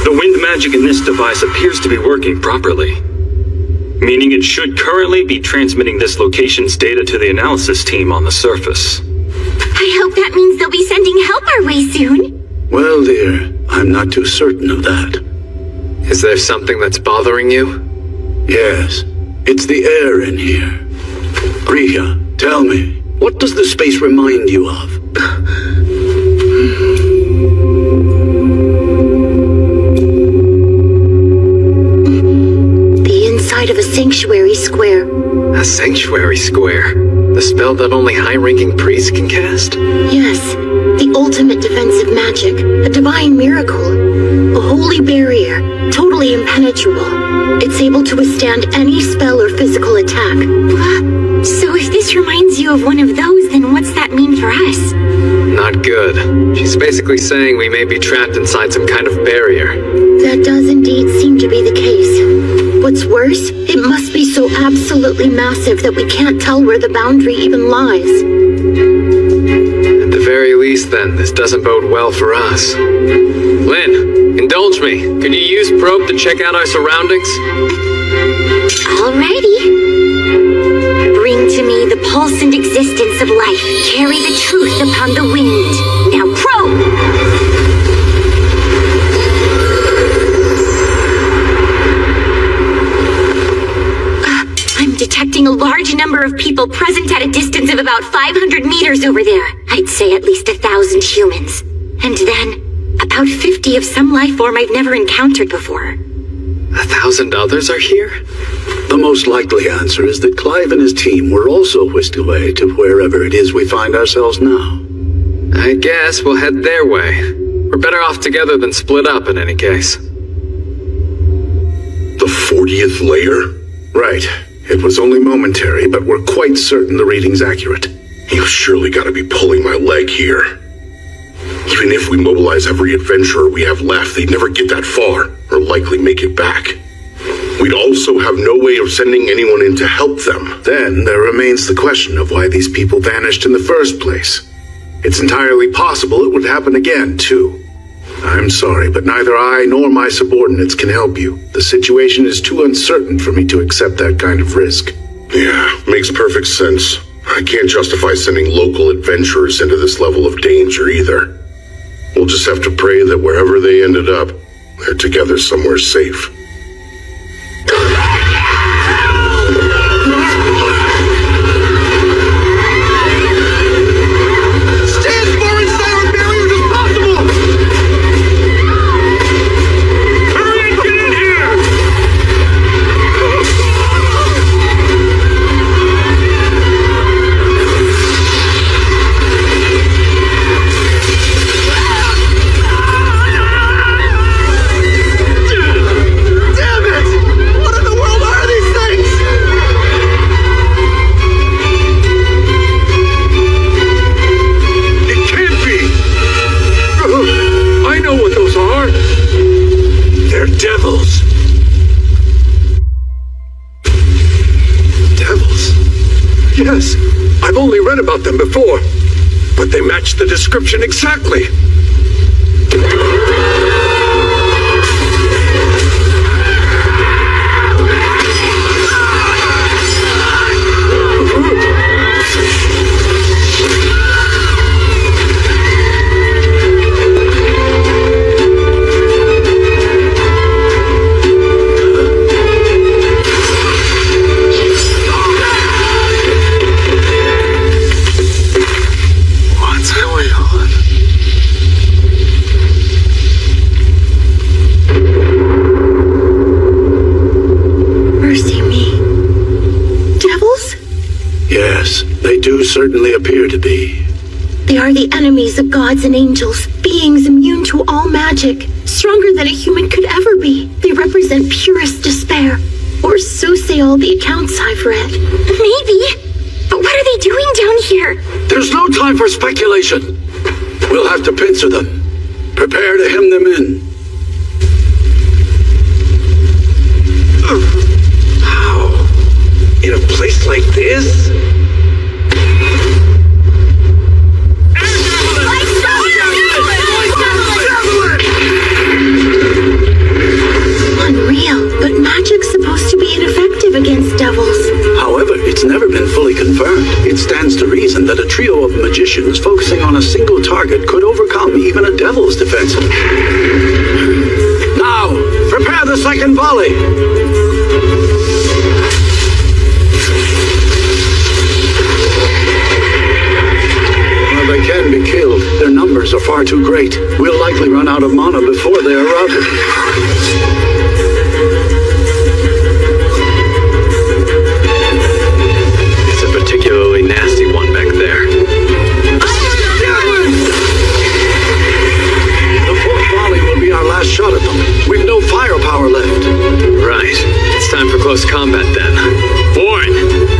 The wind magic in this device appears to be working properly, meaning it should currently be transmitting this location's data to the analysis team on the surface. I hope that means they'll be sending help our way soon. Well, dear, I'm not too certain of that. Is there something that's bothering you? Yes, it's the air in here. Rika, tell me, what does this space remind you of? Of a sanctuary square. A sanctuary square? The spell that only high-ranking priests can cast? Yes, the ultimate defensive magic, a divine miracle, a holy barrier, totally impenetrable. It's able to withstand any spell or physical attack. So if this reminds you of one of those, then what's that mean for us? Not good. She's basically saying we may be trapped inside some kind of barrier. That does indeed seem to be the case. What's worse, it must be so absolutely massive that we can't tell where the boundary even lies. At the very least, then, this doesn't bode well for us. Lynn, indulge me. Could you use probe to check out our surroundings? Alrighty. Bring to me the pulse and existence of life. Carry the truth upon the wind. Now probe! Detecting a large number of people present at a distance of about 500 meters over there. I'd say at least 1,000 humans. And then, about 50 of some life form I've never encountered before. 1,000 others are here? The most likely answer is that Clive and his team were also whisked away to wherever it is we find ourselves now. I guess we'll head their way. We're better off together than split up in any case. The 40th layer? Right. It was only momentary, but we're quite certain the reading's accurate. You've surely got to be pulling my leg here. Even if we mobilize every adventurer we have left, they'd never get that far, or likely make it back. We'd also have no way of sending anyone in to help them. Then there remains the question of why these people vanished in the first place. It's entirely possible it would happen again, too. I'm sorry, but neither I nor my subordinates can help you. The situation is too uncertain for me to accept that kind of risk. Yeah, makes perfect sense. I can't justify sending local adventurers into this level of danger either. We'll just have to pray that wherever they ended up, they're together somewhere safe. match the description exactly. Certainly appear to be. They are the enemies of gods and angels, beings immune to all magic, stronger than a human could ever be. They represent purest despair, or so say all the accounts I've read. Maybe, but what are they doing down here? There's no time for speculation. We'll have to pincer them. Prepare to hem them in. How? In a place like this? Unreal, but magic's supposed to be ineffective against devils. However, it's never been fully confirmed. It stands to reason that a trio of magicians focusing on a single target could overcome even a devil's defense. Now, prepare the second volley. While they can be killed, their numbers are far too great. We'll likely run out of mana before they are routed. Particularly nasty one back there. The fourth volley will be our last shot at them. We've no firepower left. Right. It's time for close combat then. Warren,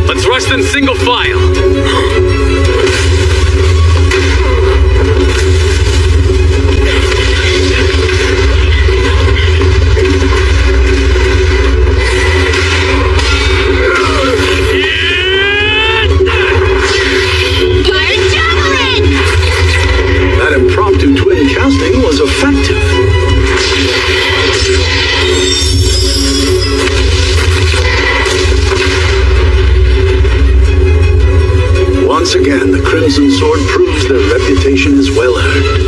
let's rush them single file. Impromptu twin casting was effective. Once again, the Crimson Sword proves their reputation is well earned.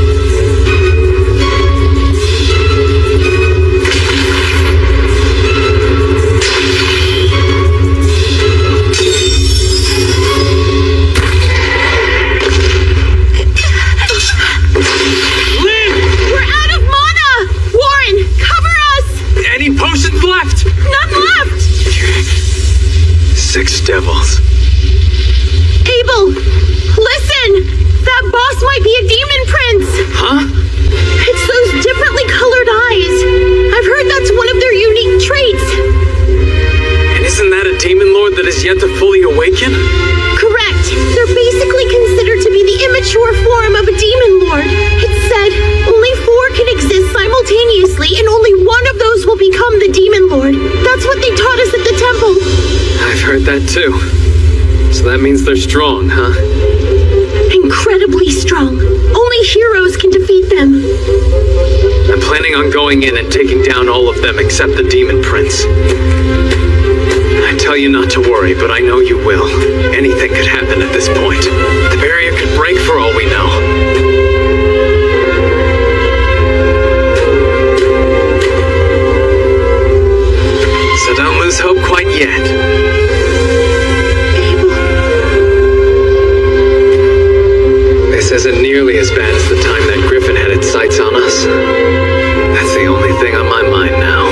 Six devils. Abel! Listen! That boss might be a demon prince! Huh? It's those differently colored eyes. I've heard that's one of their unique traits. And isn't that a demon lord that is yet to fully awaken? Correct. They're basically considered to be the immature form of a demon lord. It's said only 4 can exist simultaneously, and only one of those will become the demon lord. That's what they taught us at the temple. I've heard that too. So that means they're strong, huh? Incredibly strong. Only heroes can defeat them. I'm planning on going in and taking down all of them except the demon prince. I tell you not to worry, but I know you will. Anything could happen at this point. The barrier could break for all we know. So don't lose hope quite yet. This isn't nearly as bad as the time that Griffin had its sights on us. That's the only thing on my mind now.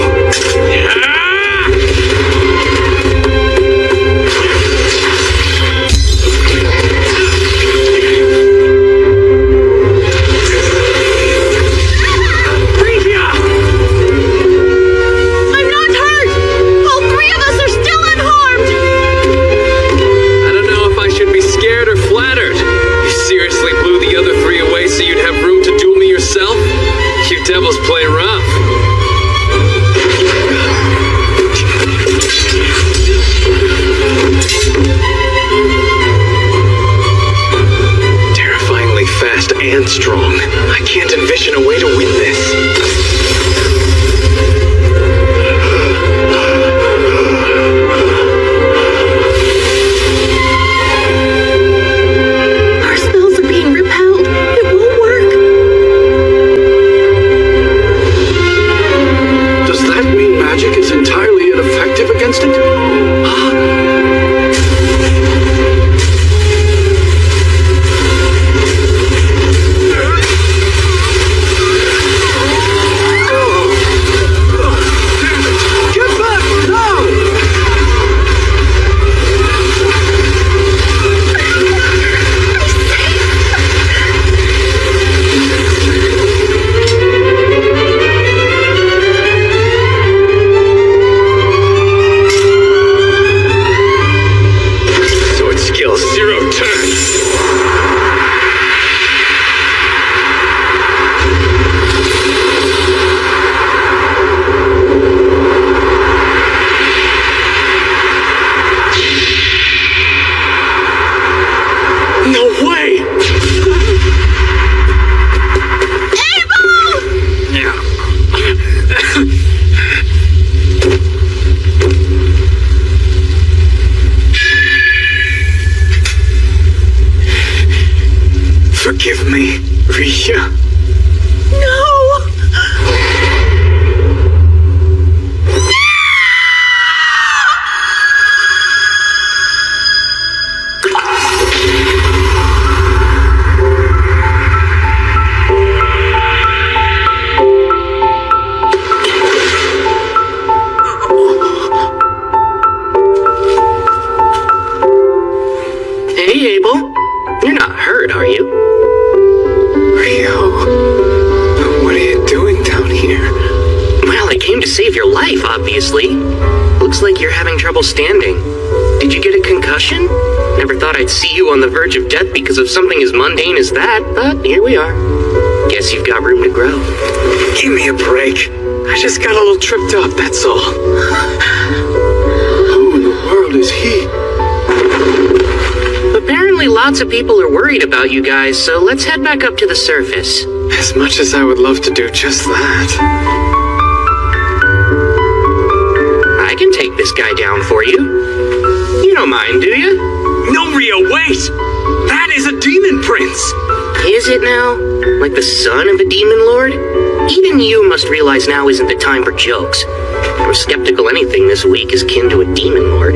I'm not hurt! All 3 of us are still unharmed! I don't know if I should be scared or flattered. You seriously blew the other 3 away Forgive me, Rhea. No! Hey, Abel. You're not hurt, are you? Rio, what are you doing down here? Well, I came to save your life, obviously. Looks like you're having trouble standing. Did you get a concussion? Never thought I'd see you on the verge of death because of something as mundane as that, but here we are. Guess you've got room to grow. Give me a break. I just got a little tripped up, that's all. Who in the world is he? Apparently lots of people are worried about you guys, so let's head back up to the surface. As much as I would love to do just that. I can take this guy down for you. You don't mind, do you? No, Rio, wait! That is a demon prince! Is it now? Like the son of a demon lord? Even you must realize now isn't the time for jokes. I'm skeptical anything this week is kin to a demon lord.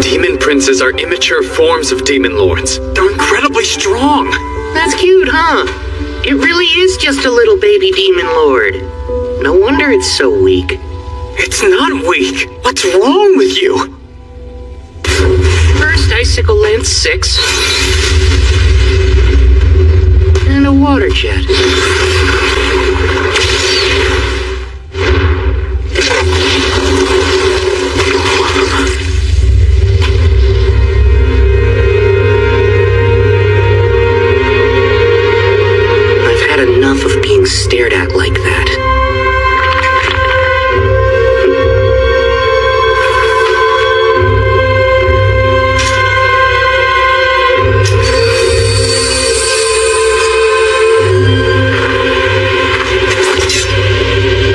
Demon princes are immature forms of demon lords. They're incredibly strong. That's cute, huh? It really is just a little baby demon lord. No wonder it's so weak. It's not weak. What's wrong with you? First icicle lance 6. And a water jet. Enough of being stared at like that.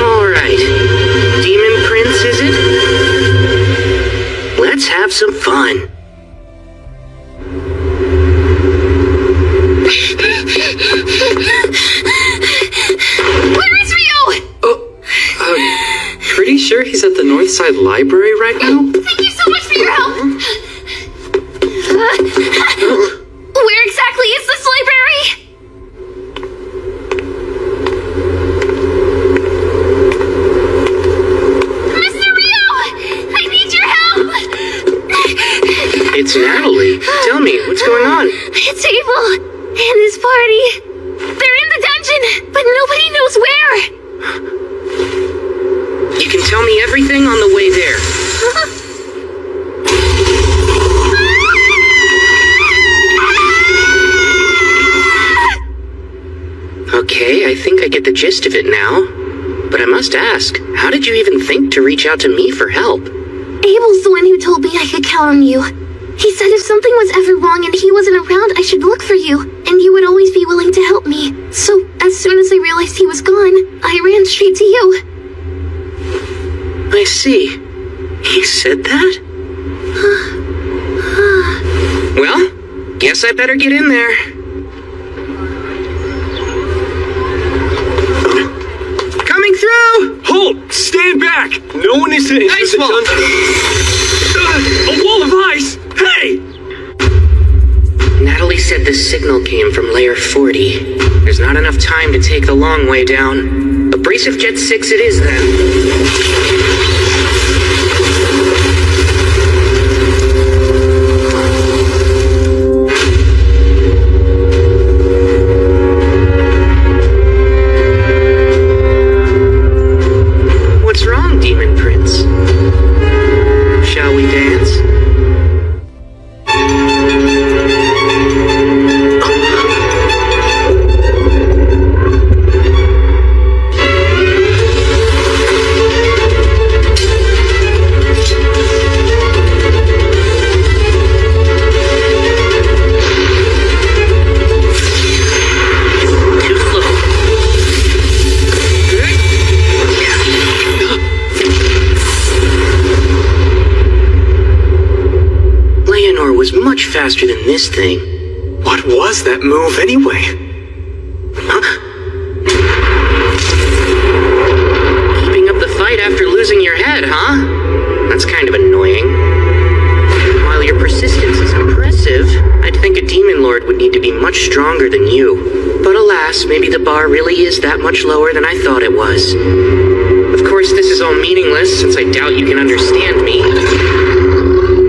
All right. Demon Prince, is it? Let's have some fun. Pretty sure he's at the Northside Library right now? Thank you so much for your help! Where exactly is this library? Mr. Rio! I need your help! It's Natalie. Tell me, what's going on? It's Abel and his party. They're in the dungeon, but nobody knows where. You can tell me everything on the way there. Okay, I think I get the gist of it now. But I must ask, how did you even think to reach out to me for help? Abel's the one who told me I could count on you. He said if something was ever wrong and he wasn't around, I should look for you, and you would always be willing to help me. So, as soon as I realized he was gone, I ran straight to you. I see. He said that? Well, guess I better get in there. Coming through! Hold! Stand back! No one is to enter Ice the wall. dungeon. A wall of ice! Hey! Natalie said the signal came from layer 40. There's not enough time to take the long way down. Abrasive Jet 6 it is then. What's wrong, Demon Prince? Shall we dance? faster than this thing. What was that move anyway? Huh? Keeping up the fight after losing your head, huh? That's kind of annoying. While your persistence is impressive, I'd think a demon lord would need to be much stronger than you. But alas, maybe the bar really is that much lower than I thought it was. Of course, this is all meaningless, since I doubt you can understand me.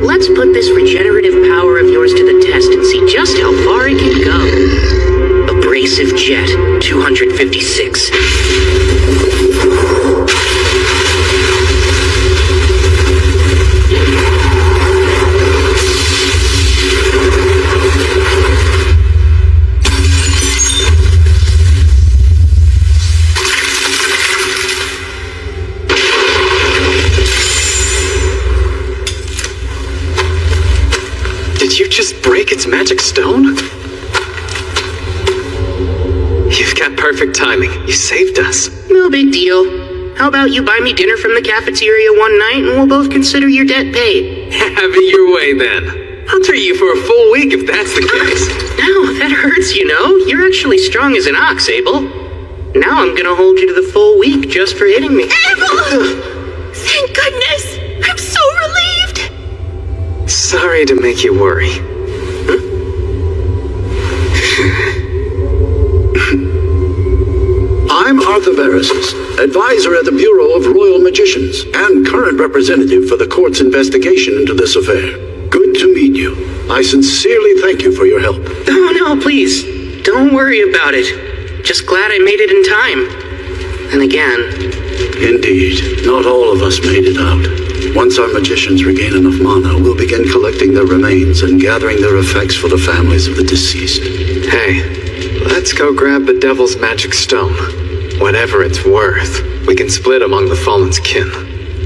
Let's put this regenerative power of yours to the test and see just how far it can go. Abrasive Jet, 256. Did you just break its magic stone? You've got perfect timing. You saved us. No big deal. How about you buy me dinner from the cafeteria one night and we'll both consider your debt paid? Have it your way then. I'll treat you for a full week if that's the case. No, that hurts, you know. You're actually strong as an ox, Abel. Now I'm gonna hold you to the full week just for hitting me. Abel! Thank goodness! I'm so relieved! Sorry to make you worry. I'm Arthur Verisis, advisor at the Bureau of Royal Magicians and current representative for the court's investigation into this affair. Good to meet you. I sincerely thank you for your help. Oh, no, please. Don't worry about it. Just glad I made it in time. And again... Indeed, not all of us made it out. Once our magicians regain enough mana, we'll begin collecting their remains and gathering their effects for the families of the deceased. Hey, let's go grab the devil's magic stone. Whatever it's worth, we can split among the fallen's kin.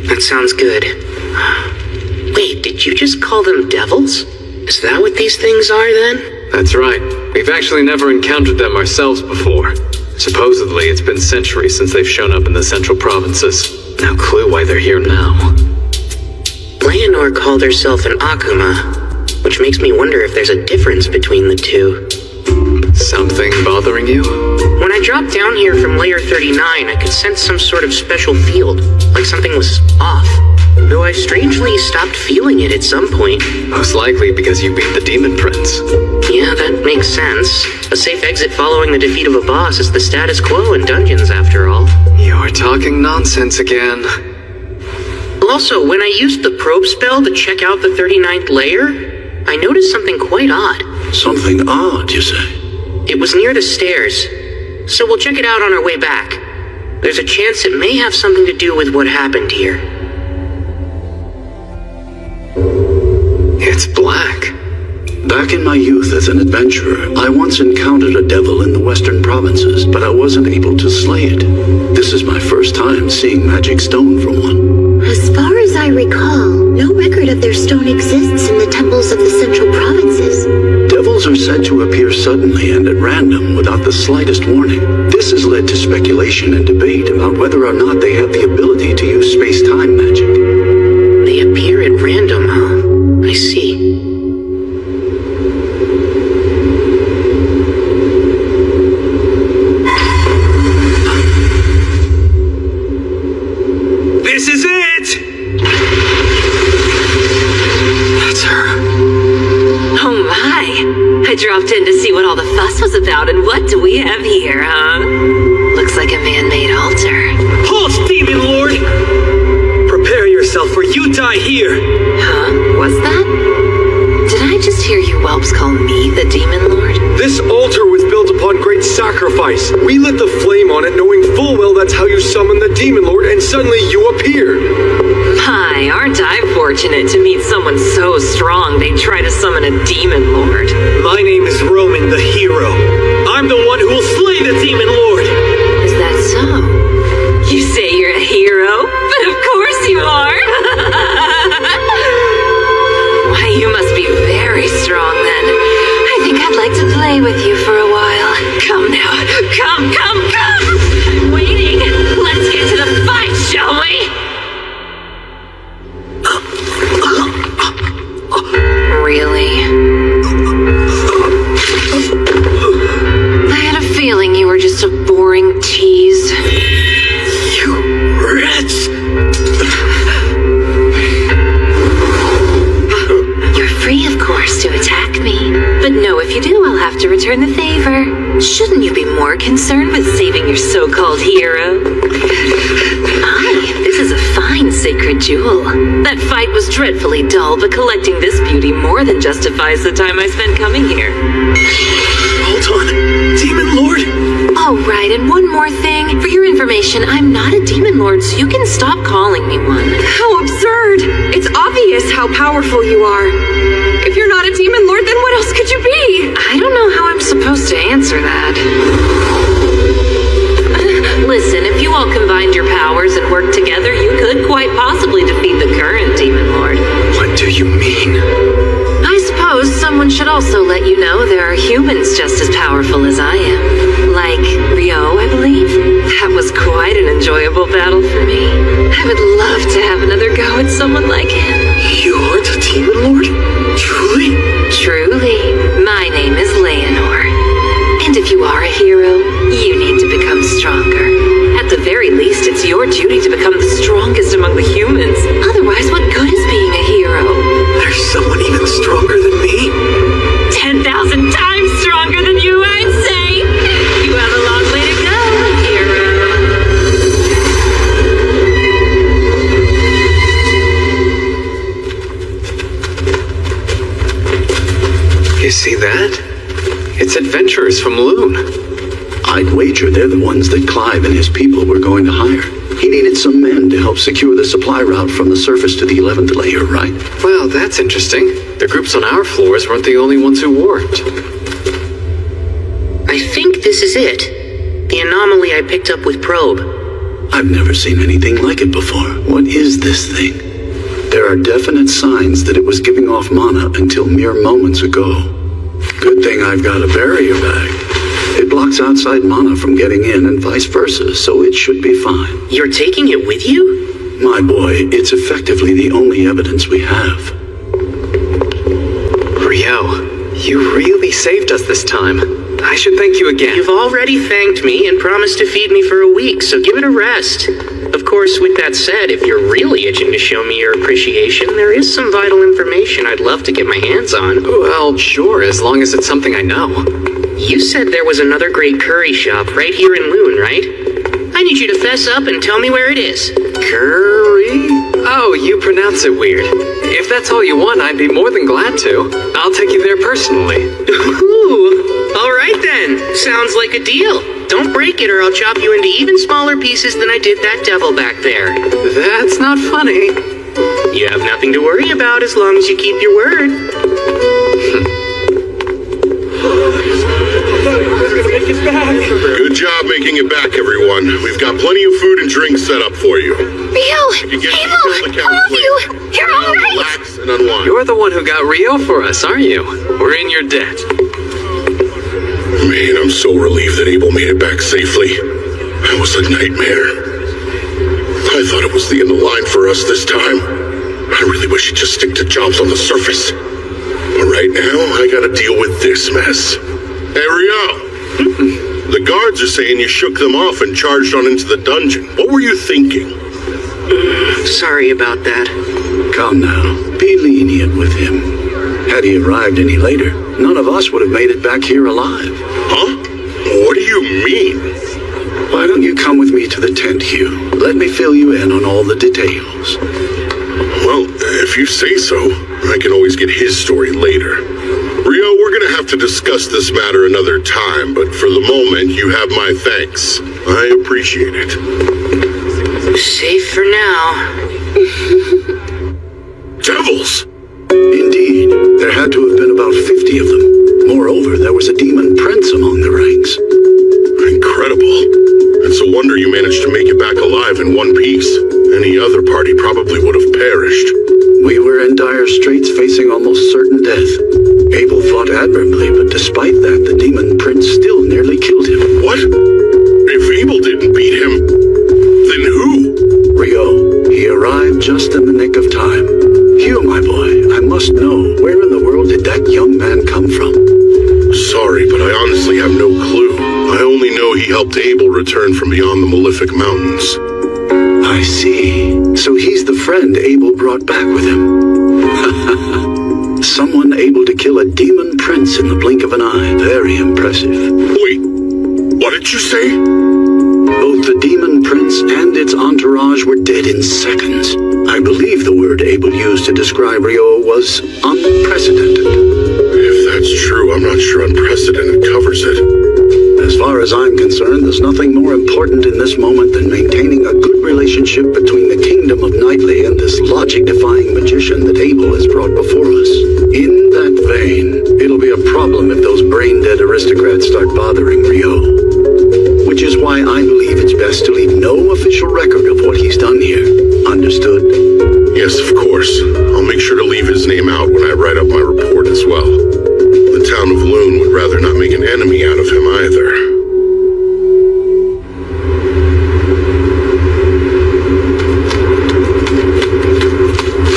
That sounds good. Wait, did you just call them devils? Is that what these things are, then? That's right. We've actually never encountered them ourselves before. Supposedly, it's been centuries since they've shown up in the central provinces. No clue why they're here now. Leonor called herself an Akuma, which makes me wonder if there's a difference between the two. Something bothering you? When I dropped down here from layer 39, I could sense some sort of special field, like something was off. Though I strangely stopped feeling it at some point. Most likely because you beat the Demon Prince. Yeah, that makes sense. A safe exit following the defeat of a boss is the status quo in dungeons, after all. You're talking nonsense again. Also, when I used the probe spell to check out the 39th layer, I noticed something quite odd. Something odd, you say? It was near the stairs, so we'll check it out on our way back. There's a chance it may have something to do with what happened here. It's black. Back in my youth as an adventurer, I once encountered a devil in the western provinces, but I wasn't able to slay it. This is my first time seeing magic stone from one. As far as I recall, no record of their stone exists in the temples of the central provinces. Devils are said to appear suddenly and at random without the slightest warning. This has led to speculation and debate about whether or not they have the ability to use space-time magic. They appear at random, huh? I see. This is it! That's her. Oh my! I dropped in to see what all the fuss was about, and what do we have here, huh? Looks like a man-made altar. Halt, Demon Lord! Prepare yourself, for you die here! Huh? What's that? Did I just hear you whelps call me the Demon Lord? This altar was built upon great sacrifice. We lit the flame on it, knowing full well that's how you summon the Demon Lord, and suddenly you appeared. My, aren't I fortunate to meet someone so strong they'd try to summon a Demon Lord. My name is Roman the Hero. I'm the one who will slay the Demon Lord! Is that so? You say you're a hero? But of course you are! Why, you must be very strong then. I think I'd like to play with you for a while. Come now. Come! I'm waiting. Let's get to the fight, shall we? Really? Shouldn't you be more concerned with saving your so-called hero? Aye, this is a fine sacred jewel. That fight was dreadfully dull, but collecting this beauty more than justifies the time I spent coming here. Hold on. Demon Lord? Oh, right, and one more thing. For your information, I'm not a demon lord, so you can stop calling me one. How absurd! It's obvious how powerful you are. If you're not a demon lord, then what else could you be? I don't know how I'm supposed to answer that. Listen, if you all combined your powers and worked together, you could quite possibly defeat the current demon lord. What do you mean? I suppose someone should also let you know there are humans just as powerful as I am. Like Rio, I believe. That was quite an enjoyable battle for me. I would love to have another go at someone like him. You're the Demon Lord? Truly? Truly. My name is Leonor. And if you are a hero, you need to become stronger. At the very least, it's your duty to become the strongest among the humans. Otherwise, what good is being a hero? There's someone even stronger than me? 10,000 times stronger than you, I'd say. You have a long way to go, hero. You see that? It's adventurers from Loon. I'd wager they're the ones that Clive and his people were going to hire. He needed some men to help secure the supply route from the surface to the 11th layer, right? Well, that's interesting. The groups on our floors weren't the only ones who warped. I think this is it. The anomaly I picked up with Probe. I've never seen anything like it before. What is this thing? There are definite signs that it was giving off mana until mere moments ago. Good thing I've got a barrier bag. It blocks outside mana from getting in and vice versa, so it should be fine. You're taking it with you? My boy, it's effectively the only evidence we have. Rio, you really saved us this time. I should thank you again. You've already thanked me and promised to feed me for a week, so give it a rest. Of course, with that said, if you're really itching to show me your appreciation, there is some vital information I'd love to get my hands on. Well, sure, as long as it's something I know. You said there was another great curry shop right here in Loon, right? I need you to fess up and tell me where it is. Curry? Oh, you pronounce it weird. If that's all you want, I'd be more than glad to. I'll take you there personally. Ooh, all right then. Sounds like a deal. Don't break it or I'll chop you into even smaller pieces than I did that devil back there. That's not funny. You have nothing to worry about as long as you keep your word. Good job making it back, everyone. We've got plenty of food and drinks set up for you. Rio! Able! All of you! You're all right! Relax and unwind. You're the one who got Rio for us, aren't you? We're in your debt. Man, I'm so relieved that Abel made it back safely. That was a nightmare. I thought it was the end of the line for us this time. I really wish he'd just stick to jobs on the surface. But right now, I gotta deal with this mess. Hey, Rio! The guards are saying you shook them off and charged on into the dungeon. What were you thinking? Sorry about that. Come now, be lenient with him. Had he arrived any later, none of us would have made it back here alive. Huh? What do you mean? Why don't you come with me to the tent, Hugh? Let me fill you in on all the details. Well, if you say so, I can always get his story later. Rio, we're gonna have to discuss this matter another time, but for the moment, you have my thanks. I appreciate it. Safe for now. Devils! Indeed, there had to have been about 50 of them. Moreover, there was a demon prince among the ranks. Incredible. It's a wonder you managed to make it back alive in one piece. Any other party probably would have perished. We were in dire straits, facing almost certain death. Abel fought admirably, but despite that, the demon prince still nearly killed him. What? If Abel didn't beat him, then who? Rio. He arrived just in the nick of time. Hugh, my boy, I must know, where in the world did that young man come from? Sorry, but I honestly have no clue. I only know he helped Abel return from beyond the Malefic Mountains. I see. So he's the friend Abel brought back with him. Someone able to kill a demon prince in the blink of an eye. Very impressive. Wait, What did you say? Both the Demon Prince and its entourage were dead in seconds. I believe the word Abel used to describe Rio was unprecedented. If that's true, I'm not sure unprecedented covers it. As far as I'm concerned, there's nothing more important in this moment than maintaining a good relationship between the kingdom of Knightley and this logic-defying magician that Abel has brought before us. In that vein, it'll be a problem if those brain-dead aristocrats start bothering Rio. Which is why I believe it's best to leave no official record of what he's done here. Understood? Yes, of course. I'll make sure to leave his name out when I write up my report as well. The town of Loon would rather not make an enemy out of him either.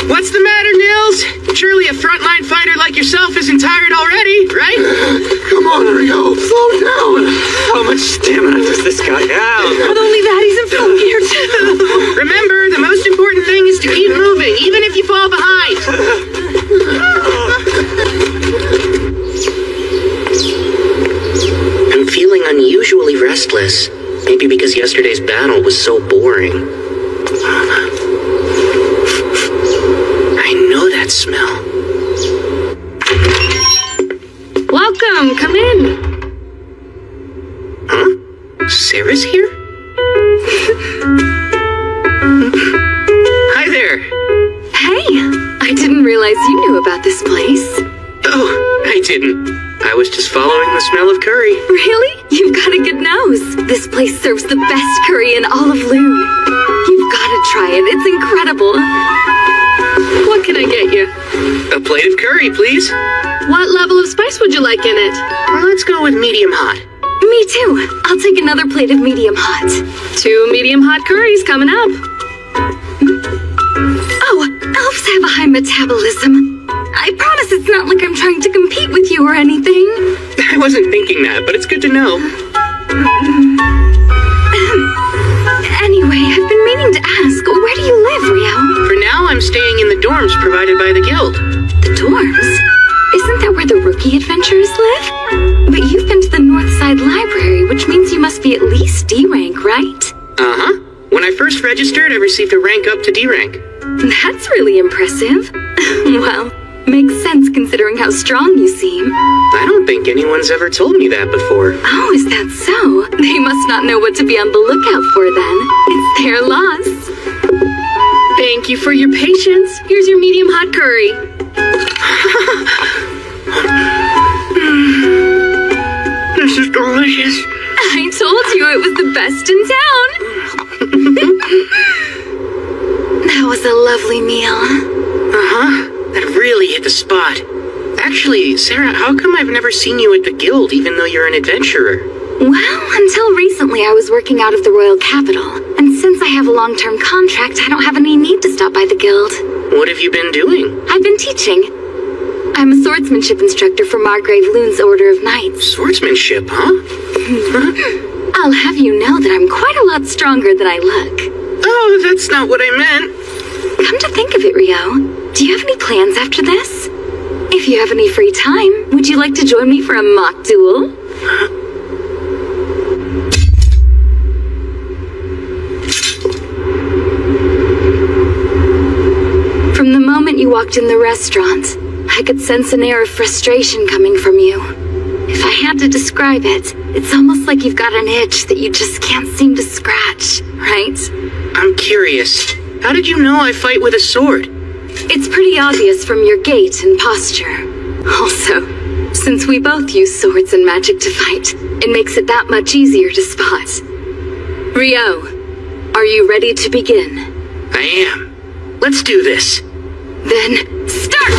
What's the matter, Nils? Surely a frontline fighter like yourself isn't tired already, right? Come on, Rio, slow down. How much stamina does this guy have? Not only that, he's in full gear too. Remember, the most important thing is to keep moving, even if you fall behind. I'm feeling unusually restless. Maybe because yesterday's battle was so boring. I know that smell. Welcome, come in. Huh? Sarah's here? Hi there. Hey, I didn't realize you knew about this place. Oh, I didn't. I was just following the smell of curry. Really? You've got a good nose. This place serves the best curry in all of Loon. You've got to try it. It's incredible. What can I get you? A plate of curry, please. What level of spice would you like in it? Well, let's go with medium hot. Me too. I'll take another plate of medium hot. 2 medium hot curries coming up. Oh, elves have a high metabolism. I promise it's not like I'm trying to compete with you or anything. I wasn't thinking that, but it's good to know. Anyway, I've been meaning to ask, where do you live, Rio? For now, I'm staying in the dorms provided by the guild. The dorms? Isn't that where the rookie adventurers live? But you've been to the Northside Library, which means you must be at least D rank, right? Uh-huh. When I first registered, I received a rank up to D rank. That's really impressive. Well, makes sense considering how strong you seem. I don't think anyone's ever told me that before. Oh, is that so? They must not know what to be on the lookout for then. It's their loss. Thank you for your patience. Here's your medium hot curry. This is delicious. I told you it was the best in town. That was a lovely meal. Uh-huh. That really hit the spot. Actually, Sarah, how come I've never seen you at the guild, even though you're an adventurer? Well, until recently I was working out of the royal capital. And since I have a long-term contract, I don't have any need to stop by the guild. What have you been doing? I've been teaching. I'm a swordsmanship instructor for Margrave Loon's Order of Knights. Swordsmanship, huh? I'll have you know that I'm quite a lot stronger than I look. Oh, that's not what I meant. Come to think of it, Rio, do you have any plans after this? If you have any free time, would you like to join me for a mock duel? From the moment you walked in the restaurant, I could sense an air of frustration coming from you. If I had to describe it, it's almost like you've got an itch that you just can't seem to scratch, right? I'm curious. How did you know I fight with a sword? It's pretty obvious from your gait and posture. Also, since we both use swords and magic to fight, it makes it that much easier to spot. Rio, are you ready to begin? I am. Let's do this. Then, start!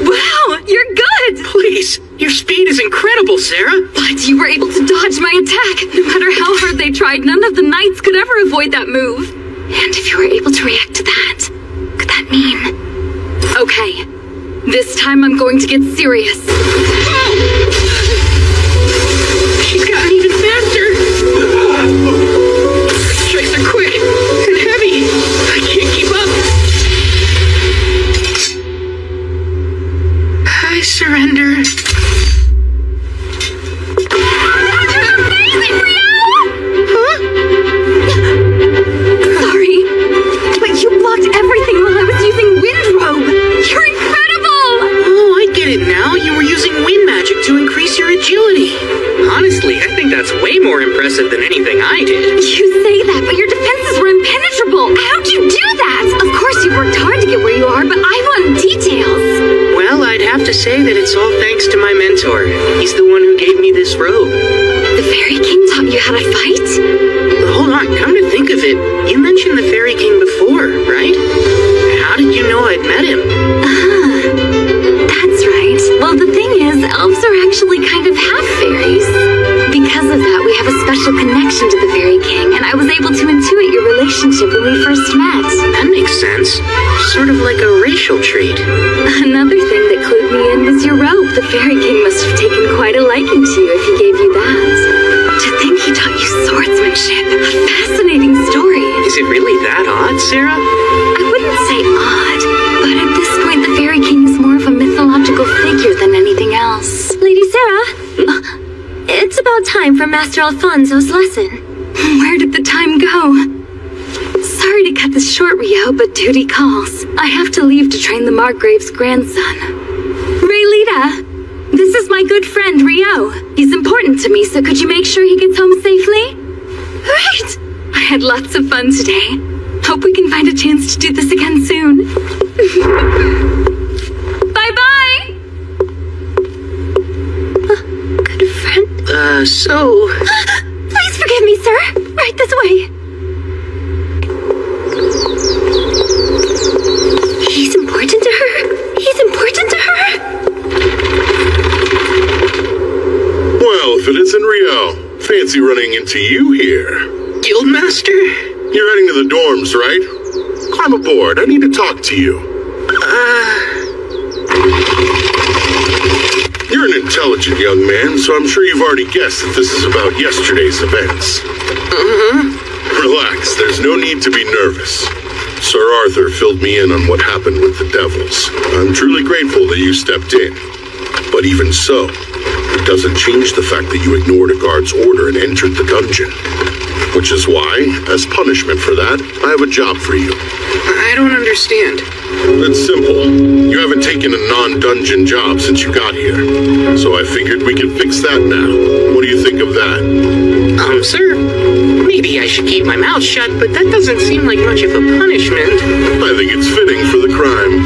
Wow, you're good! Please, your speed is incredible, Sarah. But you were able to dodge my attack. No matter how hard they tried, none of the knights could ever avoid that move. And if you were able to react to that, could that mean... Okay, this time I'm going to get serious. She's gotten even faster. Strikes are quick and heavy. I surrender. Sorry, but you blocked everything while I was using Wind Robe. You're incredible! Oh, I get it now. You were using wind magic to increase your agility. Honestly, I think that's way more impressive than anything I did. You say that, but your defenses were impenetrable. How'd you do that? Of course you worked hard to get where you are, but I want details. Well, I'd have to say that it's all thanks to my mentor. He's the one who gave me this robe. The Fairy King taught you how to fight? Hold on, come to think of it, you mentioned the Fairy King before, right? How did you know I'd met him? That's right. Well, the thing is, elves are actually kind of half fairies. Because of that, we have a special connection to the Fairy King, and I was able to intuit your relationship when we first met. That makes sense. Sort of like a racial trait. Another thing that clued me in was your robe. The Fairy King must have taken quite a liking to you if he gave you that. To think he taught you swordsmanship. A fascinating story. Is it really that odd, Sarah? I wouldn't say odd, but at this point the Fairy King is more of a mythological figure than anything else. Lady Sarah, it's about time for Master Alfonso's lesson. Where did the time go? Sorry to cut this short, Rio, but duty calls. I have to leave to train the Margrave's grandson. Raylita, this is my good friend, Rio. He's important to me, so could you make sure he gets home safely? Right! I had lots of fun today. Hope we can find a chance to do this again soon. Bye-bye! Good friend? So... Please forgive me, sir. Right this way. He's important to her? He's important to her? Well, if it isn't Rio, fancy running into you here. Guildmaster? You're heading to the dorms, right? Climb aboard. I need to talk to you. You're an intelligent young man, so I'm sure you've already guessed that this is about yesterday's events. Relax, there's no need to be nervous. Sir Arthur filled me in on what happened with the devils. I'm truly grateful that you stepped in. But even so, it doesn't change the fact that you ignored a guard's order and entered the dungeon. Which is why, as punishment for that, I have a job for you. I don't understand. It's simple. You haven't taken a non-dungeon job since you got here. So I figured we could fix that now. What do you think of that? Sir, maybe I should keep my mouth shut, but that doesn't seem like much of a punishment. I think it's fitting for the crime.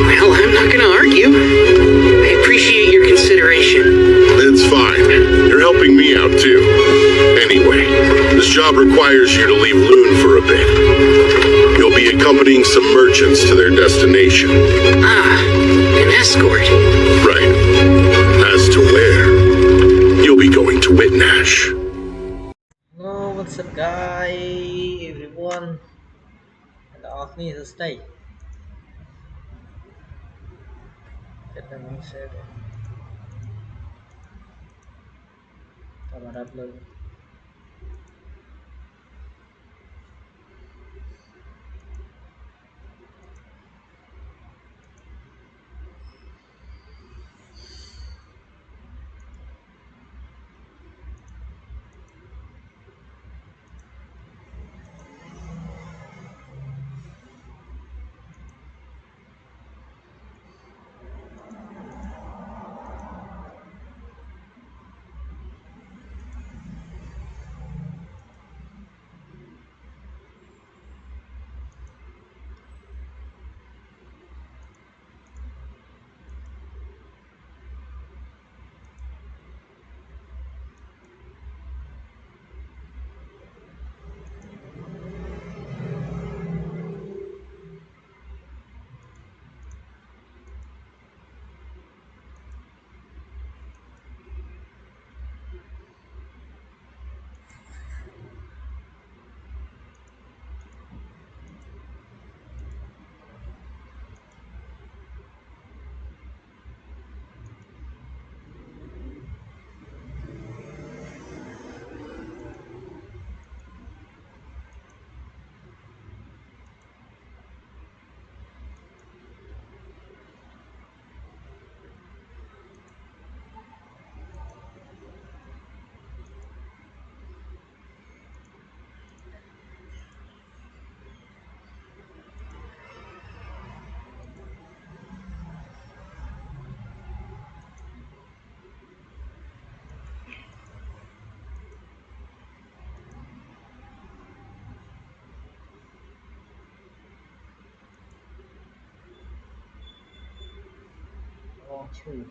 Well, I'm not gonna argue. I appreciate your consideration. It's fine. You're helping me out, too. Anyway, this job requires you to leave Loon for a bit. You'll be accompanying some merchants to their destination. An escort. Right. As to where, you'll be going to Whitnash. Hello, what's up guys, everyone. And off me to stay. Let me share it. Come on, upload. 2.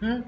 Hmm?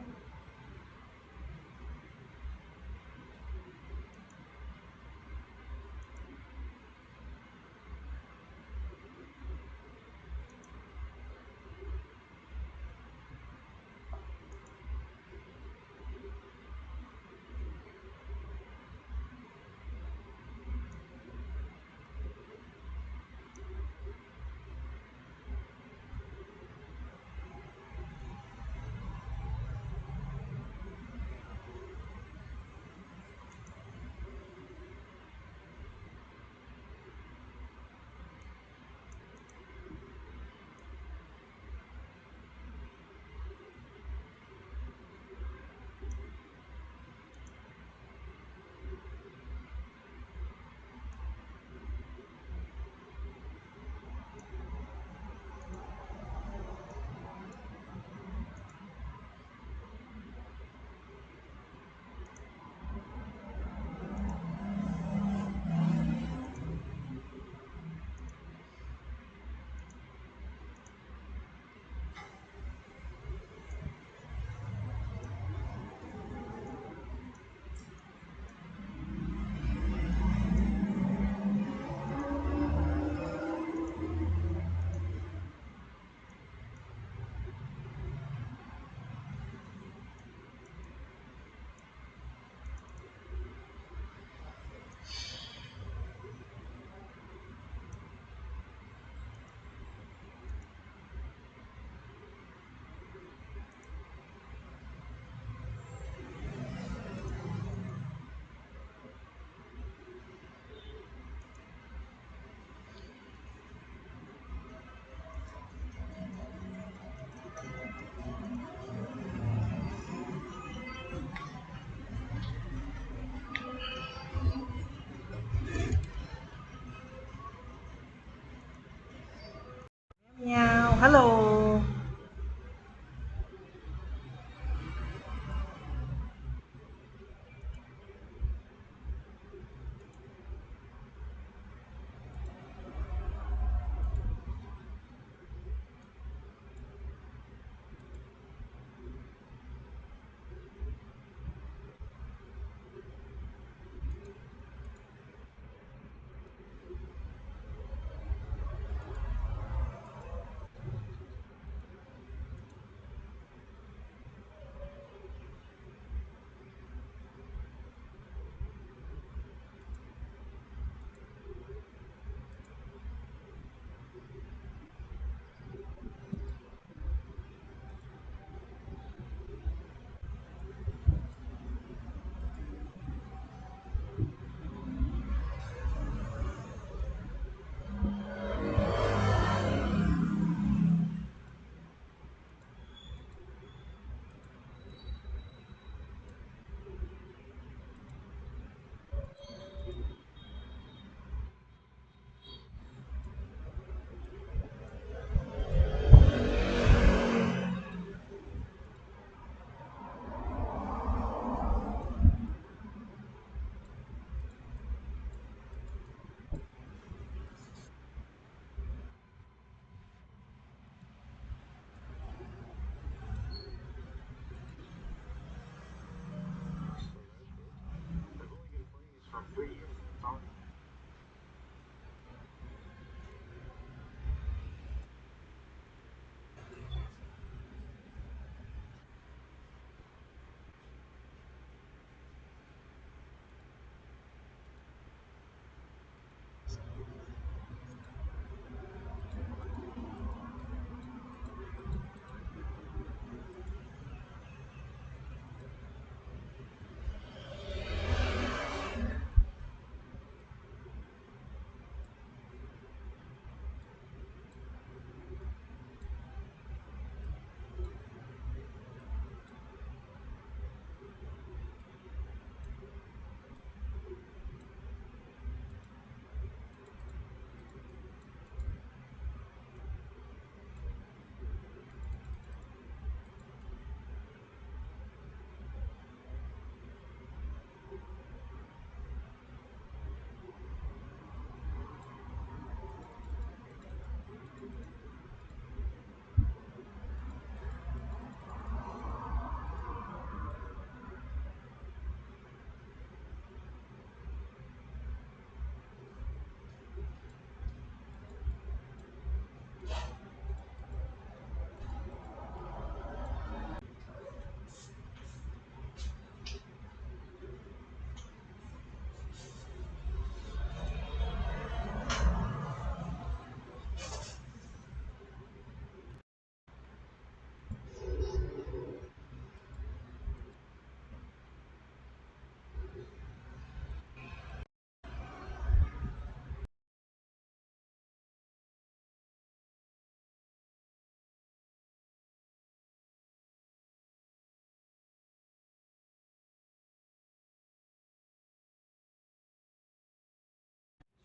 hello.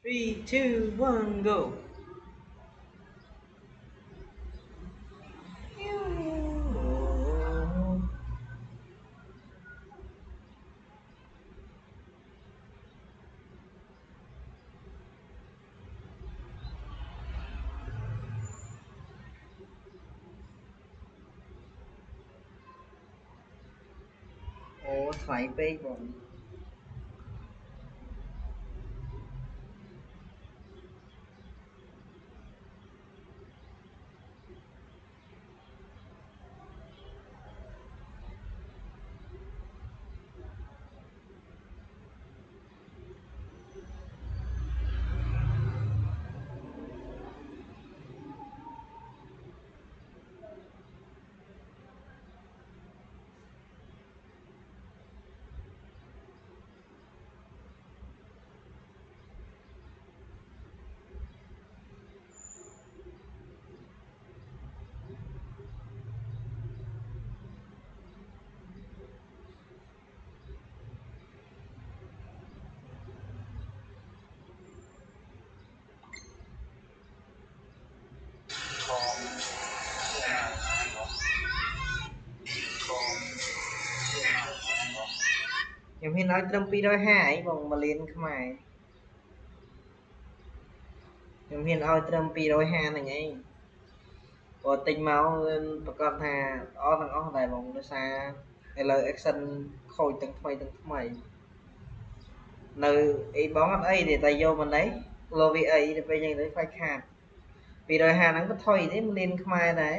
Three, two, one, go. Ủa thoại bay rồi. ខ្ញុំហ៊ានឲ្យត្រឹម250អីបង1លានខ្មែរខ្ញុំហ៊ានឲ្យត្រឹម250ហ្នឹងឯងព្រោះទិញមកប្រកាសថាល្អទាំងអស់ដែរបងដោយសារឥឡូវ action ខូចទាំងថ្មីនៅអីបងអត់អីទេតែយកមកនេះលោវាអីទៅពេលយ៉ាងទៅខ្លាចខាត250ហ្នឹងក៏ថុយទេ1លានខ្មែរដែរ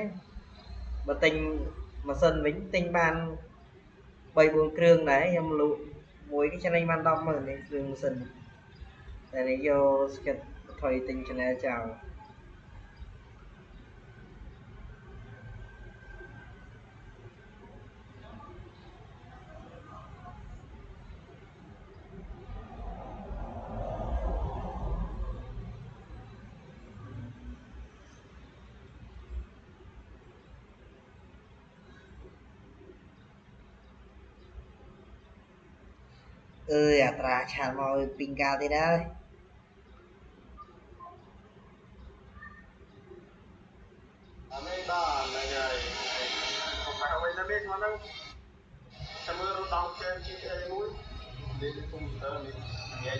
បើទិញម៉ាស៊ីនវិញទិញបាន3-4គ្រឿងដែរខ្ញុំលក់មួយគេចំណេញបាន 100000 នេះគ្រឿងម៉ាស៊ីនតែនេះយកស្គិតថុយទិញ channel ចោលអើយអត្រាឆាតមកពីងកាលទៀតហើយអមេបាទហ្នឹងហើយខ្ញុំអ្វីណាមានហ្នឹងតែមើលរត់ដល់ជើង GTA មួយលេងកុំព្យូទ័រនេះនិយាយ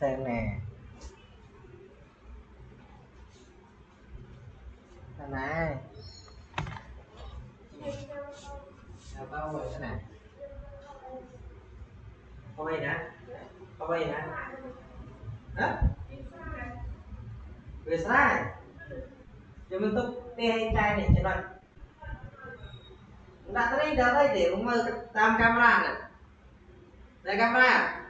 តែណែเอาไว้ขนาดเอาไว้นะเอาไว้นะฮะvề sai giờ mình tục đi hay trai này cho nó đã đây để ông mơ tam camera này đây camera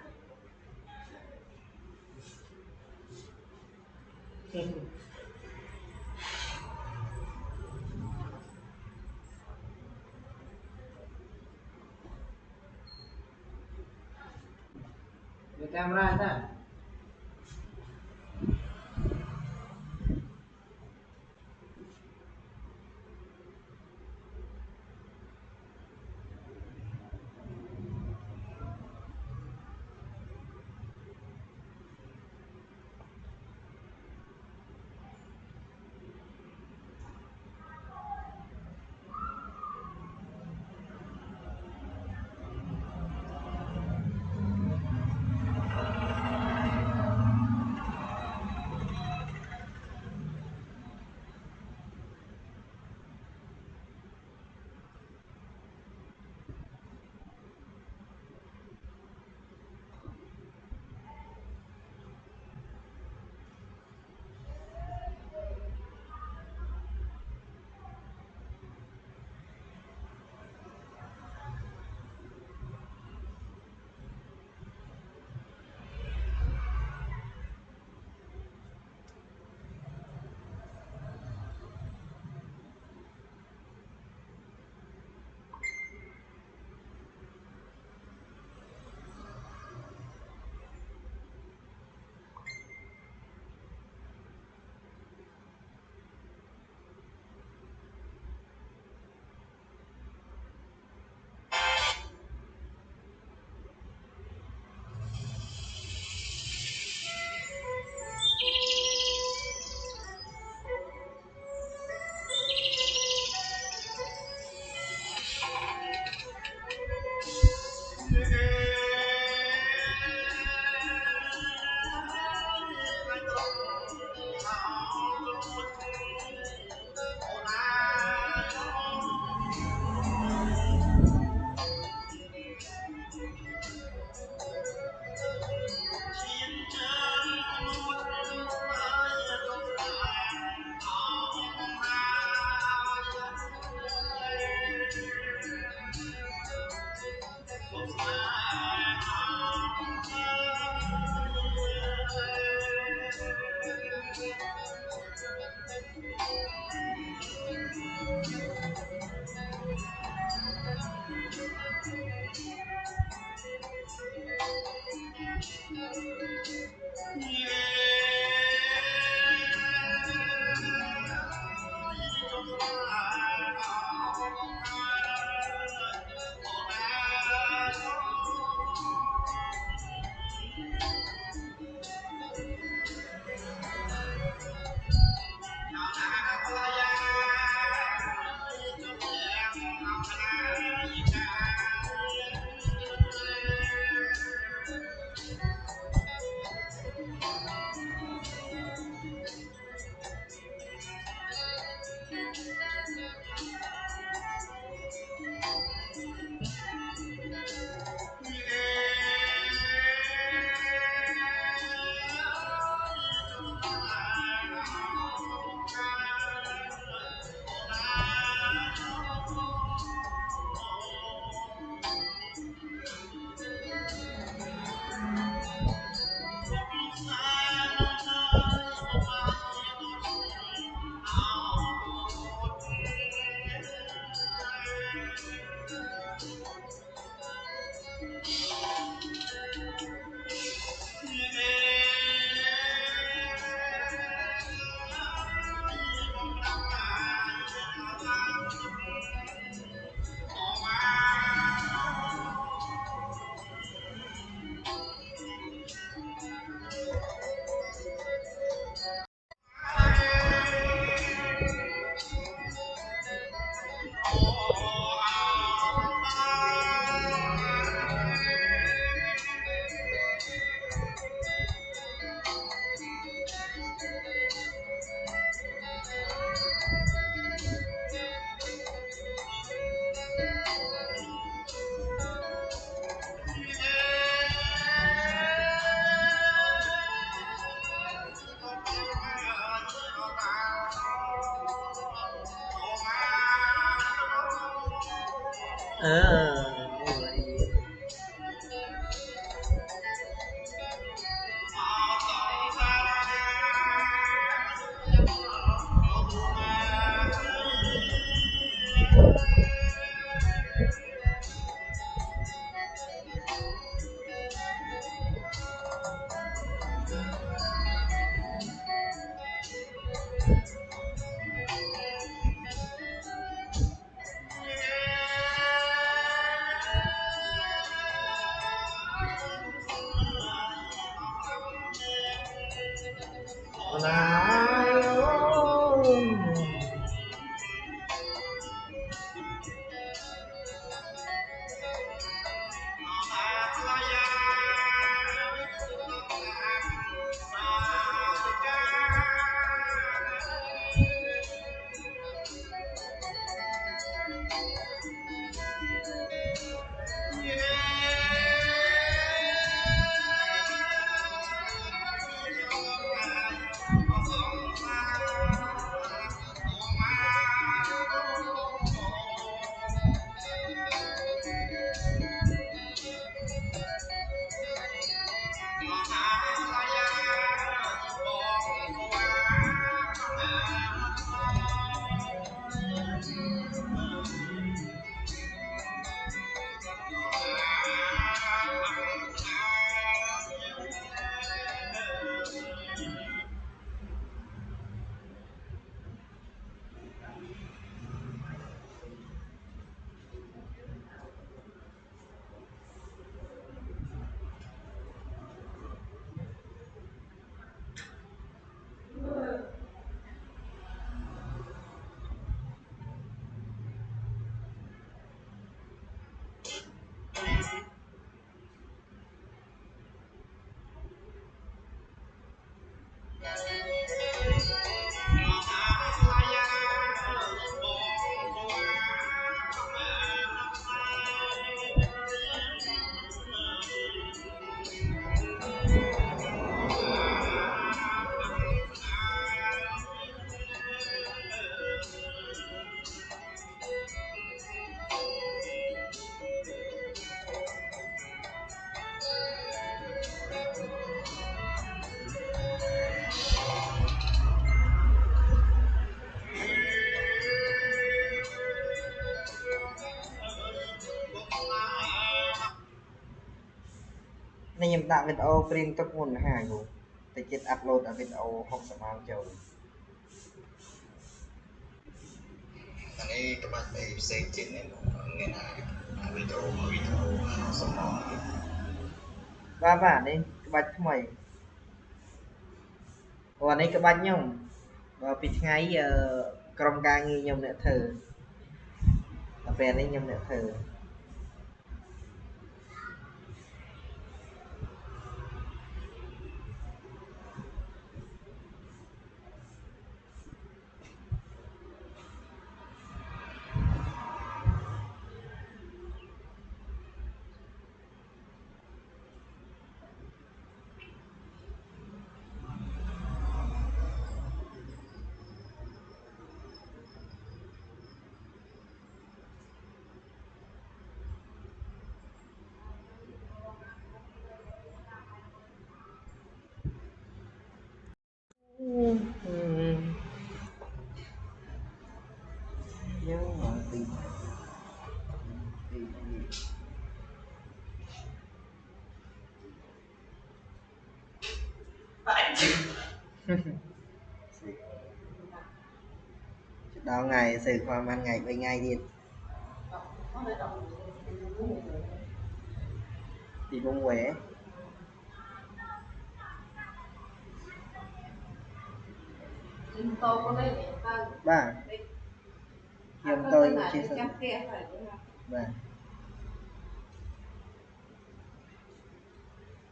về camera ta Này nhầmដាក់video print tức nguồn hàng rồi. Để chết upload ở video không sẽ mang châu. Này các bạn thấy xây trên này nghe là video xong rồi. Ba bản đi, cái bạch mày. Còn đây cái bạch nhung. Và bị ngay trong ca nghi nhung nè thử. Ở bên đây nhung nè thử. Nhưng mà tình đó ngày sự khoa ăn ngày với ngày đi thì cũng quẻ ba nhưng tôi chia sẻ ba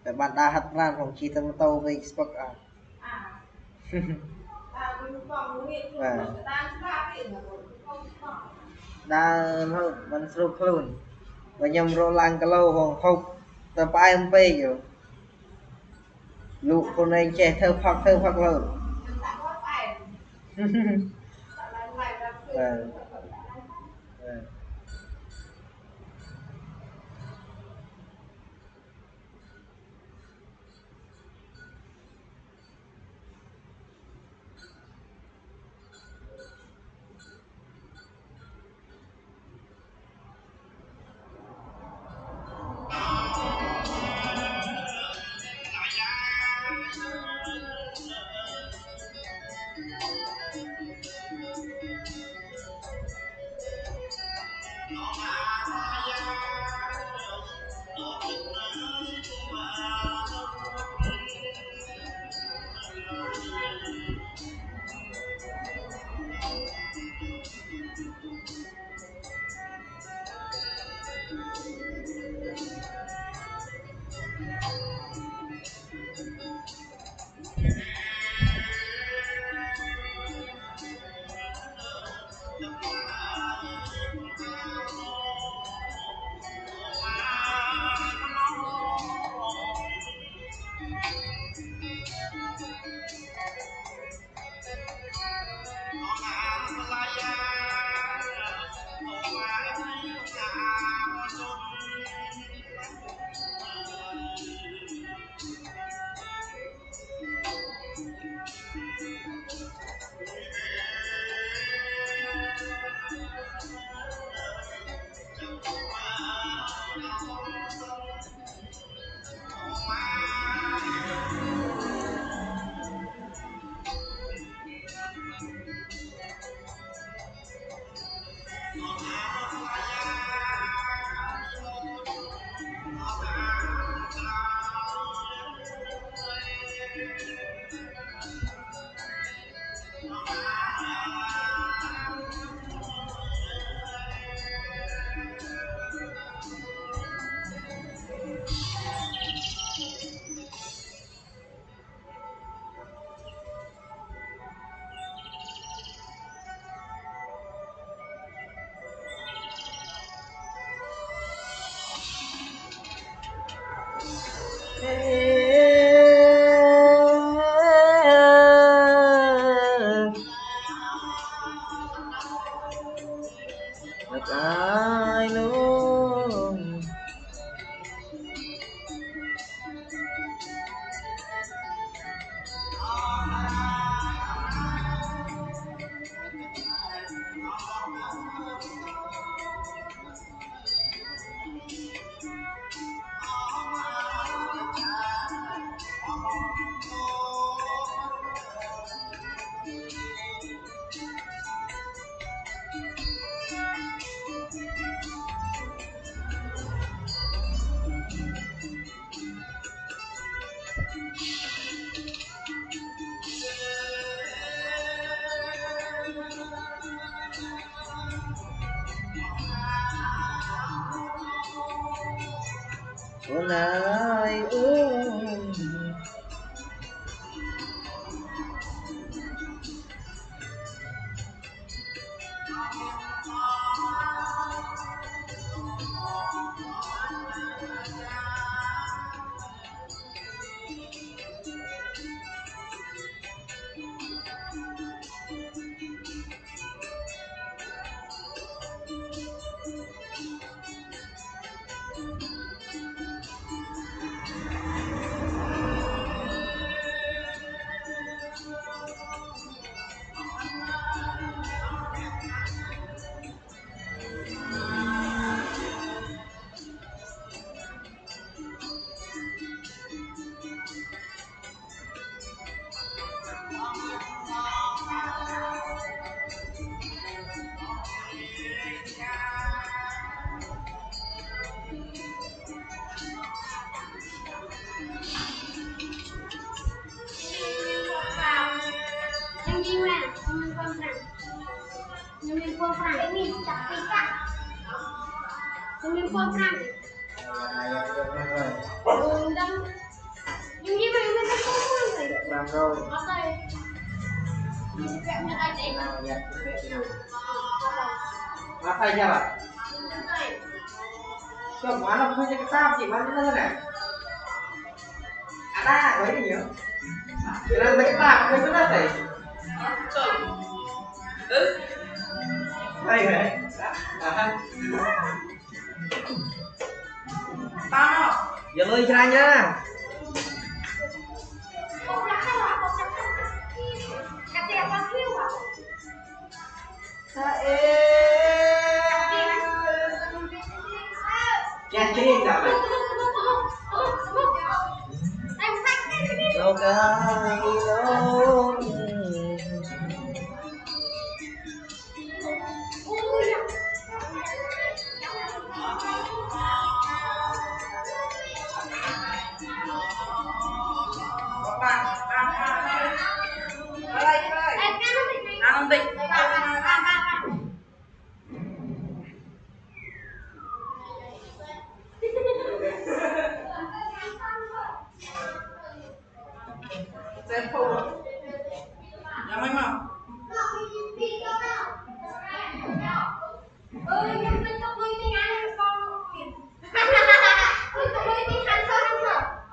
để bạn đã hạt ranของชีtâm tô với sport à và đaมันสรุปខ្លួន và nhầm rô lang cái lâu hồng hộp tập ai em bê rồi lụ con này trẻ thơ phạc lâu Xuân ơi uống. Làm rồi. Apa aja lah. Coba mana punya kitab sih mana nih? Ada, vậy nhiều. Kira kita apa itu nanti? Đây này. Tao. Giờ lôi ra nha. Catherine đã vậy. Đâu cái đâu.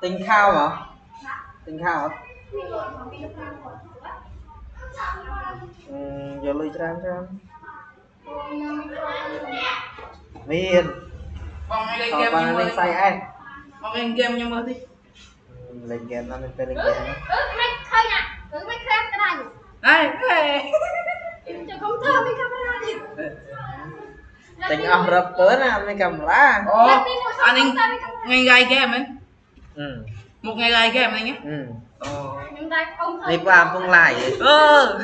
Tình khao hả? Tình khao hả? Giờ lùi cho em. Miền. Còn bạn lên say anh. Con lên game nhưng mà đi. Lên game nó lên game. Thôi nè, thử mấy khác cái này. Đây. Cho không thơm mấy camera đi. Tình rập tới nè, mấy camera. Anh ngay gai game ấy. Một ngày gai game này nhé. Đi qua không lại.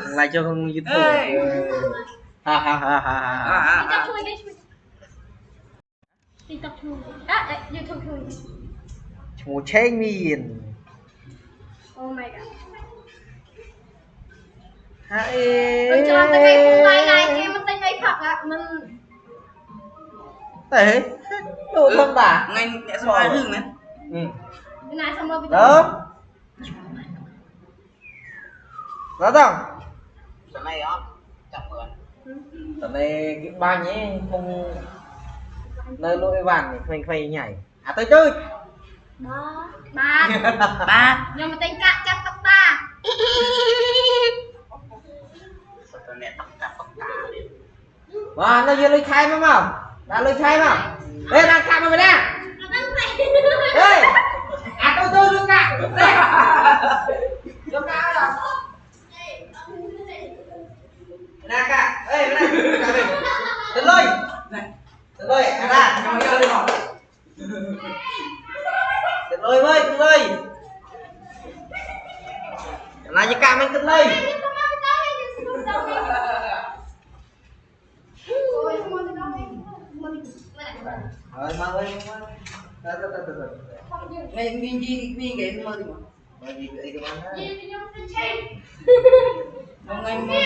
Lại cho con YouTube. Ha ha ha ha. TikTok chui. À, YouTube chui. Một check miền. Oh my god. Hãy. Cho nó cái like cái mình tin ngay thật á, mình. Thế. Đồ không bà. Ngay sẽ số ai rừng này. Cái này xong rồi. Đó. Đó không? Cái này á. Chẳng mượn. Tầm này cái ba nhé không nơi lôi vàng thì khoanh nhảy. À tới chơi. Đó. Ba. Nhưng mà tên cạ chắc tóc ta. Wow, nó vừa lôi khai mà không? Đã lôi khai mà. Ê, đang khai mà mày nè. Ê. À tôi luôn cả. Đây. Vô cao rồi. Nè cả. Ê, bên này. Cả mình. Tiến lôi. Tiến lôi, à ra. Cho mày đi hỏi. Tiến lôi với, tiến lôi. Này cho cả mình tiến lôi. Rồi mà ơi. Từ. Ngay viên cái mơ đi mà. Bởi vì cái cái bánh đó. Không anh muốn.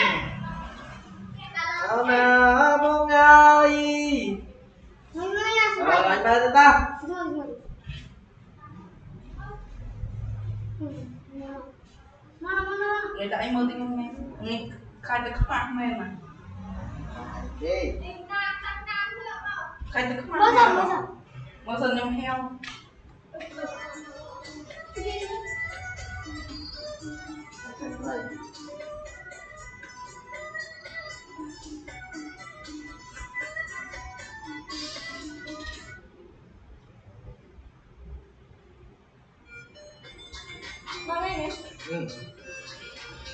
Đó nè, bông ơi. Anh ba ta. Người ta anh mơ tiếng nghe. Nghe khai tới khắp mẹ mà. Đi. Khai tới khắp mẹ. Mơ dần nhầm heo. Vâng đây này.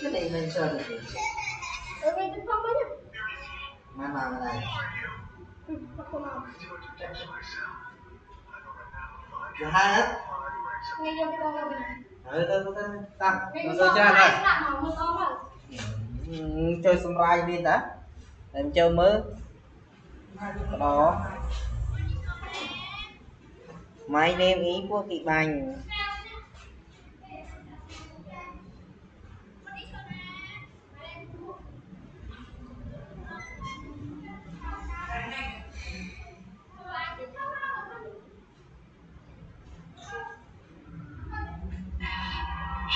Cái này mình sợ được. Ở đây tôi không nhá. Mà này. Không nào. Là hai hết. Nghe vô cái con này. Tăng. Cái Rồi chơi này. Chơi samurai đi đã. Em chơi mới. Đó. My name is của chị Bành.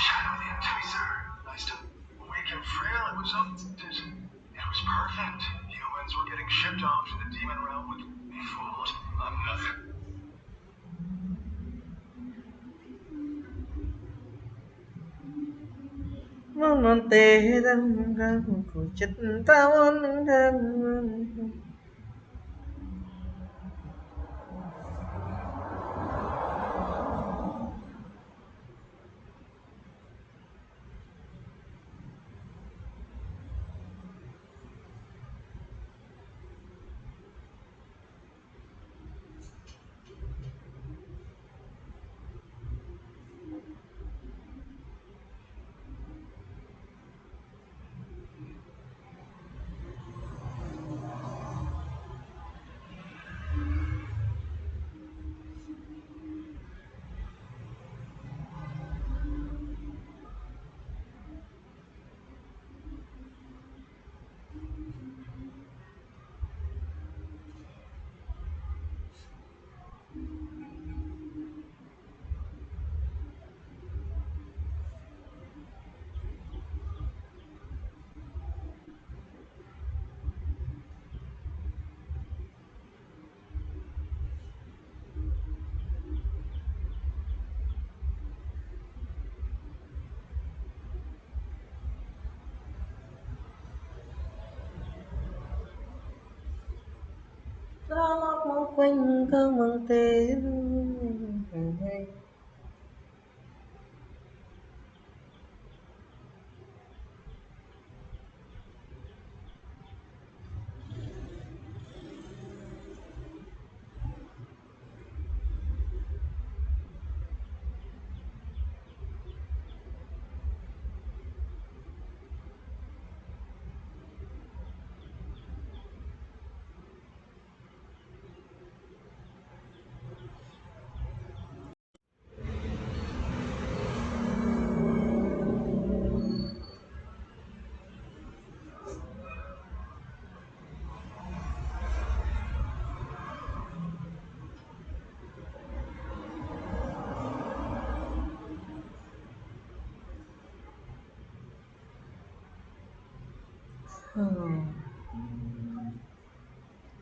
Shadow the Enticer. Nice to weak and frail. It was perfect. Humans were getting shipped off to the demon realm with me fooled. I'm nothing. Mong tê đang của chất tao Đó mong quanh không mong tê.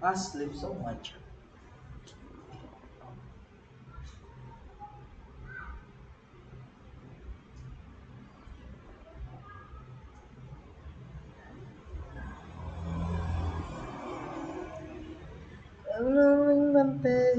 I sleep so much. Mình tê.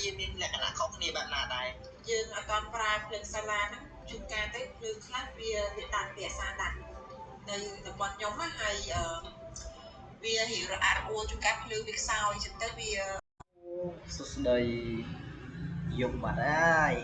វាមានលក្ខណៈខុសគ្នាបែបណាដែរយើងអត់តប្រើភ្លើងសូឡាហ្នឹងជួនកាលទៅភ្លើងខ្លះវាដាច់វាអាសាដាច់នៅតំបន់ខ្ញុំហ្នឹងហើយវារៀងរអាក់រអួលជួនកាលភ្លើងវាខ្សោយអញ្ចឹងទៅវាសួស្ដីយប់បាត់ហើយ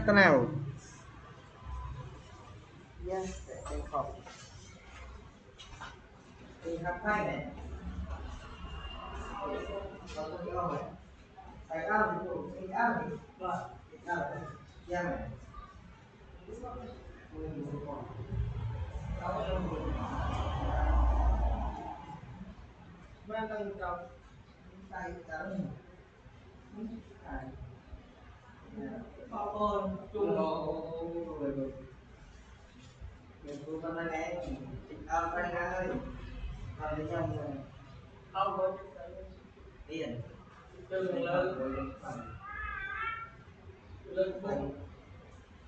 Tenang. Yes, they call. Thì hấp hai này. Tại cao thì đủ, thì cao thì vâng, thì cao là giang này. Mang tăng trong tay cả mình. Bao con chung rồi. Mình cũng có nói nghe, ông phải nghe ơi. Ông đi trong rồi. Ông có tiền. Đừng lớn.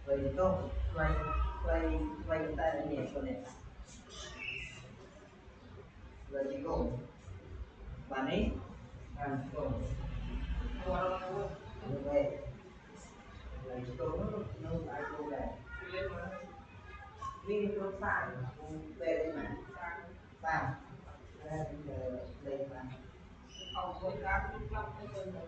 Vậy có quay tay là nhẹ con này. Rồi chỉ cùng. Bạn ấy. Cùng. Về. Rồi chỉ cùng nó ai cô này. Vì nó phải về đây mà. Sao? Đây mà. Không có cá cũng lắm cái chân này.